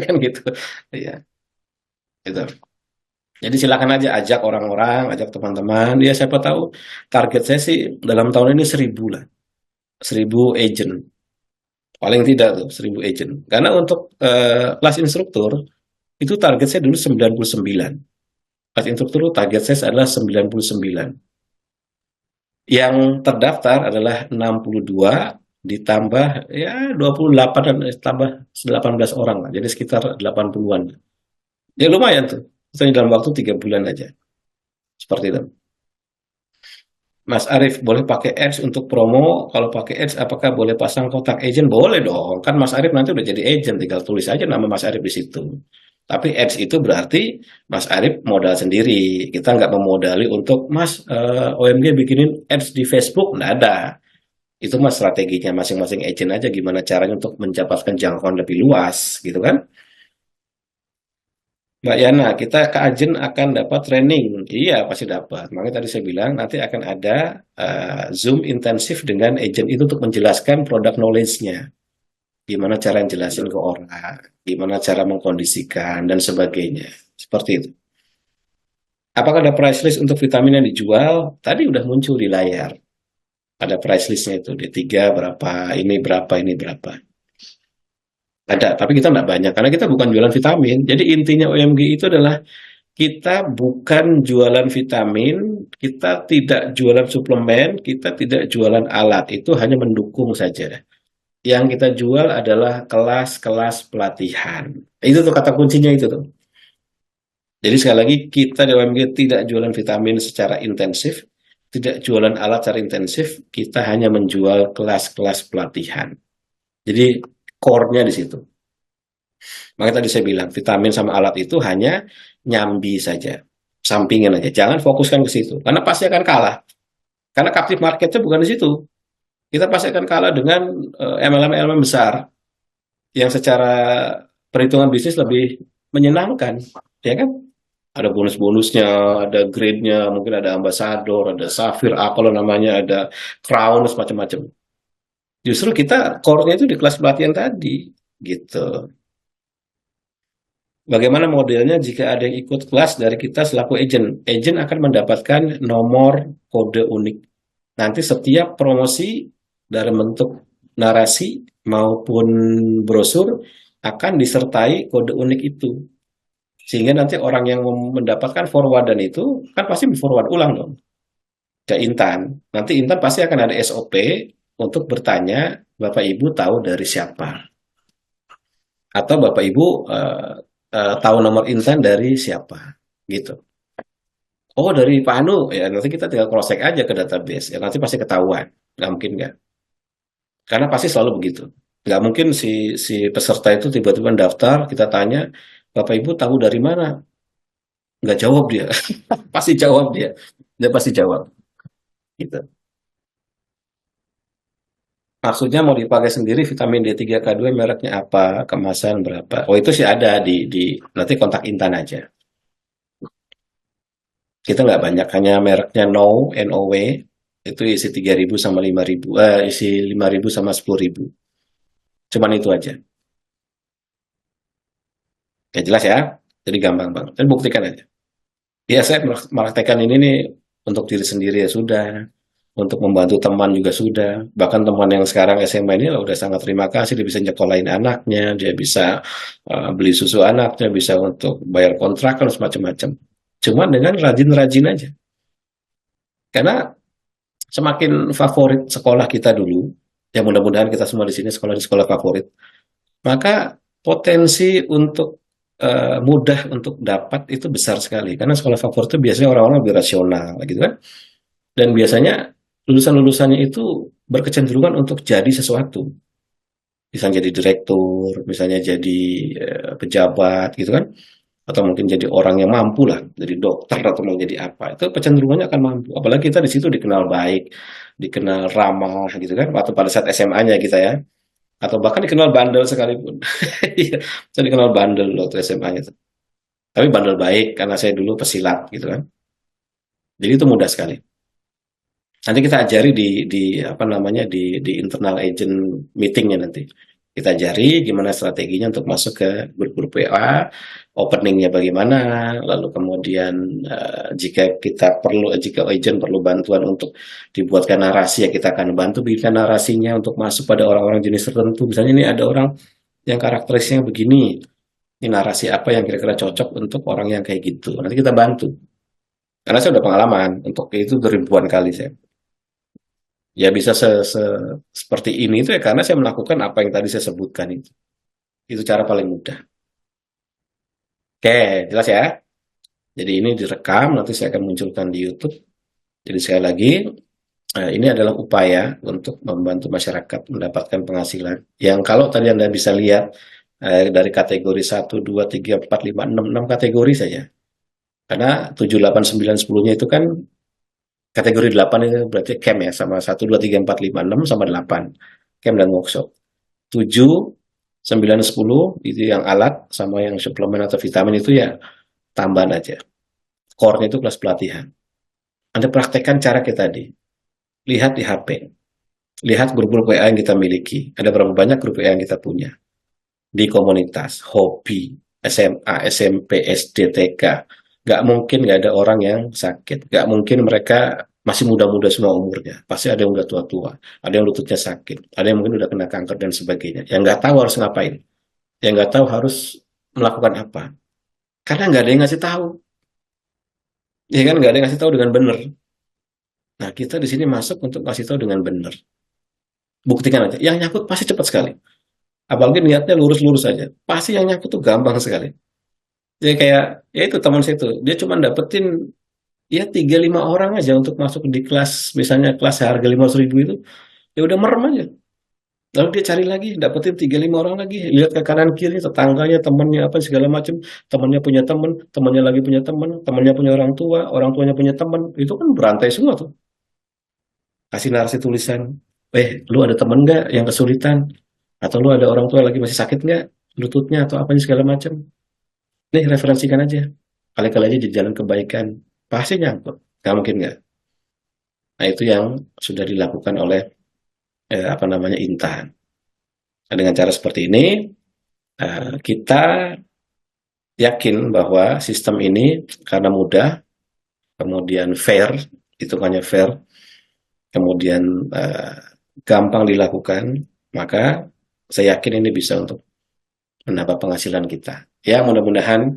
kan gitu. Ya, itu. Jadi silakan aja ajak orang-orang, ajak teman-teman. Ya siapa tahu target saya sih dalam tahun ini 1.000 lah, 1.000 agent. Paling tidak tuh 1.000 agent. Karena untuk kelas instruktur itu target saya dulu 99. Kelas instruktur target saya adalah 99. Yang terdaftar adalah 62 ditambah ya 28 dan tambah 18 orang lah. Jadi sekitar 80-an. Ya lumayan tuh. Itu dalam waktu 3 bulan aja. Seperti itu. Mas Arief, boleh pakai ads untuk promo? Kalau pakai ads, apakah boleh pasang kontak agent? Boleh dong. Kan Mas Arief nanti udah jadi agent, tinggal tulis aja nama Mas Arief di situ. Tapi ads itu berarti Mas Arief modal sendiri. Kita nggak memodali untuk Mas OMG bikinin ads di Facebook, nggak ada. Itu mas strateginya masing-masing agent aja gimana caranya untuk mendapatkan jangkauan lebih luas, gitu kan? Mbak Yana, kita ke Ajen akan dapat training. Iya, pasti dapat. Makanya tadi saya bilang nanti akan ada Zoom intensif dengan agent itu untuk menjelaskan produk knowledge-nya. Gimana cara jelasin ke orang, gimana cara mengkondisikan, dan sebagainya. Seperti itu. Apakah ada price list untuk vitamin yang dijual? Tadi udah muncul di layar. Ada price list-nya itu. D3 berapa, ini berapa. Ada, tapi kita nggak banyak. Karena kita bukan jualan vitamin. Jadi intinya OMG itu adalah kita bukan jualan vitamin, kita tidak jualan suplemen, kita tidak jualan alat. Itu hanya mendukung saja. Yang kita jual adalah kelas-kelas pelatihan. Itu tuh kata kuncinya itu tuh. Jadi sekali lagi kita di OMG tidak jualan vitamin secara intensif, tidak jualan alat secara intensif, kita hanya menjual kelas-kelas pelatihan. Jadi core-nya di situ. Makanya tadi saya bilang vitamin sama alat itu hanya nyambi saja, sampingin aja. Jangan fokuskan ke situ, karena pasti akan kalah. Karena captive marketnya bukan di situ. Kita pasti akan kalah dengan MLM-MLM besar yang secara perhitungan bisnis lebih menyenangkan, ya kan? Ada bonus-bonusnya, ada grade-nya, mungkin ada ambassador, ada safir, apa lo namanya, ada crown, macam-macam. Justru kita core-nya itu di kelas pelatihan tadi, gitu. Bagaimana modelnya jika ada yang ikut kelas dari kita selaku agent? Agent akan mendapatkan nomor kode unik. Nanti setiap promosi dalam bentuk narasi maupun brosur akan disertai kode unik itu. Sehingga nanti orang yang mendapatkan forwardan itu kan pasti forward ulang dong ke Intan. Nanti Intan pasti akan ada SOP untuk bertanya, Bapak Ibu tahu dari siapa? Atau Bapak Ibu tahu nomor insan dari siapa, gitu. Oh, dari Pak Anu, ya nanti kita tinggal cross check aja ke database, ya nanti pasti ketahuan. Nggak mungkin nggak, karena pasti selalu begitu. Nggak mungkin si si peserta itu tiba-tiba daftar, kita tanya, Bapak Ibu tahu dari mana? Nggak jawab dia, pasti jawab dia, dia pasti jawab, gitu. Maksudnya mau dipakai sendiri vitamin D3K2 mereknya apa, kemasan berapa? Oh itu sih ada di nanti kontak Intan aja. Kita nggak banyak, hanya mereknya NOW, itu isi 3.000 sama 5.000, isi 5.000 sama 10.000. Cuman itu aja. Ya jelas ya. Jadi gampang banget. Dan buktikan aja. Ya saya mempraktekkan ini nih untuk diri sendiri ya sudah. Untuk membantu teman juga sudah. Bahkan teman yang sekarang SMA ini udah sangat terima kasih. Dia bisa nyekolahin anaknya, dia bisa beli susu anaknya, bisa untuk bayar kontrakan, semacam-macam. Cuma dengan rajin-rajin aja. Karena semakin favorit sekolah kita dulu, ya mudah-mudahan kita semua di sini sekolah di sekolah favorit, maka potensi untuk mudah untuk dapat itu besar sekali. Karena sekolah favorit itu biasanya orang-orang lebih rasional, gitu kan? Dan biasanya lulusan-lulusannya itu berkecenderungan untuk jadi sesuatu. Misalnya jadi direktur, misalnya jadi pejabat, gitu kan? Atau mungkin jadi orang yang mampu lah, jadi dokter atau mau jadi apa. Itu kecenderungannya akan mampu. Apalagi kita di situ dikenal baik, dikenal ramah, gitu kan? Atau pada saat SMA-nya kita ya. Atau bahkan dikenal bandel sekalipun. Iya, saya dikenal bandel waktu SMA-nya. Tapi bandel baik, karena saya dulu pesilat, gitu kan. Jadi itu mudah sekali. Nanti kita ajari di apa namanya di internal agent meetingnya nanti. Kita ajari gimana strateginya untuk masuk ke grup-grup WA, openingnya bagaimana, lalu kemudian jika agent perlu bantuan untuk dibuatkan narasi ya kita akan bantu bikin narasinya untuk masuk pada orang-orang jenis tertentu. Misalnya ini ada orang yang karakteristiknya begini, ini narasi apa yang kira-kira cocok untuk orang yang kayak gitu. Nanti kita bantu. Karena saya udah pengalaman untuk itu ribuan kali saya. Ya bisa seperti ini itu ya karena saya melakukan apa yang tadi saya sebutkan itu. Itu cara paling mudah. Oke, jelas ya. Jadi ini direkam, nanti saya akan munculkan di YouTube. Jadi sekali lagi, ini adalah upaya untuk membantu masyarakat mendapatkan penghasilan. Yang kalau tadi Anda bisa lihat dari kategori 1, 2, 3, 4, 5, 6 kategori saja. Karena 7, 8, 9, 10-nya itu kan kategori 8 itu berarti camp ya, sama 1, 2, 3, 4, 5, 6 sama 8. Camp dan workshop. 7, 9, 10 itu yang alat sama yang suplemen atau vitamin itu ya tambahan aja. Core-nya itu kelas pelatihan. Anda praktekkan cara kita tadi. Lihat di HP. Lihat grup-grup WA yang kita miliki. Ada berapa banyak grup WA yang kita punya. Di komunitas, hobi, SMA, SMP, SD, TK. Gak mungkin gak ada orang yang sakit. Gak mungkin mereka masih muda-muda semua umurnya. Pasti ada yang udah tua-tua. Ada yang lututnya sakit. Ada yang mungkin udah kena kanker dan sebagainya. Yang nggak tahu harus ngapain. Yang nggak tahu harus melakukan apa. Karena nggak ada yang ngasih tahu. Ya kan nggak ada yang ngasih tahu dengan benar. Nah kita di sini masuk untuk kasih tahu dengan benar. Buktikan aja. Yang nyangkut pasti cepat sekali. Apalagi niatnya lurus-lurus aja. Pasti yang nyangkut tuh gampang sekali. Jadi kayak, ya itu teman saya itu. Dia cuma dapetin ya 3, 5 orang aja untuk masuk di kelas. Misalnya kelas harga 500.000 itu. Ya udah merem aja. Lalu dia cari lagi, dapetin 3, 5 orang lagi. Lihat ke kanan kiri, tetangganya, temannya, apa segala macam. Temannya punya teman, temannya lagi punya teman, temannya punya orang tuanya punya teman. Itu kan berantai semua tuh. Kasih narasi tulisan, lu ada temen nggak yang kesulitan? Atau lu ada orang tua lagi masih sakit nggak? Lututnya atau apanya segala macam. Nih referensikan aja. Kali-kali aja di jalan kebaikan. Pasti nyangkut. Nggak mungkin nggak. Nah itu yang sudah dilakukan oleh apa namanya Intan. Nah, dengan cara seperti ini kita yakin bahwa sistem ini karena mudah, kemudian fair, hitungannya fair, kemudian gampang dilakukan, maka saya yakin ini bisa untuk menambah penghasilan kita. Ya mudah-mudahan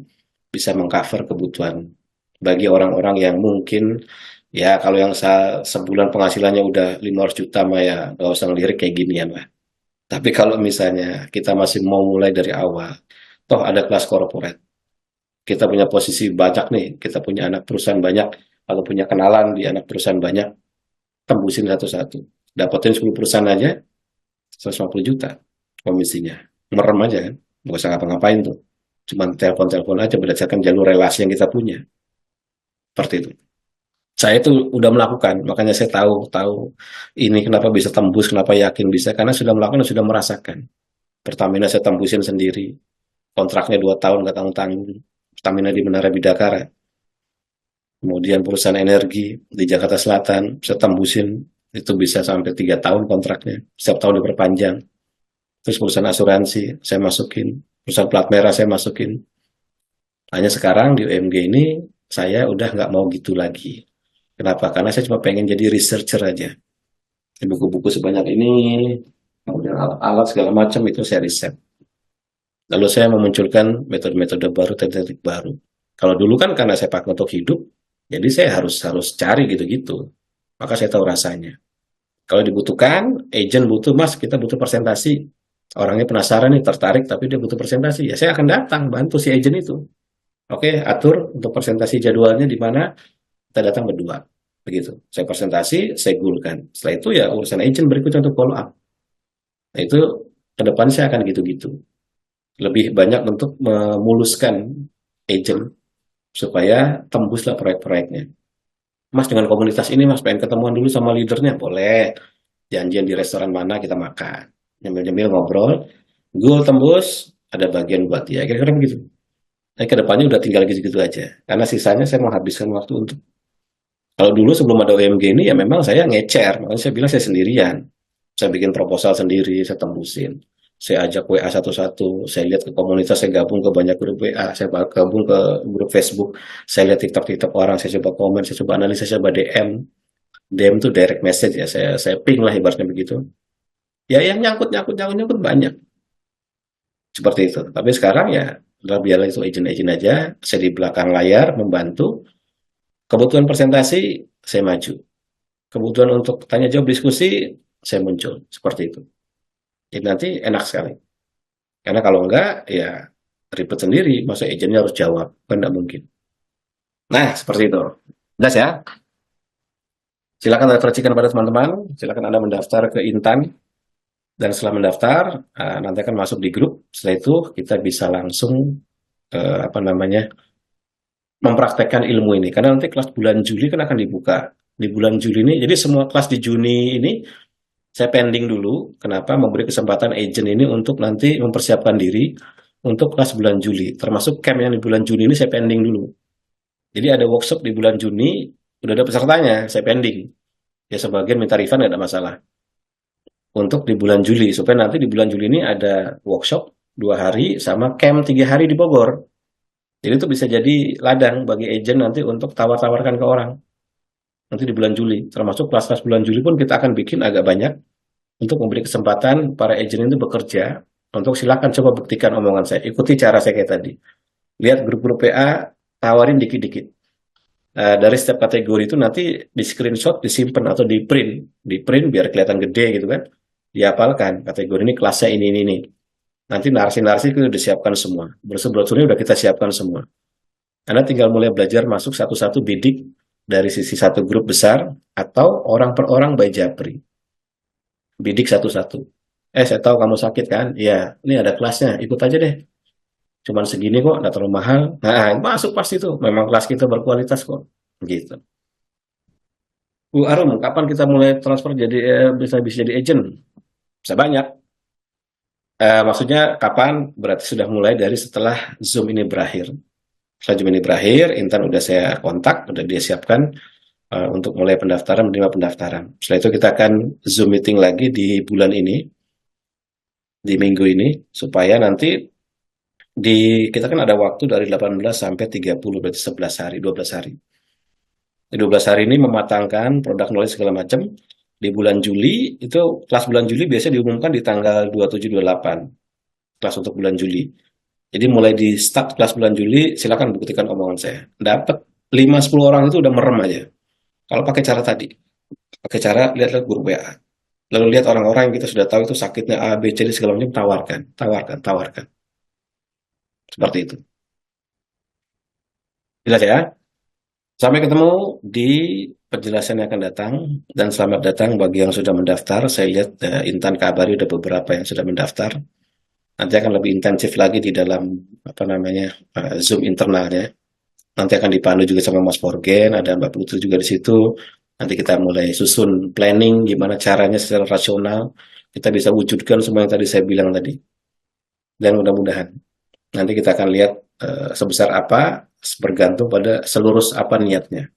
bisa mengcover kebutuhan bagi orang-orang yang mungkin ya kalau yang sebulan penghasilannya udah 500 juta mah ya nggak usah ngelirik kayak ginian lah. Tapi kalau misalnya kita masih mau mulai dari awal, toh ada kelas corporate. Kita punya posisi banyak nih, kita punya anak perusahaan banyak, atau punya kenalan di anak perusahaan banyak, tembusin satu-satu. Dapetin 10 perusahaan aja, 150 juta komisinya. Merem aja kan, nggak usah ngapa-ngapain tuh. Cuman telepon-telepon aja berdasarkan jalur relasi yang kita punya. Seperti itu. Saya itu udah melakukan, makanya saya tahu tahu ini kenapa bisa tembus, kenapa yakin bisa, karena sudah melakukan dan sudah merasakan. Pertamina saya tembusin sendiri, kontraknya 2 tahun nggak tanggung-tanggung. Pertamina di Menara Bidakara, kemudian perusahaan energi di Jakarta Selatan, saya tembusin itu bisa sampai 3 tahun kontraknya, setiap tahun diperpanjang. Terus perusahaan asuransi saya masukin, perusahaan plat merah saya masukin. Hanya sekarang di UMG ini saya udah nggak mau gitu lagi. Kenapa? Karena saya cuma pengen jadi researcher aja. Di buku-buku sebanyak ini, kemudian alat-alat segala macam itu saya riset. Lalu saya memunculkan metode-metode baru, teknik baru. Kalau dulu kan karena saya pakai untuk hidup, jadi saya harus harus cari gitu-gitu. Maka saya tahu rasanya. Kalau dibutuhkan, agent butuh, mas kita butuh presentasi. Orangnya penasaran nih, tertarik, tapi dia butuh presentasi. Ya saya akan datang, bantu si agent itu. Oke, atur untuk presentasi jadwalnya di mana kita datang berdua. Begitu. Saya presentasi, saya gulkan. Setelah itu ya urusan agent berikutnya untuk follow up. Nah itu ke depan saya akan gitu-gitu. Lebih banyak untuk memuluskan agent supaya tembuslah proyek-proyeknya. Mas dengan komunitas ini mas pengen ketemuan dulu sama leadernya, boleh. Janjian di restoran mana kita makan. Nyemil-nyemil ngobrol, goal tembus, ada bagian buat dia. Kira-kira begitu. Nah, ke depannya udah tinggal gitu-gitu aja. Karena sisanya saya mau habiskan waktu untuk. Kalau dulu sebelum ada OMG ini ya memang saya ngecer. Makanya saya bilang saya sendirian. Saya bikin proposal sendiri, saya tembusin. Saya ajak WA satu-satu, saya lihat ke komunitas, saya gabung ke banyak grup WA, saya gabung ke grup Facebook, saya lihat TikTok orang, saya coba komen, saya coba analisa, saya coba DM. DM tuh direct message ya, saya ping lah ibaratnya begitu. Ya yang nyangkut banyak. Seperti itu. Tapi sekarang ya biarlah itu agent-agent aja, saya di belakang layar membantu. Kebutuhan presentasi, saya maju. Kebutuhan untuk tanya jawab diskusi, saya muncul. Seperti itu. Jadi nanti enak sekali. Karena kalau enggak, ya ribet sendiri. Masa agentnya harus jawab. Kan enggak mungkin. Nah, seperti itu. Jelas ya? Silakan refleksikan pada teman-teman. Silakan Anda mendaftar ke Intan. Dan setelah mendaftar, nanti akan masuk di grup. Setelah itu, kita bisa langsung, apa namanya, mempraktekkan ilmu ini. Karena nanti kelas bulan Juli kan akan dibuka. Di bulan Juli ini, jadi semua kelas di Juni ini, saya pending dulu. Kenapa? Memberi kesempatan agent ini untuk nanti mempersiapkan diri untuk kelas bulan Juli. Termasuk camp yang di bulan Juni ini saya pending dulu. Jadi ada workshop di bulan Juni, udah ada pesertanya, saya pending. Ya sebagian minta refund, nggak ada masalah. Untuk di bulan Juli, supaya nanti di bulan Juli ini ada workshop 2 hari sama camp 3 hari di Bogor. Jadi itu bisa jadi ladang bagi agent nanti untuk tawar-tawarkan ke orang. Nanti di bulan Juli, termasuk kelas-kelas bulan Juli pun kita akan bikin agak banyak untuk memberi kesempatan para agent itu bekerja. Untuk silakan coba buktikan omongan saya, ikuti cara saya kayak tadi. Lihat grup-grup PA, tawarin dikit-dikit. Dari setiap kategori itu nanti di screenshot, disimpan atau di print biar kelihatan gede gitu kan. Dihafalkan kategori ini kelasnya ini. Nanti narasi-narasi itu udah disiapkan semua. Brosur-brosurnya udah kita siapkan semua. Anda tinggal mulai belajar masuk satu-satu bidik dari sisi satu grup besar atau orang per orang by Japri. Bidik satu-satu. Saya tahu kamu sakit kan? Iya, ini ada kelasnya, ikut aja deh. Cuman segini kok, nggak terlalu mahal. Nah, masuk pasti tuh. Memang kelas kita berkualitas kok. Gitu. Bu Arum, kapan kita mulai transfer jadi bisa jadi agent? Bisa banyak. Maksudnya kapan? Berarti sudah mulai dari setelah Zoom ini berakhir. Setelah Zoom ini berakhir, Intan udah saya kontak, udah dia siapkan untuk mulai pendaftaran, menerima pendaftaran. Setelah itu kita akan Zoom meeting lagi di bulan ini, di minggu ini, supaya nanti kita kan ada waktu dari 18 sampai 30, berarti 11 hari, 12 hari. Di 12 hari ini mematangkan produk knowledge segala macam. Di bulan Juli, itu kelas bulan Juli biasanya diumumkan di tanggal 27-28, kelas untuk bulan Juli. Jadi mulai di start kelas bulan Juli, silakan buktikan omongan saya. Dapat 5-10 orang itu udah merem aja. Kalau pakai cara tadi, pakai cara lihat-lihat grup WA. Lalu lihat orang-orang yang kita sudah tahu itu sakitnya A, B, C, D segala macam, tawarkan, tawarkan, tawarkan. Seperti itu. Jelas ya? Sampai ketemu di penjelasan yang akan datang, dan selamat datang bagi yang sudah mendaftar. Saya lihat Intan kabari ada beberapa yang sudah mendaftar. Nanti akan lebih intensif lagi di dalam apa namanya Zoom internalnya. Nanti akan dipandu juga sama Mas Forgen, ada Mbak Putri juga di situ. Nanti kita mulai susun planning gimana caranya secara rasional kita bisa wujudkan semua yang tadi saya bilang tadi. Dan mudah-mudahan nanti kita akan lihat sebesar apa bergantung pada seluruh apa niatnya.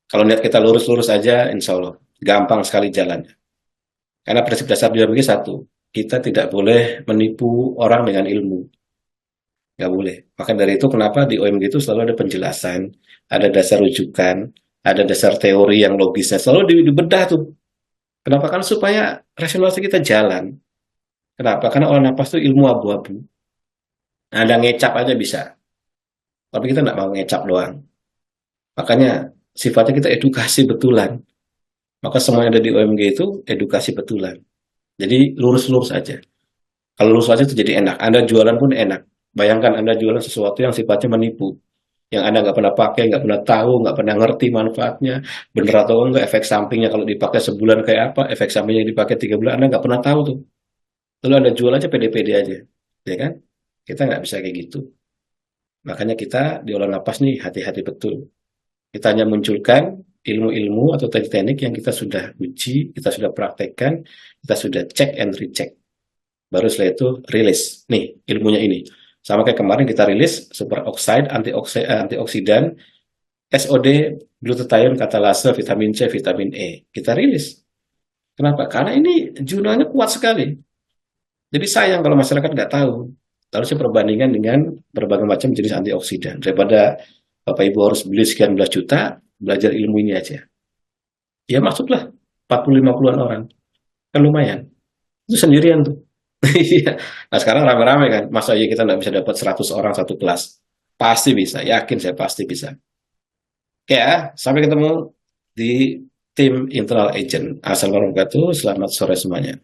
Kalau niat kita lurus-lurus aja, insya Allah gampang sekali jalannya. Karena prinsip dasar biologi satu, kita tidak boleh menipu orang dengan ilmu. Nggak boleh. Maka dari itu kenapa di OMG itu selalu ada penjelasan, ada dasar rujukan, ada dasar teori yang logisnya, selalu dibedah tuh. Kenapa? Kan supaya rasionalitas kita jalan. Kenapa? Karena olah napas itu ilmu abu-abu. Nah, ada ngecap aja bisa. Tapi kita nggak mau ngecap doang. Makanya sifatnya kita edukasi betulan. Maka semua yang ada di OMG itu edukasi betulan. Jadi lurus-lurus aja. Kalau lurus aja itu jadi enak. Anda jualan pun enak. Bayangkan Anda jualan sesuatu yang sifatnya menipu. Yang Anda nggak pernah pakai, nggak pernah tahu, nggak pernah ngerti manfaatnya, bener atau enggak, efek sampingnya kalau dipakai sebulan kayak apa, efek sampingnya dipakai 3 bulan, Anda nggak pernah tahu tuh. Lalu Anda jual aja pede-pede aja. Ya kan? Kita nggak bisa kayak gitu. Makanya kita di olah napas nih hati-hati betul. Kita hanya munculkan ilmu-ilmu atau teknik-teknik yang kita sudah uji, kita sudah praktekkan, kita sudah cek and recheck. Baru setelah itu rilis. Nih, ilmunya ini. Sama kayak kemarin kita rilis super oxide, antioksidan, SOD, glutathione, katalase, vitamin C, vitamin E. Kita rilis. Kenapa? Karena ini jurnalnya kuat sekali. Jadi sayang kalau masyarakat nggak tahu. Lalu saya perbandingan dengan berbagai macam jenis antioksidan. Daripada Bapak Ibu harus beli sekian belas juta, belajar ilmu ini aja. Ya masuklah 40-50-an orang. Kan lumayan. Itu sendirian tuh. Iya. Nah sekarang rame-rame kan. Masa iya kita nggak bisa dapat 100 orang satu kelas? Pasti bisa. Yakin saya pasti bisa. Oke ya, sampai ketemu di tim internal agent. Assalamualaikum warahmatullahi wabarakatuh. Selamat sore semuanya.